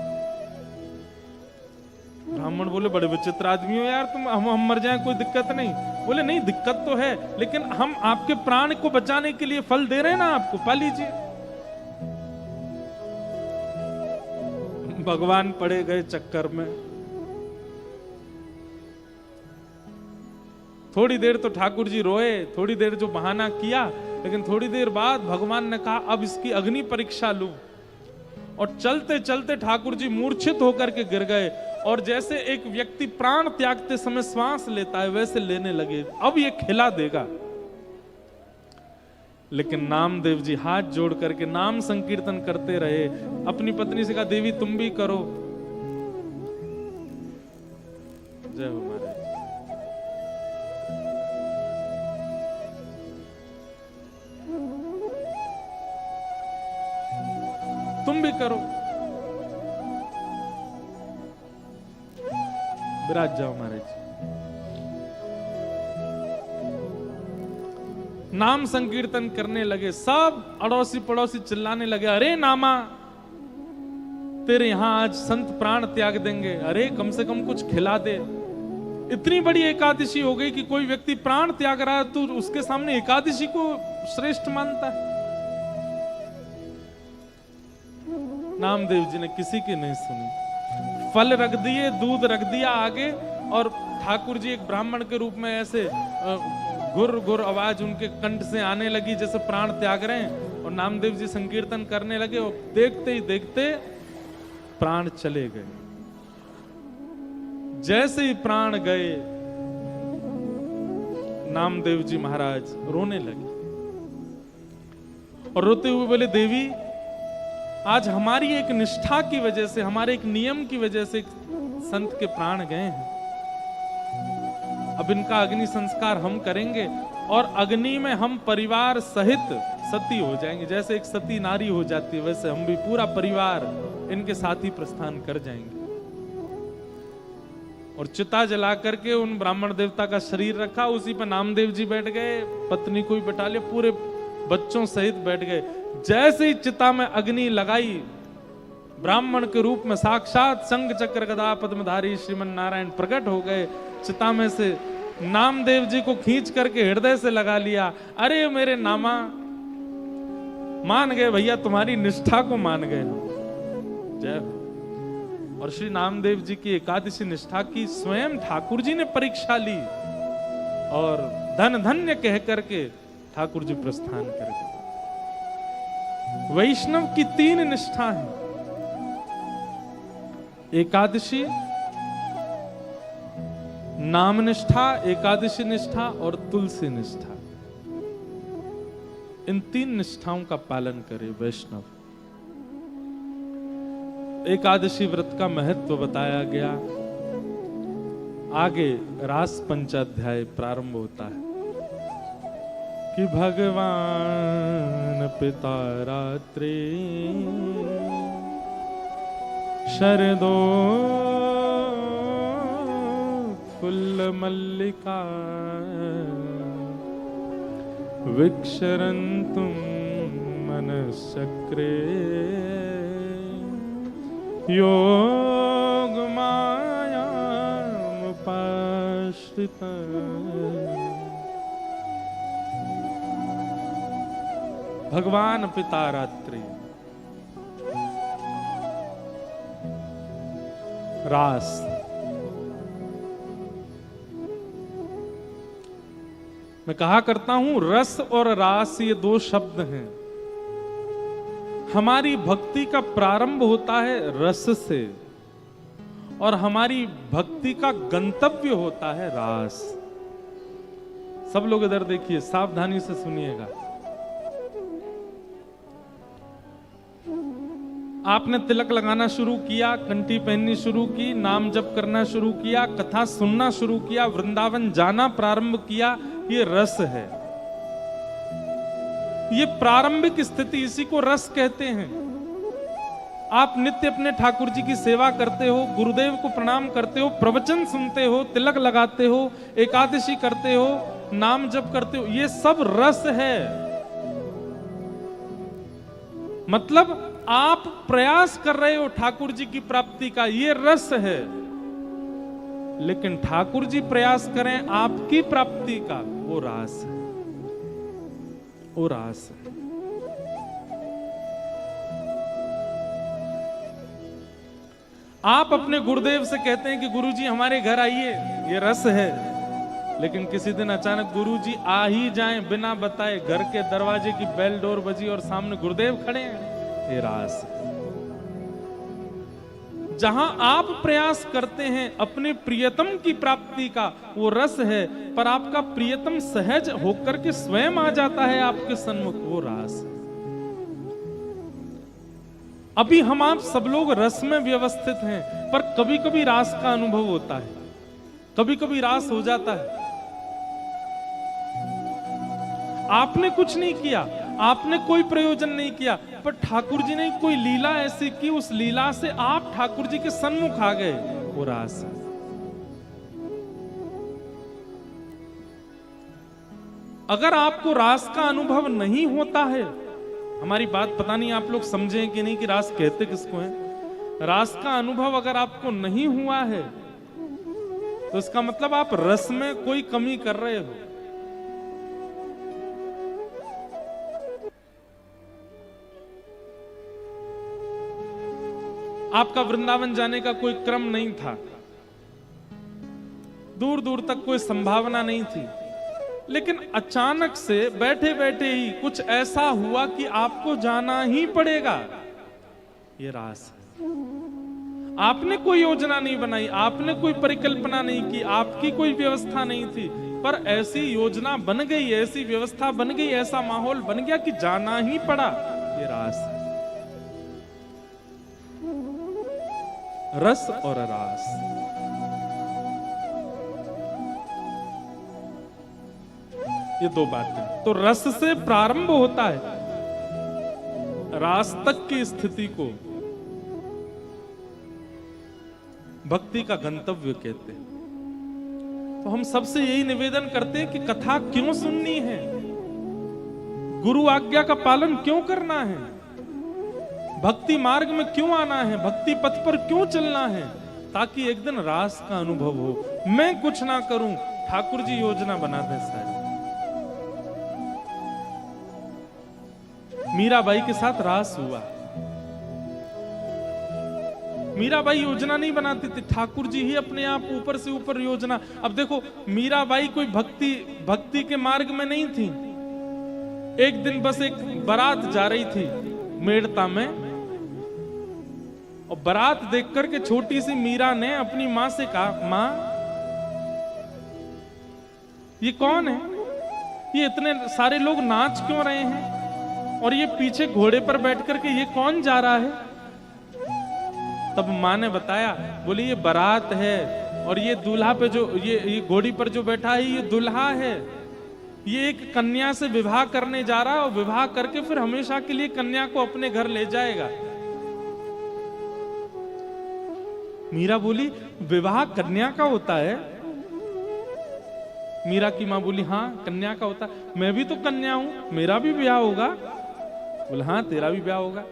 ब्राह्मण बोले बड़े विचित्र आदमी हो यार तुम, हम मर जाएं कोई दिक्कत नहीं। बोले नहीं दिक्कत तो है, लेकिन हम आपके प्राण को बचाने के लिए फल दे रहे हैं ना, आपको पा लीजिए। भगवान पड़े गए चक्कर में। थोड़ी देर तो ठाकुर जी रोए, थोड़ी देर जो बहाना किया, लेकिन थोड़ी देर बाद भगवान ने कहा अब इसकी अग्नि परीक्षा लूं। और चलते चलते ठाकुर जी मूर्छित होकर के गिर गए, और जैसे एक व्यक्ति प्राण त्यागते समय श्वास लेता है वैसे लेने लगे, अब ये खिला देगा। लेकिन नामदेव जी हाथ जोड़ करके नाम संकीर्तन करते रहे। अपनी पत्नी से कहा देवी तुम भी करो। जय हो महाराज। तुम भी करो, विराज जाओ महाराज। नाम संकीर्तन करने लगे, सब अड़ोसी पड़ोसी चिल्लाने लगे अरे नामा तेरे यहां आज संत प्राण त्याग देंगे, अरे कम से कम कुछ खिला दे। इतनी बड़ी एकादशी हो गई कि कोई व्यक्ति प्राण त्याग रहा है तो उसके सामने एकादशी को श्रेष्ठ मानता है। नामदेव जी ने किसी की नहीं सुनी, फल रख दिए, दूध रख दिया आगे, और ठाकुर जी एक ब्राह्मण के रूप में ऐसे गुर गुर आवाज उनके कंठ से आने लगी जैसे प्राण त्याग रहे हैं, और नामदेव जी संकीर्तन करने लगे, और देखते ही देखते प्राण चले गए। जैसे ही प्राण गए नामदेव जी महाराज रोने लगे, और रोते हुए बोले देवी आज हमारी एक निष्ठा की वजह से, हमारे एक नियम की वजह से संत के प्राण गए हैं। अब इनका अग्नि संस्कार हम करेंगे, और अग्नि में हम परिवार सहित सती हो जाएंगे। जैसे एक सती नारी हो जाती है वैसे हम भी पूरा परिवार इनके साथ ही प्रस्थान कर जाएंगे। और चिता जला करके उन ब्राह्मण देवता का शरीर रखा, उसी पर नामदेव जी बैठ गए, पत्नी को भी बैठा लिया, पूरे बच्चों सहित बैठ गए। जैसे ही चिता में अग्नि लगाई, ब्राह्मण के रूप में साक्षात शंख चक्र गदा पद्मधारी श्रीमन नारायण प्रकट हो गए। चिता में से नामदेव जी को खींच करके हृदय से लगा लिया। अरे मेरे नामा, मान गए भैया, तुम्हारी निष्ठा को मान गए हम। जय हो। और श्री नामदेव जी की एकादशी निष्ठा की स्वयं ठाकुर जी ने परीक्षा ली, और धन धन्य कह करके ठाकुर जी प्रस्थान कर गए। वैष्णव की 3 निष्ठा है, एकादशी, नाम निष्ठा, एकादशी निष्ठा और तुलसी निष्ठा। इन 3 निष्ठाओं का पालन करे वैष्णव। एकादशी व्रत का महत्व बताया गया। आगे रास पंचाध्याय प्रारंभ होता है कि भगवान पिता रात्रि शरदो फुल्ल मल्लिका विक्षरन्तुं मनश्चक्रे योग मायामुपाश्रित भगवान पिता रात्रि रास। मैं कहा करता हूं रस और रास ये दो शब्द हैं। हमारी भक्ति का प्रारंभ होता है रस से और हमारी भक्ति का गंतव्य होता है रास। सब लोग इधर देखिए, सावधानी से सुनिएगा। आपने तिलक लगाना शुरू किया, कंठी पहननी शुरू की, नाम जप करना शुरू किया, कथा सुनना शुरू किया, वृंदावन जाना प्रारंभ किया, ये रस है। ये प्रारंभिक स्थिति, इसी को रस कहते हैं। आप नित्य अपने ठाकुर जी की सेवा करते हो, गुरुदेव को प्रणाम करते हो, प्रवचन सुनते हो, तिलक लगाते हो, एकादशी करते हो, नाम जप करते हो, ये सब रस है। मतलब आप प्रयास कर रहे हो ठाकुर जी की प्राप्ति का, ये रस है। लेकिन ठाकुर जी प्रयास करें आपकी प्राप्ति का, वो रास है, वो रास है। आप अपने गुरुदेव से कहते हैं कि गुरुजी हमारे घर आइए, ये रस है। लेकिन किसी दिन अचानक गुरुजी आ ही जाएं बिना बताए, घर के दरवाजे की बेल डोर बजी और सामने गुरुदेव खड़े हैं, ये रास है। जहां आप प्रयास करते हैं अपने प्रियतम की प्राप्ति का, वो रस है। पर आपका प्रियतम सहज होकर के स्वयं आ जाता है आपके सन्मुख, वो रास है। अभी हम आप सब लोग रस में व्यवस्थित हैं, पर कभी कभी रास का अनुभव होता है, कभी कभी रास हो जाता है। आपने कुछ नहीं किया, आपने कोई प्रयोजन नहीं किया, पर ठाकुर जी ने कोई लीला ऐसी की, उस लीला से आप ठाकुर जी के सन्मुख आ गए, वो रास है। अगर आपको रास का अनुभव नहीं होता है, हमारी बात पता नहीं आप लोग समझें कि नहीं कि रास कहते किसको है। रास का अनुभव अगर आपको नहीं हुआ है तो इसका मतलब आप रस में कोई कमी कर रहे हो। आपका वृंदावन जाने का कोई क्रम नहीं था, दूर दूर तक कोई संभावना नहीं थी, लेकिन अचानक से बैठे बैठे ही कुछ ऐसा हुआ कि आपको जाना ही पड़ेगा, ये रास है। आपने कोई योजना नहीं बनाई, आपने कोई परिकल्पना नहीं की, आपकी कोई व्यवस्था नहीं थी, पर ऐसी योजना बन गई, ऐसी व्यवस्था बन गई, ऐसा माहौल बन गया कि जाना ही पड़ा, ये रास है। रस और रास, ये दो बातें। तो रस से प्रारंभ होता है, रास तक की स्थिति को भक्ति का गंतव्य कहते हैं। तो हम सबसे यही निवेदन करते हैं कि कथा क्यों सुननी है, गुरु आज्ञा का पालन क्यों करना है, भक्ति मार्ग में क्यों आना है, भक्ति पथ पर क्यों चलना है, ताकि एक दिन रास का अनुभव हो। मैं कुछ ना करूं, ठाकुर जी योजना बना दे सारी। मीराबाई के साथ रास हुआ। मीराबाई योजना नहीं बनाती थी, ठाकुर जी ही अपने आप ऊपर से ऊपर योजना। अब देखो, मीराबाई कोई भक्ति के मार्ग में नहीं थी। एक दिन बस एक बारात जा रही थी मेड़ता में, और बारात देख करके छोटी सी मीरा ने अपनी मां से कहा, मां ये कौन है, ये इतने सारे लोग नाच क्यों रहे हैं, और ये पीछे घोड़े पर बैठ करके ये कौन जा रहा है। तब मां ने बताया, बोली ये बारात है, और ये दूल्हा पे जो ये घोड़ी पर जो बैठा है ये दूल्हा है, ये एक कन्या से विवाह करने जा रहा है, और विवाह करके फिर हमेशा के लिए कन्या को अपने घर ले जाएगा। मीरा बोली, विवाह कन्या का होता है। मीरा की मां बोली, हाँ कन्या का होता है, मैं भी तो कन्या हूं, मेरा भी ब्याह होगा। बोला, हाँ तेरा भी ब्याह होगा।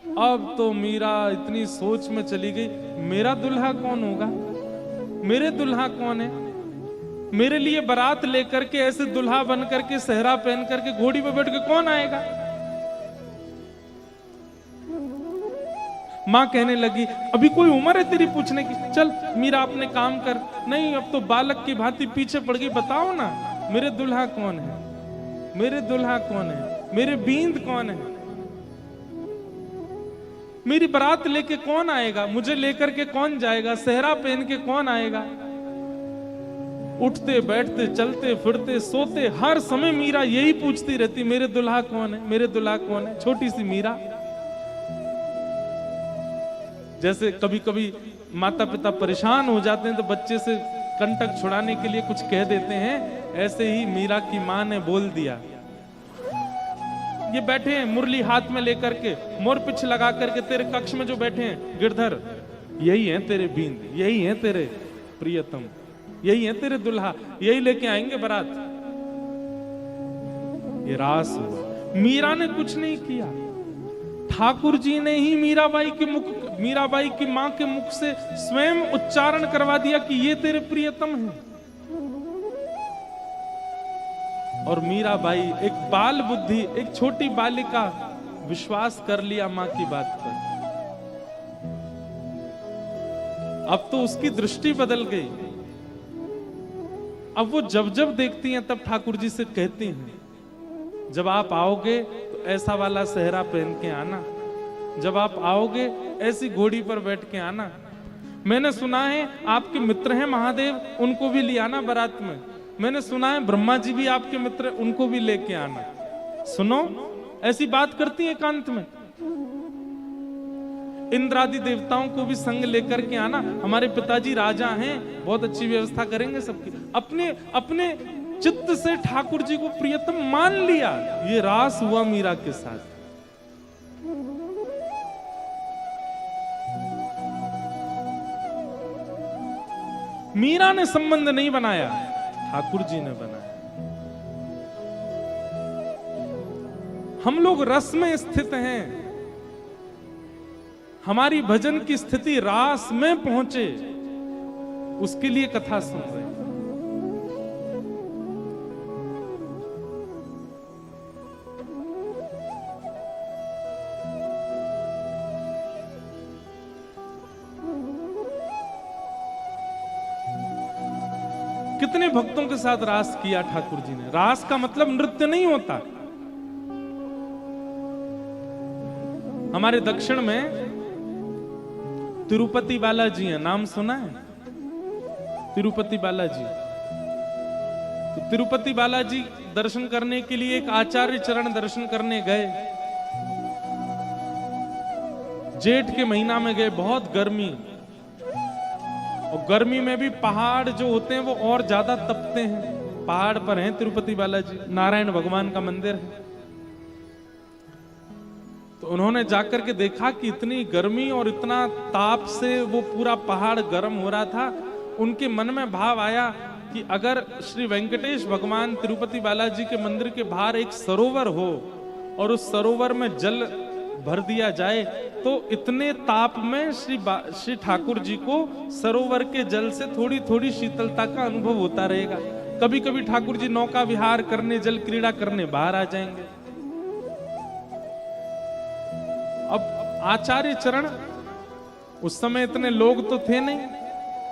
अब तो मीरा इतनी सोच में चली गई, मेरा दुल्हा कौन होगा, मेरे दुल्हा कौन है, मेरे लिए बारात लेकर के ऐसे दुल्हा बन करके सेहरा पहन करके घोड़ी पे बैठ के कौन आएगा। मां कहने लगी अभी कोई उम्र है तेरी पूछने की, चल मीरा अपने काम कर। नहीं, अब तो बालक की भांति पीछे पड़ गई, बताओ ना मेरे दुल्हा कौन है, मेरे दुल्हा कौन है, मेरे बींद कौन है, मेरी बारात लेके कौन आएगा, मुझे लेकर के कौन जाएगा, सेहरा पहन के कौन आएगा। उठते बैठते चलते फिरते सोते हर समय मीरा यही पूछती रहती, मेरे दुल्हा कौन है, मेरे दुल्हा कौन है। छोटी सी मीरा, जैसे कभी कभी माता पिता परेशान हो जाते हैं तो बच्चे से कंटक छुड़ाने के लिए कुछ कह देते हैं, ऐसे ही मीरा की मां ने बोल दिया। ये बैठे हैं मुरली हाथ में लेकर के, मोर पिछ लगा करके, तेरे कक्ष में जो बैठे हैं गिरधर, यही है तेरे बींद, यही है तेरे प्रियतम, यही है तेरे दुल्हा, यही लेके आएंगे बारात। ये रास हुआ। मीरा ने कुछ नहीं किया, ठाकुर जी ने ही मीराबाई की मां के मुख से स्वयं उच्चारण करवा दिया कि ये तेरे प्रियतम है। और मीराबाई एक बाल बुद्धि, एक छोटी बालिका, विश्वास कर लिया मां की बात पर। अब तो उसकी दृष्टि बदल गई। अब वो जब जब देखती हैं तब ठाकुर जी से कहती हैं, जब आप आओगे तो ऐसा वाला सेहरा पहन के आना, जब आप आओगे ऐसी घोड़ी पर बैठ के आना। मैंने सुना है आपके मित्र हैं महादेव, उनको भी ले आना बारात में। मैंने सुना है ब्रह्मा जी भी आपके मित्र, उनको भी लेके आना। सुनो, ऐसी बात करती है एकांत में। इंद्रादि देवताओं को भी संग लेकर के आना, हमारे पिताजी राजा हैं, बहुत अच्छी व्यवस्था करेंगे सबकी। अपने अपने चित्त से ठाकुर जी को प्रियतम मान लिया। ये रास हुआ मीरा के साथ। मीरा ने संबंध नहीं बनाया, ठाकुर जी ने बनाया। हम लोग रस में स्थित हैं, हमारी भजन की स्थिति रास में पहुंचे, उसके लिए कथा सुन रहे हैं। कितने भक्तों के साथ रास किया ठाकुर जी ने। रास का मतलब नृत्य नहीं होता। हमारे दक्षिण में तिरुपति बालाजी है, नाम सुना है? तिरुपति बालाजी। तो तिरुपति बालाजी दर्शन करने के लिए एक आचार्य चरण दर्शन करने गए। जेठ के महीना में गए, बहुत गर्मी, और गर्मी में भी पहाड़ जो होते हैं वो और ज्यादा तपते हैं। पहाड़ पर हैं तिरुपति बालाजी, नारायण भगवान का मंदिर है। तो उन्होंने जाकर के देखा कि इतनी गर्मी और इतना ताप से वो पूरा पहाड़ गर्म हो रहा था। उनके मन में भाव आया कि अगर श्री वेंकटेश भगवान तिरुपति बालाजी के मंदिर के बाहर एक सरोवर हो और उस सरोवर में जल भर दिया जाए तो इतने ताप में श्री ठाकुर जी को सरोवर के जल से थोड़ी थोड़ी शीतलता का अनुभव होता रहेगा। कभी कभी ठाकुर जी नौका विहार करने, जल क्रीड़ा करने बाहर आ जाएंगे। अब आचार्य चरण, उस समय इतने लोग तो थे नहीं,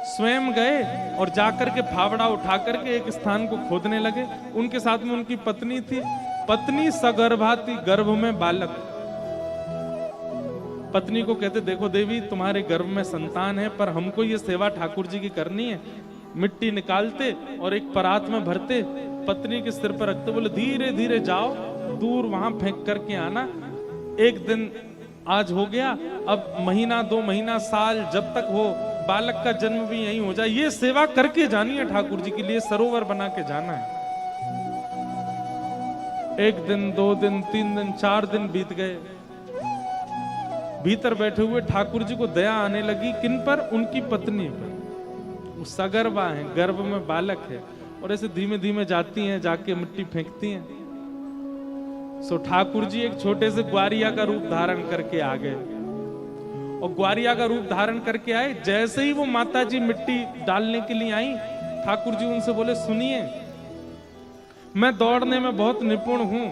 स्वयं गए और जाकर के फावड़ा उठा करके एक स्थान को खोदने लगे। उनके साथ में उनकी पत्नी थी। पत्नी सगर्भा थी, गर्भ में बालक। पत्नी को कहते, देखो देवी, तुम्हारे गर्भ में संतान है, पर हमको ये सेवा ठाकुर जी की करनी है। मिट्टी निकालते और एक परात में भरते, पत्नी के सिर पर रखते, बोले धीरे धीरे जाओ, दूर वहां फेंक करके आना। एक दिन आज हो गया, अब महीना, 2 महीना, साल, जब तक हो, बालक का जन्म भी यहीं हो जाए, ये सेवा करके जानी है ठाकुर जी के लिए, सरोवर बना के जाना है। 1 दिन, 2 दिन, 3 दिन, 4 दिन बीत गए। भीतर बैठे हुए ठाकुर जी को दया आने लगी। किन पर? उनकी पत्नी पर। वो सगर्भा है, गर्भ में बालक है, और ऐसे धीमे धीमे जाती हैं, जाके मिट्टी फेंकती हैं। सो ठाकुर जी एक छोटे से ग्वारिया का रूप धारण करके आ गए और ग्वारिया का रूप धारण करके आए। जैसे ही वो माता जी मिट्टी डालने के लिए आई, ठाकुर जी उनसे बोले, सुनिए, मैं दौड़ने में बहुत निपुण हूं,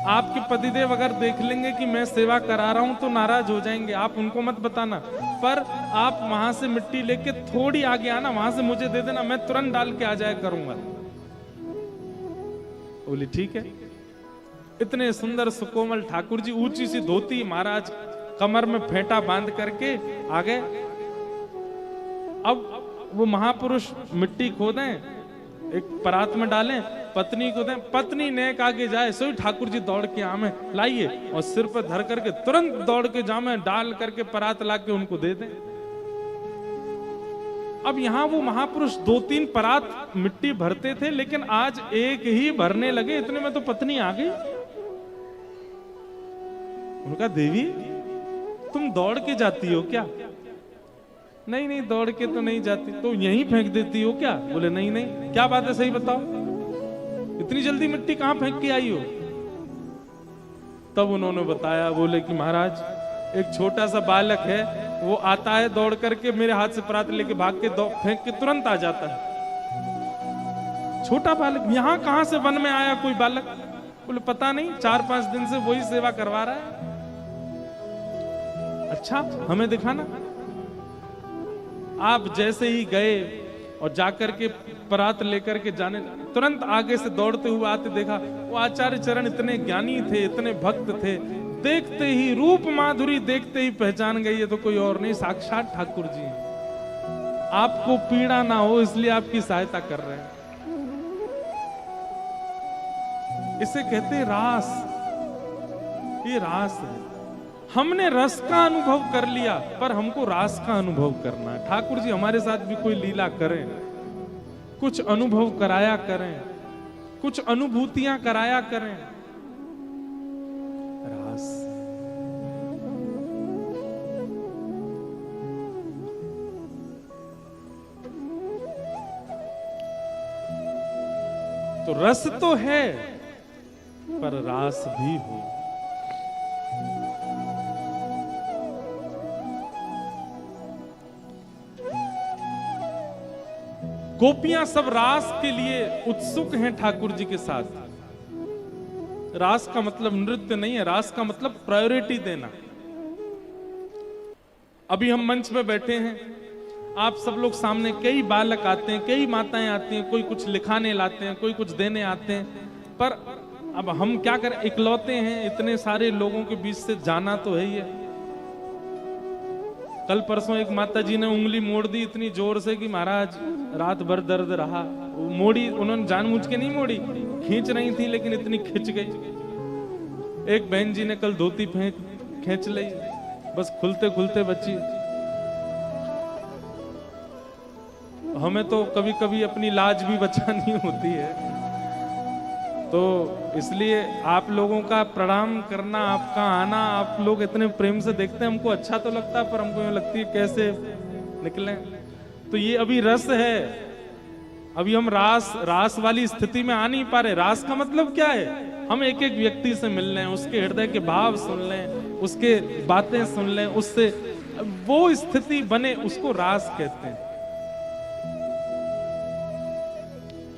आपके पतिदेव अगर देख लेंगे कि मैं सेवा करा रहा हूं तो नाराज हो जाएंगे, आप उनको मत बताना, पर आप वहां से मिट्टी लेके थोड़ी आगे आना, वहां से मुझे दे देना, मैं तुरंत डाल के आ जाया करूंगा। बोली ठीक है। इतने सुंदर सुकोमल ठाकुर जी, ऊंची सी धोती, महाराज कमर में फेंटा बांध करके आ गए। अब वो महापुरुष मिट्टी खोदें, एक परात में डालें, पत्नी को दें, पत्नी नेक आगे जाए, सोई ठाकुर जी दौड़ के आमे लाइए और सिर पर धर करके तुरंत दौड़ के जामे डाल करके परात ला के उनको दे दें। अब यहां वो महापुरुष 2-3 परात मिट्टी भरते थे, लेकिन आज एक ही भरने लगे, इतने में तो पत्नी आ गई। उनका, देवी तुम दौड़ के जाती हो क्या? नहीं नहीं, दौड़ के तो नहीं जाती। तो यहीं फेंक देती हो क्या? बोले नहीं नहीं। क्या बात है, सही बताओ, इतनी जल्दी मिट्टी कहां फेंक के आई हो? तब उन्होंने बताया, बोले कि महाराज एक छोटा सा बालक है, वो आता है दौड़ करके मेरे हाथ से परात लेके भाग के फेंक के तुरंत आ जाता है। छोटा बालक? यहां कहां से वन में आया कोई बालक? बोले पता नहीं, 4-5 दिन से वही सेवा करवा रहा है। अच्छा, हमें दिखाना। आप जैसे ही गए और जाकर के परात लेकर के जाने, तुरंत आगे से दौड़ते हुए आते देखा, वो आचार्य चरण इतने ज्ञानी थे, इतने भक्त थे, देखते ही रूप माधुरी देखते ही पहचान गई, ये तो कोई और नहीं, साक्षात ठाकुर जी। आपको पीड़ा ना हो इसलिए आपकी सहायता कर रहे हैं। इसे कहते रास। ये रास है। हमने रस का अनुभव कर लिया, पर हमको रास का अनुभव करना है। ठाकुर जी हमारे साथ भी कोई लीला करें, कुछ अनुभव कराया करें, कुछ अनुभूतियां कराया करें। रास। तो रस तो है, पर रास भी हो। गोपियां सब रास के लिए उत्सुक हैं ठाकुर जी के साथ। रास का मतलब नृत्य नहीं है, रास का मतलब प्रायोरिटी देना। अभी हम मंच पे बैठे हैं, आप सब लोग सामने, कई बालक आते हैं, कई माताएं आती हैं, कोई कुछ लिखाने लाते हैं, कोई कुछ देने आते हैं, पर अब हम क्या करें, इकलौते हैं, इतने सारे लोगों के बीच से जाना तो है ही है। कल परसों एक माता जी ने उंगली मोड़ दी इतनी जोर से कि महाराज रात भर दर्द रहा। वो मोड़ी, उन्होंने जानबूझ के नहीं मोड़ी, खींच रही थी लेकिन इतनी खिंच गई। एक बहन जी ने कल धोती खींच ली, बस खुलते खुलते बच्ची। हमें तो कभी कभी अपनी लाज भी बचानी होती है, तो इसलिए आप लोगों का प्रणाम करना, आपका आना, आप लोग इतने प्रेम से देखते हैं, हमको अच्छा तो लगता है, पर हमको यूं लगती है कैसे निकले। तो ये अभी रस है, अभी हम रास वाली स्थिति में आ नहीं पा रहे। रास का मतलब क्या है? हम एक एक व्यक्ति से मिल लें, उसके हृदय के भाव सुन लें, उसके बातें सुन लें, उससे वो स्थिति बने, उसको रास कहते हैं।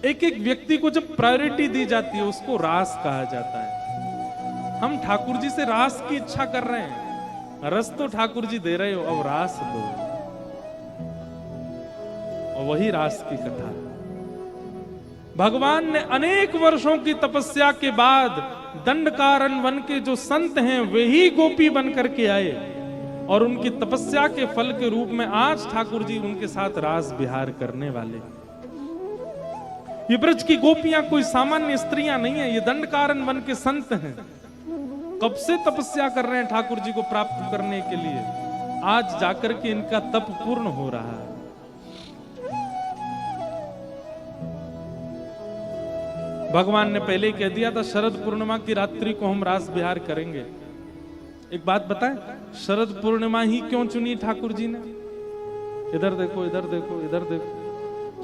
एक एक व्यक्ति को जब प्रायोरिटी दी जाती है उसको रास कहा जाता है। हम ठाकुर जी से रास की इच्छा कर रहे हैं, रस तो ठाकुर जी दे रहे हो, अब रास दो। और वही रास की कथा है। भगवान ने अनेक वर्षों की तपस्या के बाद दंडकारण्य वन के जो संत हैं वे ही गोपी बन करके आए, और उनकी तपस्या के फल के रूप में आज ठाकुर जी उनके साथ रास विहार करने वाले। ये ब्रज की गोपियां कोई सामान्य स्त्रियां नहीं है, ये दंडकारण्य वन के संत हैं। कब से तपस्या कर रहे हैं ठाकुर जी को प्राप्त करने के लिए, आज जाकर के इनका तप पूर्ण हो रहा है। भगवान ने पहले ही कह दिया था शरद पूर्णिमा की रात्रि को हम रास विहार करेंगे। एक बात बताएं, शरद पूर्णिमा ही क्यों चुनी ठाकुर जी ने? इधर देखो, इधर देखो, इधर देखो,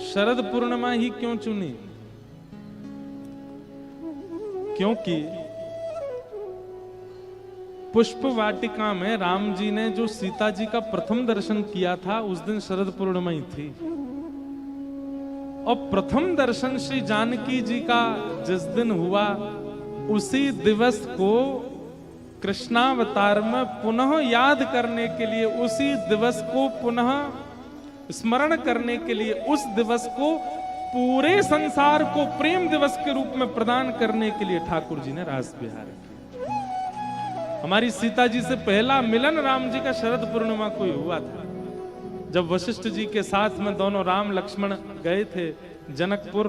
शरद पूर्णिमा ही क्यों चुनी? क्योंकि पुष्प वाटिका में राम जी ने जो सीता जी का प्रथम दर्शन किया था उस दिन शरद पूर्णिमा ही थी। और प्रथम दर्शन श्री जानकी जी का जिस दिन हुआ उसी दिवस को कृष्णावतार में पुनः याद करने के लिए, उसी दिवस को पुनः स्मरण करने के लिए, उस दिवस को पूरे संसार को प्रेम दिवस के रूप में प्रदान करने के लिए ठाकुर जी ने रास विहार किया। हमारी सीता जी से पहला मिलन राम जी का शरद पूर्णिमा को ही हुआ था, जब वशिष्ठ जी के साथ में दोनों राम लक्ष्मण गए थे जनकपुर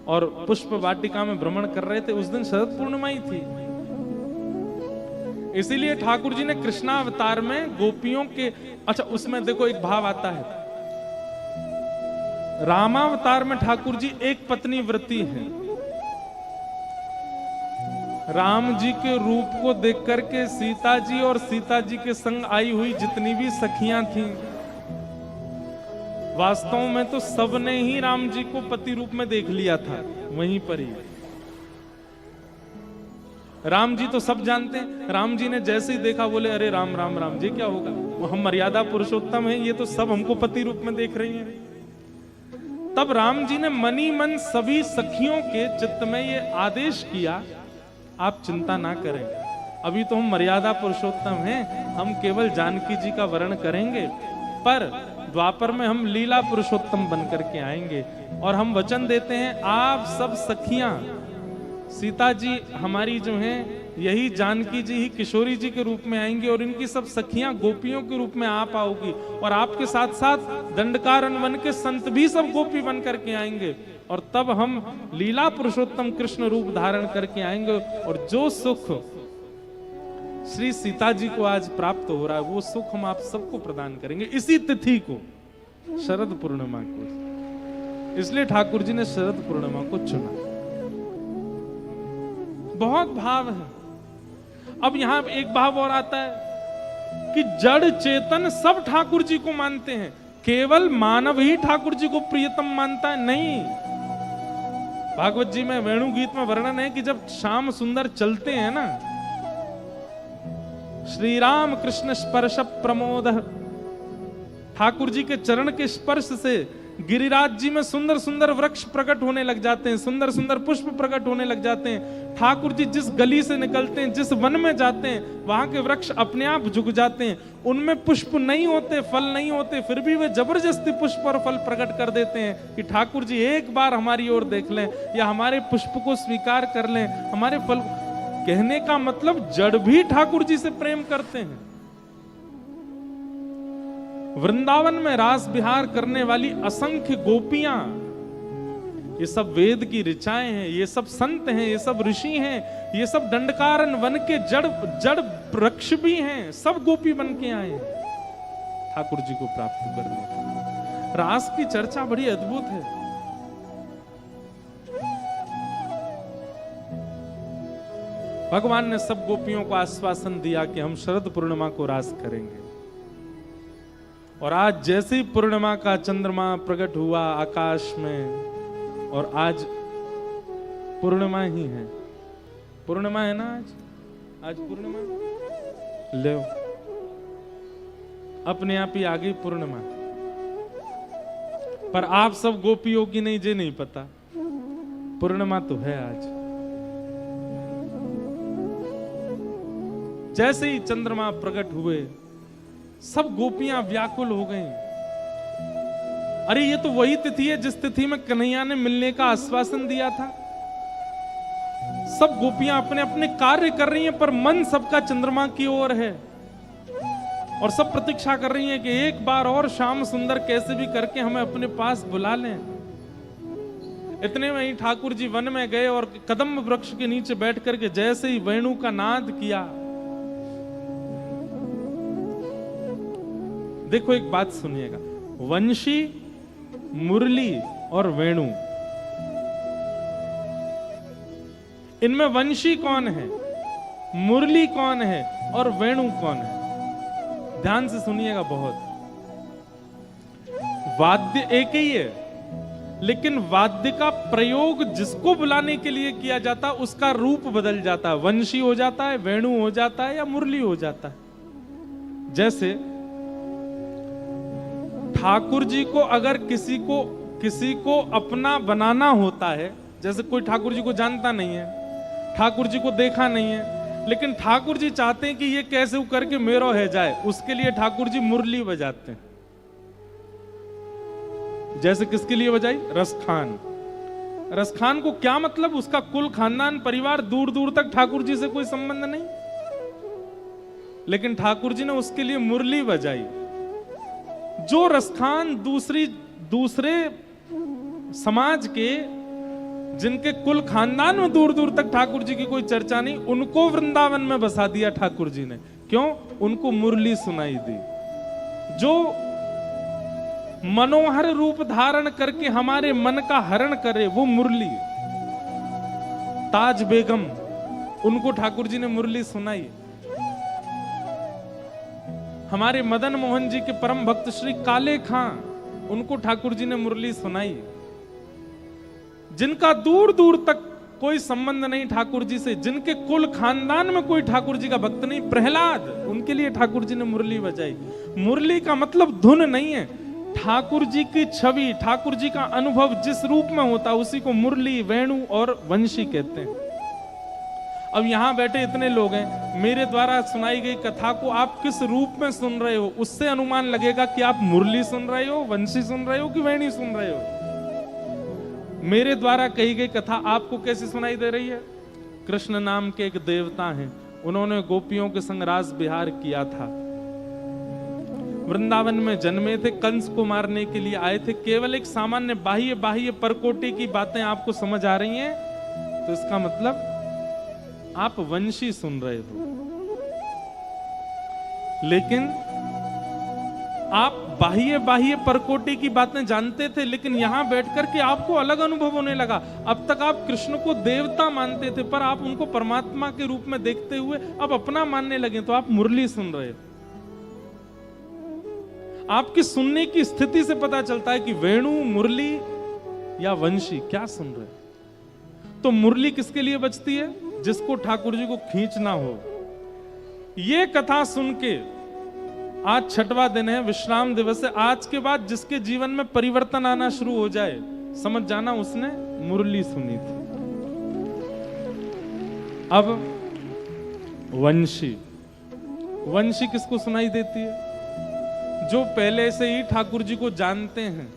और पुष्प वाटिका में भ्रमण कर रहे थे। उस दिन शरद पूर्णिमा ही थी। इसीलिए ठाकुर जी ने कृष्णावतार में गोपियों के, अच्छा उसमें देखो एक भाव आता है, रामावतार में ठाकुर जी एक पत्नी व्रती हैं। राम जी के रूप को देख करके सीता जी और सीता जी के संग आई हुई जितनी भी सखियां थीं, वास्तव में तो सबने ही राम जी को पति रूप में देख लिया था वहीं पर ही। राम जी तो सब जानते हैं, राम जी ने जैसे ही देखा बोले अरे राम राम राम जी क्या होगा, वो हम मर्यादा पुरुषोत्तम हैं, ये तो सब हमको पति रूप में देख रही हैं। तब राम जी ने मनी मन सभी सखियों के चित्त में ये आदेश किया, आप चिंता ना करें, अभी तो हम मर्यादा पुरुषोत्तम हैं, हम केवल जानकी जी का वर्ण करेंगे, पर द्वापर में हम लीला पुरुषोत्तम बन करके आएंगे। और हम वचन देते हैं आप सब सखियां, सीता जी हमारी जो हैं यही जानकी जी ही किशोरी जी के रूप में आएंगी और इनकी सब सखियां गोपियों के रूप में आप आओगी, और आपके साथ साथ दंडकारन बन के संत भी सब गोपी बन करके आएंगे, और तब हम लीला पुरुषोत्तम कृष्ण रूप धारण करके आएंगे। और जो सुख श्री सीता जी को आज प्राप्त हो रहा है वो सुख हम आप सबको प्रदान करेंगे इसी तिथि को, शरद पूर्णिमा को। इसलिए ठाकुर जी ने शरद पूर्णिमा को चुना। बहुत भाव है। अब यहां एक भाव और आता है कि जड़ चेतन सब ठाकुर जी को मानते हैं, केवल मानव ही ठाकुर जी को प्रियतम मानता है नहीं। भागवत जी में वेणु गीत में वर्णन है कि जब श्याम सुंदर चलते हैं ना, श्री राम कृष्ण स्पर्श प्रमोद, ठाकुर जी के चरण के स्पर्श से गिरिराज जी में सुंदर सुंदर वृक्ष प्रकट होने लग जाते हैं, सुंदर सुंदर पुष्प प्रकट होने लग जाते हैं। ठाकुर जी जिस गली से निकलते हैं, जिस वन में जाते हैं, वहां के वृक्ष अपने आप झुक जाते हैं। उनमें पुष्प नहीं होते, फल नहीं होते, फिर भी वे जबरदस्ती पुष्प और फल प्रकट कर देते हैं कि ठाकुर जी एक बार हमारी ओर देख लें या हमारे पुष्प को स्वीकार कर लें, हमारे फल। कहने का मतलब जड़ भी ठाकुर जी से प्रेम करते हैं। वृंदावन में रास विहार करने वाली असंख्य गोपियां, ये सब वेद की ऋचाएं हैं, ये सब संत हैं, ये सब ऋषि हैं, ये सब दंडकारन वन के जड़ वृक्ष भी हैं, सब गोपी बन के आए ठाकुर जी को प्राप्त करने। रास की चर्चा बड़ी अद्भुत है। भगवान ने सब गोपियों को आश्वासन दिया कि हम शरद पूर्णिमा को रास करेंगे। और आज जैसे ही पूर्णिमा का चंद्रमा प्रकट हुआ आकाश में, और आज पूर्णिमा ही है, पूर्णिमा है ना आज पूर्णिमा ले अपने आप ही आ गई पूर्णिमा। पर आप सब गोपियों की नहीं, जे नहीं पता पूर्णिमा तो है आज। जैसे ही चंद्रमा प्रकट हुए सब गोपियां व्याकुल हो गईं। अरे ये तो वही तिथि है जिस तिथि में कन्हैया ने मिलने का आश्वासन दिया था। सब गोपियां अपने अपने कार्य कर रही हैं, पर मन सबका चंद्रमा की ओर है, और सब प्रतीक्षा कर रही हैं कि एक बार और श्याम सुंदर कैसे भी करके हमें अपने पास बुला लें। इतने में ही ठाकुर जी वन में गए और कदम वृक्ष के नीचे बैठ करके जैसे ही वेणु का नाद किया। देखो एक बात सुनिएगा, वंशी, मुरली और वेणु, इनमें वंशी कौन है, मुरली कौन है और वेणु कौन है? ध्यान से सुनिएगा बहुत। वाद्य एक ही है, लेकिन वाद्य का प्रयोग जिसको बुलाने के लिए किया जाता है उसका रूप बदल जाता है, वंशी हो जाता है, वेणु हो जाता है या मुरली हो जाता है। जैसे ठाकुर जी को अगर किसी को अपना बनाना होता है, जैसे कोई ठाकुर जी को जानता नहीं है, ठाकुर जी को देखा नहीं है, लेकिन ठाकुर जी चाहते हैं कि ये कैसे करके मेरो है जाए, उसके लिए ठाकुर जी मुरली बजाते हैं। जैसे किसके लिए बजाई? रसखान। रसखान को क्या मतलब? उसका कुल खानदान परिवार दूर दूर तक ठाकुर जी से कोई संबंध नहीं, लेकिन ठाकुर जी ने उसके लिए मुरली बजाई। जो रसखान दूसरे समाज के, जिनके कुल खानदान में दूर दूर तक ठाकुर जी की कोई चर्चा नहीं, उनको वृंदावन में बसा दिया ठाकुर जी ने। क्यों? उनको मुरली सुनाई दी। जो मनोहर रूप धारण करके हमारे मन का हरण करे, वो मुरली। ताज बेगम, उनको ठाकुर जी ने मुरली सुनाई। हमारे मदन मोहन जी के परम भक्त श्री काले खां, उनको ठाकुर जी ने मुरली सुनाई। जिनका दूर दूर तक कोई संबंध नहीं ठाकुर जी से, जिनके कुल खानदान में कोई ठाकुर जी का भक्त नहीं, प्रहलाद, उनके लिए ठाकुर जी ने मुरली बजाई। मुरली का मतलब धुन नहीं है, ठाकुर जी की छवि, ठाकुर जी का अनुभव जिस रूप में होता है उसी को मुरली, वेणु और वंशी कहते हैं। अब यहां बैठे इतने लोग हैं, मेरे द्वारा सुनाई गई कथा को आप किस रूप में सुन रहे हो, उससे अनुमान लगेगा कि आप मुरली सुन रहे हो, वंशी सुन रहे हो कि वेणी सुन रहे हो। मेरे द्वारा कही गई कथा आपको कैसी सुनाई दे रही है? कृष्ण नाम के एक देवता हैं, उन्होंने गोपियों के संग रास विहार किया था, वृंदावन में जन्मे थे, कंस को मारने के लिए आए थे। केवल एक सामान्य बाह्य परकोटे की बातें आपको समझ आ रही हैं, तो इसका मतलब आप वंशी सुन रहे हो। लेकिन आप बाह्य परकोटे की बातें जानते थे, लेकिन यहां बैठकर के आपको अलग अनुभव होने लगा। अब तक आप कृष्ण को देवता मानते थे, पर आप उनको परमात्मा के रूप में देखते हुए अब अपना मानने लगे, तो आप मुरली सुन रहे हो। आपकी सुनने की स्थिति से पता चलता है कि वेणु, मुरली या वंशी क्या सुन रहे हैं। तो मुरली किसके लिए बजती है? जिसको ठाकुर जी को खींचना हो। ये कथा सुन के आज 6वां दिन है, विश्राम दिवस है। आज के बाद जिसके जीवन में परिवर्तन आना शुरू हो जाए, समझ जाना उसने मुरली सुनी थी। अब वंशी, वंशी किसको सुनाई देती है? जो पहले से ही ठाकुर जी को जानते हैं,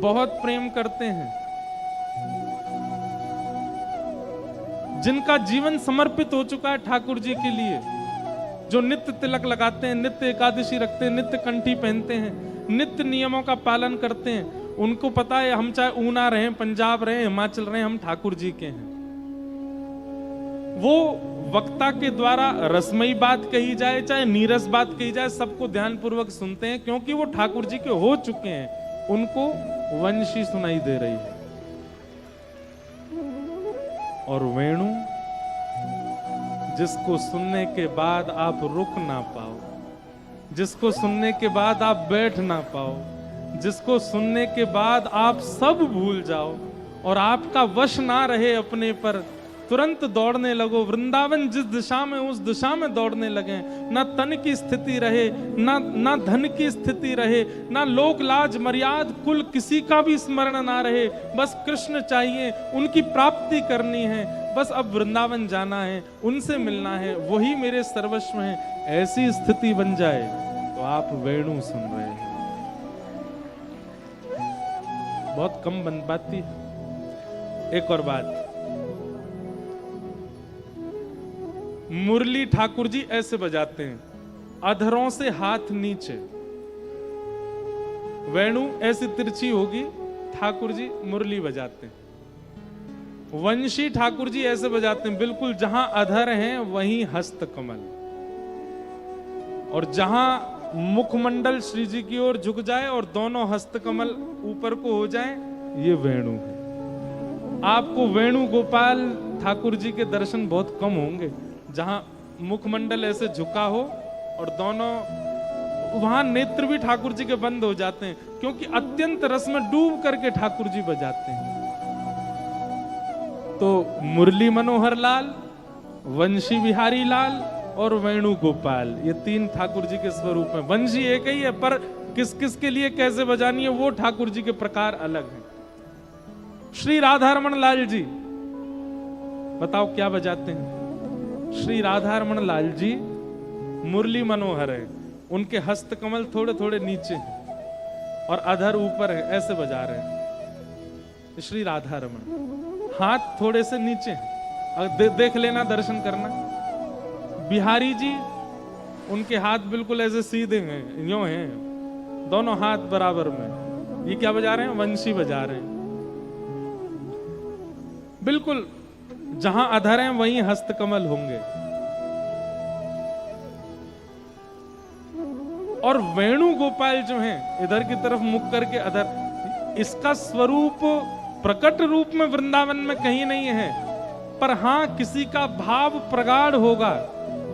बहुत प्रेम करते हैं, जिनका जीवन समर्पित हो चुका है ठाकुर जी के लिए, जो नित्य तिलक लगाते हैं, नित्य एकादशी रखते हैं, नित्य कंठी पहनते हैं, नित्य नियमों का पालन करते हैं। उनको पता है हम चाहे ऊना रहे, पंजाब रहे, हिमाचल रहे, हम ठाकुर जी के हैं। वो वक्ता के द्वारा रसमयी बात कही जाए चाहे नीरस बात कही जाए, सबको ध्यानपूर्वक सुनते हैं, क्योंकि वो ठाकुर जी के हो चुके हैं। उनको वंशी सुनाई दे रही है। और वेणु, जिसको सुनने के बाद आप रुक ना पाओ, जिसको सुनने के बाद आप बैठ ना पाओ, जिसको सुनने के बाद आप सब भूल जाओ और आपका वश ना रहे अपने पर, तुरंत दौड़ने लगो। वृंदावन जिस दिशा में, उस दिशा में दौड़ने लगे। ना तन की स्थिति रहे, ना धन की स्थिति रहे, ना लोक लाज मर्याद कुल किसी का भी स्मरण ना रहे। बस कृष्ण चाहिए, उनकी प्राप्ति करनी है, बस अब वृंदावन जाना है, उनसे मिलना है, वही मेरे सर्वस्व हैं। ऐसी स्थिति बन जाए तो आप वेणु सुन रहे हैं। बहुत कम बन पाती है। एक और बात, मुरली ठाकुर जी ऐसे बजाते हैं, अधरों से हाथ नीचे। वेणु ऐसी तिरछी होगी, ठाकुर जी मुरली बजाते हैं। वंशी ठाकुर जी ऐसे बजाते हैं, बिल्कुल जहां अधर हैं वहीं हस्त कमल, और जहां मुखमंडल श्री जी की ओर झुक जाए और दोनों हस्त कमल ऊपर को हो जाएं, ये वेणु है। आपको वेणु गोपाल ठाकुर जी के दर्शन बहुत कम होंगे, जहां मुखमंडल ऐसे झुका हो और दोनों वहां नेत्र भी ठाकुर जी के बंद हो जाते हैं, क्योंकि अत्यंत रस में डूब करके ठाकुर जी बजाते हैं। तो मुरली मनोहर लाल, वंशी बिहारी लाल और वेणु गोपाल, ये तीन ठाकुर जी के स्वरूप हैं। वंशी एक ही है, पर किस किस के लिए कैसे बजानी है वो ठाकुर जी के प्रकार अलग हैं। श्री राधारमण लाल जी बताओ क्या बजाते हैं? श्री राधारमण लाल जी मुरली मनोहर है, उनके हस्त कमल थोड़े थोड़े नीचे हैं और अधर ऊपर है, ऐसे बजा रहे हैं श्री राधारमण। हाथ थोड़े से नीचे हैं, देख लेना, दर्शन करना। बिहारी जी, उनके हाथ बिल्कुल ऐसे सीधे हैं, यूं हैं, दोनों हाथ बराबर में। ये क्या बजा रहे हैं? वंशी बजा रहे हैं। बिल्कुल जहां अधर हैं वहीं हस्तकमल होंगे। और वेणु गोपाल जो हैं, इधर की तरफ मुख करके अधर, इसका स्वरूप प्रकट रूप में वृंदावन में कहीं नहीं है, पर हां किसी का भाव प्रगाढ़ होगा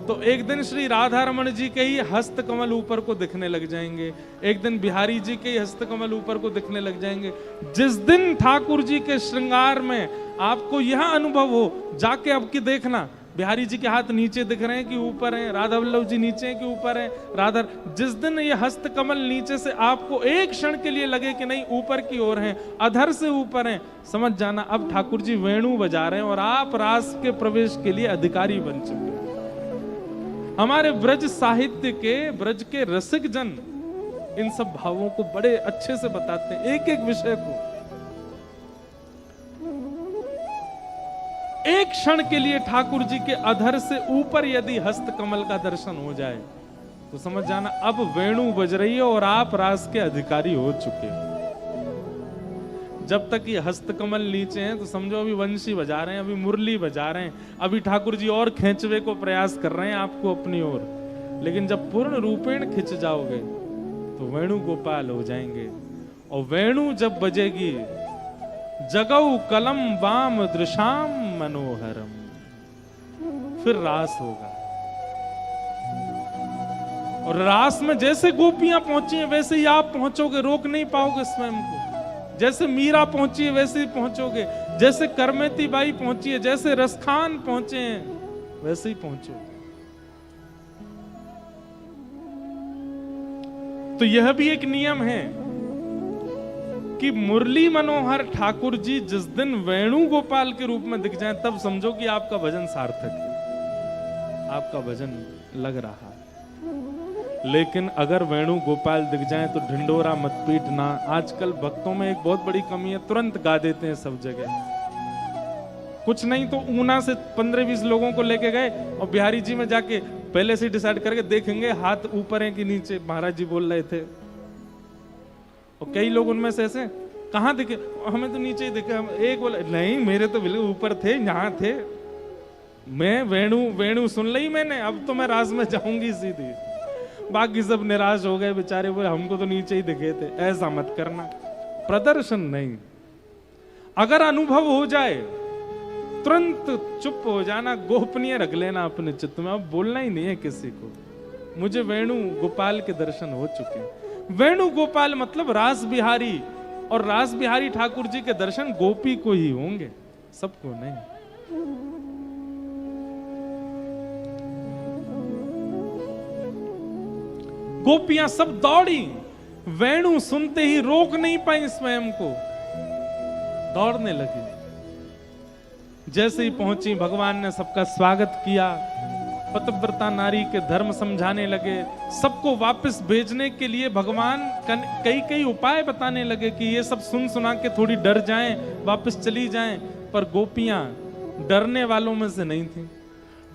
तो एक दिन श्री राधारमण जी के ही हस्त कमल ऊपर को दिखने लग जाएंगे, एक दिन बिहारी जी के ही हस्त कमल ऊपर को दिखने लग जाएंगे। जिस दिन ठाकुर जी के श्रृंगार में आपको यह अनुभव हो, जाके अब की देखना, बिहारी जी के हाथ नीचे दिख रहे हैं कि ऊपर हैं, राधा वल्लभ जी नीचे हैं कि ऊपर हैं, राधा, जिस दिन ये हस्त कमल नीचे से आपको एक क्षण के लिए लगे कि नहीं ऊपर की ओर हैं, अधर से ऊपर हैं, समझ जाना अब ठाकुर जी वेणु बजा रहे हैं और आप रास के प्रवेश के लिए अधिकारी बन चुके हैं। हमारे ब्रज साहित्य के, ब्रज के रसिक जन इन सब भावों को बड़े अच्छे से बताते हैं, एक एक विषय को। एक क्षण के लिए ठाकुर जी के अधर से ऊपर यदि हस्त कमल का दर्शन हो जाए तो समझ जाना अब वेणु बज रही है और आप रास के अधिकारी हो चुके हो। जब तक ये हस्त कमल नीचे हैं तो समझो अभी वंशी बजा रहे हैं, अभी मुरली बजा रहे हैं, अभी ठाकुर जी और खींचवे को प्रयास कर रहे हैं आपको अपनी ओर। लेकिन जब पूर्ण रूपेण खिंच जाओगे तो वेणु गोपाल हो जाएंगे। और वेणु जब बजेगी, जगऊ कलम वाम दृशाम मनोहरम, फिर रास होगा। और रास में जैसे गोपियां पहुंची हैं वैसे ही आप पहुंचोगे, रोक नहीं पाओगे स्वयं को। जैसे मीरा पहुंची है वैसे ही पहुंचोगे, जैसे करमेती बाई पहुंची है, जैसे रसखान पहुंचे हैं वैसे ही पहुंचोगे। तो यह भी एक नियम है कि मुरली मनोहर ठाकुर जी जिस दिन वेणु गोपाल के रूप में दिख जाएं तब समझो कि आपका भजन सार्थक है, आपका भजन लग रहा है। लेकिन अगर वेणु गोपाल दिख जाएं तो ढिंडोरा मत पीटना। आजकल भक्तों में एक बहुत बड़ी कमी है, तुरंत गा देते हैं सब जगह। कुछ नहीं तो ऊना से 15-20 लोगों को लेके गए और बिहारी जी में जाके पहले से डिसाइड करके देखेंगे हाथ ऊपर है कि नीचे, महाराज जी बोल रहे थे। और कई लोग उनमें से ऐसे, कहां दिखे? हमें तो नीचे ही दिखे। एक बोला नहीं मेरे तो बिल्कुल ऊपर थे, यहां थे। मैं वेणु सुन ली मैंने, अब तो मैं रास में जाऊंगी सीधी। बाकी सब निराश हो गए बेचारे, बोले हमको तो नीचे ही दिखे थे। ऐसा मत करना, प्रदर्शन नहीं। अगर अनुभव हो जाए तुरंत चुप हो जाना, गोपनीय रख लेना अपने चित्त में, अब बोलना ही नहीं है किसी को। मुझे वेणु गोपाल के दर्शन हो चुके हैं। वेणु गोपाल मतलब रास बिहारी, और रास बिहारी ठाकुर जी के दर्शन गोपी को ही होंगे, सबको नहीं। गोपियां सब दौड़ी, वेणु सुनते ही रोक नहीं पाई स्वयं को, दौड़ने लगी। जैसे ही पहुंची भगवान ने सबका स्वागत किया, पतिव्रता नारी के धर्म समझाने लगे, सबको वापस भेजने के लिए भगवान कई उपाय बताने लगे कि ये सब सुन सुना के थोड़ी डर जाएं, वापस चली जाएं। पर गोपियां डरने वालों में से नहीं थी।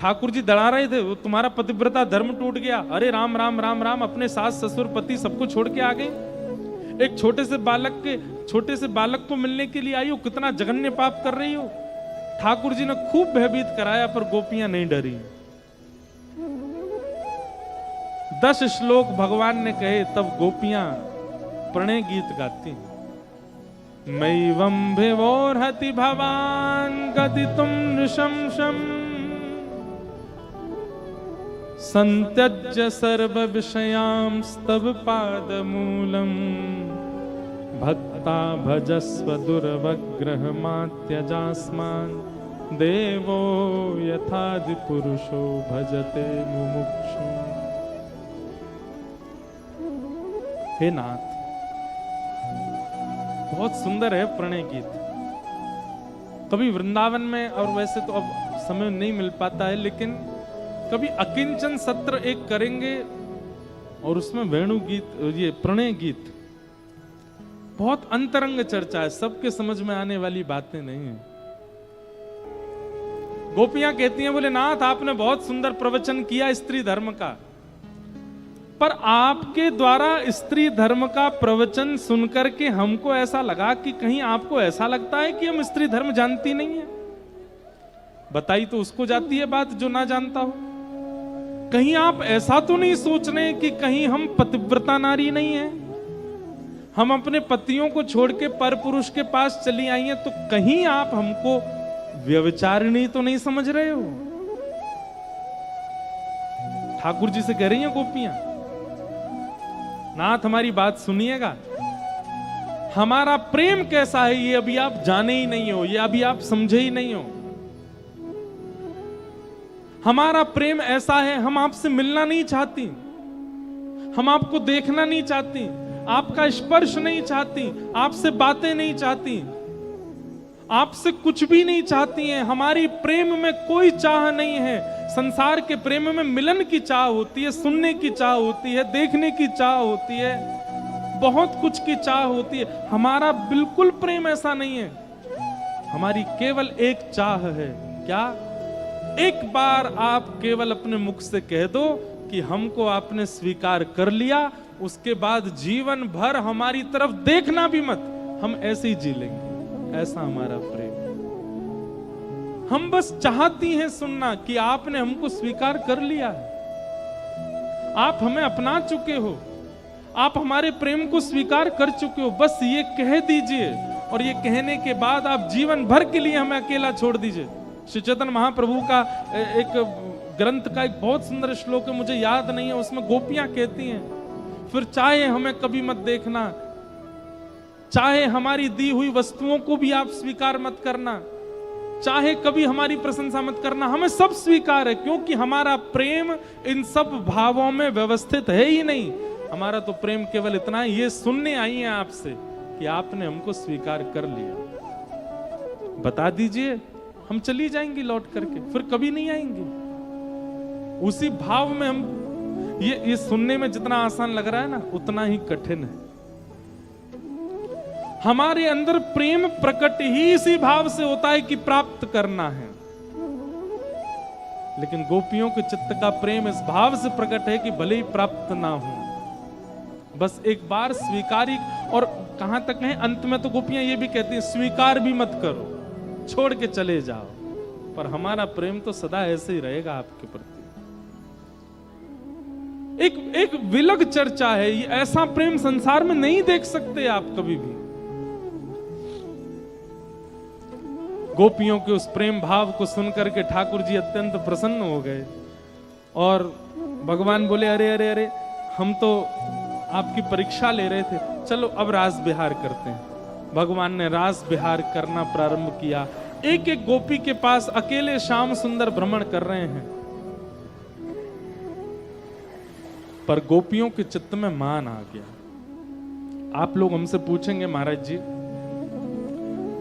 ठाकुर जी डरा रहे थे, वो तुम्हारा पतिव्रता धर्म टूट गया। अरे राम राम राम राम, अपने सास ससुर पति सबको छोड़ के आ गए। एक छोटे से बालक को मिलने के लिए आई हो, कितना जघन्य पाप कर रही हो। ठाकुर जी ने खूब भयभीत कराया पर गोपियां नहीं डरी। 10 श्लोक भगवान ने कहे तब गोपियां प्रणय गीत गाती। मैवं भिवोर्हति भवान गदितुम नृशंसम् संत्यज्य सर्व विषयांस्तव पादमूलम् भक्ता भजस्व दुर्वग्रहमात्यजास्मान् देवो यथादि पुरुषो भजते मुमुक्षु। हे नाथ, बहुत सुंदर है प्रणय गीत। कभी वृंदावन में, और वैसे तो अब समय नहीं मिल पाता है, लेकिन कभी अकिंचन सत्र एक करेंगे और उसमें वेणु गीत, ये प्रणय गीत, बहुत अंतरंग चर्चा है, सबके समझ में आने वाली बातें नहीं है। गोपियां कहती हैं, बोले नाथ आपने बहुत सुंदर प्रवचन किया स्त्री धर्म का, पर आपके द्वारा स्त्री धर्म का प्रवचन सुनकर के हमको ऐसा लगा कि कहीं आपको ऐसा लगता है कि हम स्त्री धर्म जानती नहीं है। बताई तो उसको जाती है बात जो ना जानता हो। कहीं आप ऐसा तो नहीं सोच रहे कि कहीं हम पतिव्रता नारी नहीं है, हम अपने पतियों को छोड़ के पर पुरुष के पास चली आई हैं, तो कहीं आप हमको व्यभिचारिणी तो नहीं समझ रहे हो? ठाकुर जी से कह रही हैं गोपियां, नाथ हमारी बात सुनिएगा, हमारा प्रेम कैसा है ये अभी आप जाने ही नहीं हो, ये अभी आप समझे ही नहीं हो। हमारा प्रेम ऐसा है, हम आपसे मिलना नहीं चाहती, हम आपको देखना नहीं चाहती, आपका स्पर्श नहीं चाहती, आपसे बातें नहीं चाहती, आपसे कुछ भी नहीं चाहती हैं। हमारी प्रेम में कोई चाह नहीं है। संसार के प्रेम में मिलन की चाह होती है, सुनने की चाह होती है, देखने की चाह होती है, बहुत कुछ की चाह होती है। हमारा बिल्कुल प्रेम ऐसा नहीं है। हमारी केवल एक चाह है, क्या? एक बार आप केवल अपने मुख से कह दो कि हमको आपने स्वीकार कर लिया, उसके बाद जीवन भर हमारी तरफ देखना भी मत, हम ऐसे ही जी लेंगे। ऐसा हमारा प्रेम। हम बस चाहती हैं सुनना कि आपने हमको स्वीकार कर लिया है, आप हमें अपना चुके हो, आप हमारे प्रेम को स्वीकार कर चुके हो। बस ये कह दीजिए, और ये कहने के बाद आप जीवन भर के लिए हमें अकेला छोड़ दीजिए। श्री चैतन्य महाप्रभु का एक ग्रंथ का एक बहुत सुंदर श्लोक है, मुझे याद नहीं है, उसमें गोपियां कहती हैं, फिर चाहे हमें कभी मत देखना, चाहे हमारी दी हुई वस्तुओं को भी आप स्वीकार मत करना, चाहे कभी हमारी प्रशंसा मत करना, हमें सब स्वीकार है, क्योंकि हमारा प्रेम इन सब भावों में व्यवस्थित है ही नहीं। हमारा तो प्रेम केवल इतना है, ये सुनने आई है आपसे कि आपने हमको स्वीकार कर लिया, बता दीजिए, हम चली जाएंगी लौट करके, फिर कभी नहीं आएंगे। उसी भाव में हम, ये सुनने में जितना आसान लग रहा है ना, उतना ही कठिन है। हमारे अंदर प्रेम प्रकट ही इसी भाव से होता है कि प्राप्त करना है, लेकिन गोपियों के चित्त का प्रेम इस भाव से प्रकट है कि भले ही प्राप्त ना हो, बस एक बार स्वीकारी। और कहां तक है, अंत में तो गोपियां ये भी कहती हैं, स्वीकार भी मत करो, छोड़ के चले जाओ, पर हमारा प्रेम तो सदा ऐसे ही रहेगा आपके प्रति। एक विलग चर्चा है, ये ऐसा प्रेम संसार में नहीं देख सकते आप कभी भी। गोपियों के उस प्रेम भाव को सुनकर के ठाकुर जी अत्यंत प्रसन्न हो गए, और भगवान बोले, अरे अरे अरे, हम तो आपकी परीक्षा ले रहे थे, चलो अब रास विहार करते हैं। भगवान ने रास विहार करना प्रारंभ किया। एक एक गोपी के पास अकेले श्याम सुंदर भ्रमण कर रहे हैं, पर गोपियों के चित्त में मान आ गया। आप लोग हमसे पूछेंगे, महाराज जी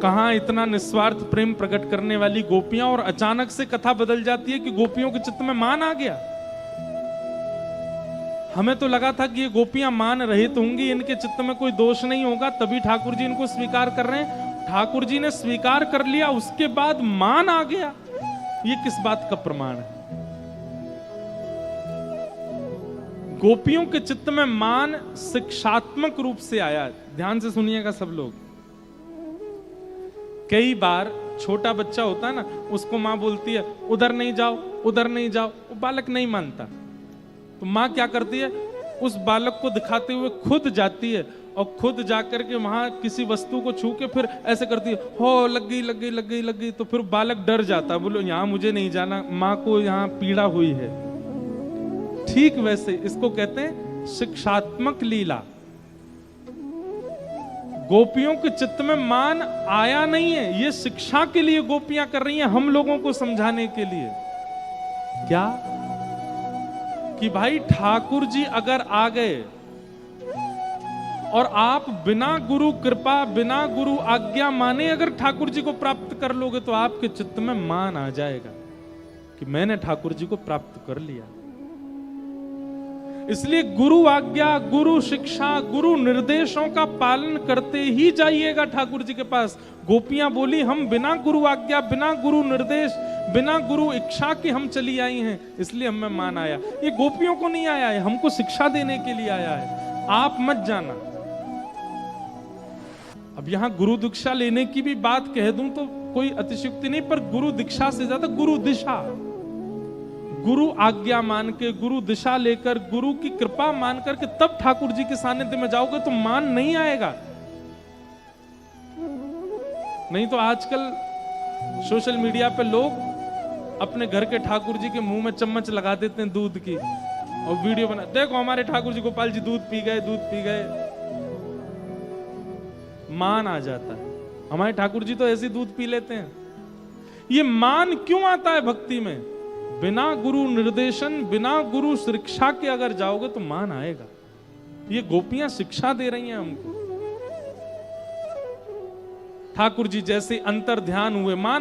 कहां इतना निस्वार्थ प्रेम प्रकट करने वाली गोपियां, और अचानक से कथा बदल जाती है कि गोपियों के चित्त में मान आ गया। हमें तो लगा था कि ये गोपियां मान रहित होंगी, इनके चित्त में कोई दोष नहीं होगा, तभी ठाकुर जी इनको स्वीकार कर रहे हैं। ठाकुर जी ने स्वीकार कर लिया, उसके बाद मान आ गया, ये किस बात का प्रमाण है? गोपियों के चित्त में मान शिक्षात्मक रूप से आया। ध्यान से सुनिएगा सब लोग। कई बार छोटा बच्चा होता है ना, उसको माँ बोलती है उधर नहीं जाओ, उधर नहीं जाओ, वो बालक नहीं मानता, तो माँ क्या करती है, उस बालक को दिखाते हुए खुद जाती है, और खुद जाकर के वहां किसी वस्तु को छू के फिर ऐसे करती है, हो लग गई लग गई लग गई लग गई, तो फिर बालक डर जाता है, बोलो यहाँ मुझे नहीं जाना, माँ को यहाँ पीड़ा हुई है। ठीक वैसे इसको कहते हैं शिक्षात्मक लीला। गोपियों के चित्त में मान आया नहीं है, ये शिक्षा के लिए गोपियां कर रही हैं, हम लोगों को समझाने के लिए। क्या कि भाई ठाकुर जी अगर आ गए और आप बिना गुरु कृपा, बिना गुरु आज्ञा माने अगर ठाकुर जी को प्राप्त कर लोगे तो आपके चित्त में मान आ जाएगा कि मैंने ठाकुर जी को प्राप्त कर लिया। इसलिए गुरु आज्ञा, गुरु शिक्षा, गुरु निर्देशों का पालन करते ही जाइएगा ठाकुर जी के पास। गोपियां बोली हम बिना गुरु आज्ञा, बिना गुरु निर्देश, बिना गुरु इच्छा के हम चली आई हैं, इसलिए हमें मान आया। ये गोपियों को नहीं आया है, हमको शिक्षा देने के लिए आया है। आप मत जाना। अब यहां गुरु दीक्षा लेने की भी बात कह दूं तो कोई अतिशयोक्ति नहीं, पर गुरु दीक्षा से ज्यादा गुरु दिशा, गुरु आज्ञा मान के, गुरु दिशा लेकर, गुरु की कृपा मान करके तब ठाकुर जी के सानिध्य में जाओगे तो मान नहीं आएगा। नहीं तो आजकल सोशल मीडिया पे लोग अपने घर के ठाकुर जी के मुंह में चम्मच लगा देते हैं दूध की और वीडियो बना, देखो हमारे ठाकुर जी गोपाल जी दूध पी गए, दूध पी गए। मान आ जाता है। हमारे ठाकुर जी तो ऐसे दूध पी लेते हैं। ये मान क्यों आता है भक्ति में? बिना गुरु निर्देशन, बिना गुरु शिक्षा के अगर जाओगे तो मान आएगा। ये गोपियां शिक्षा दे रही हैं हमको। ठाकुर जी जैसे अंतर ध्यान हुए, मान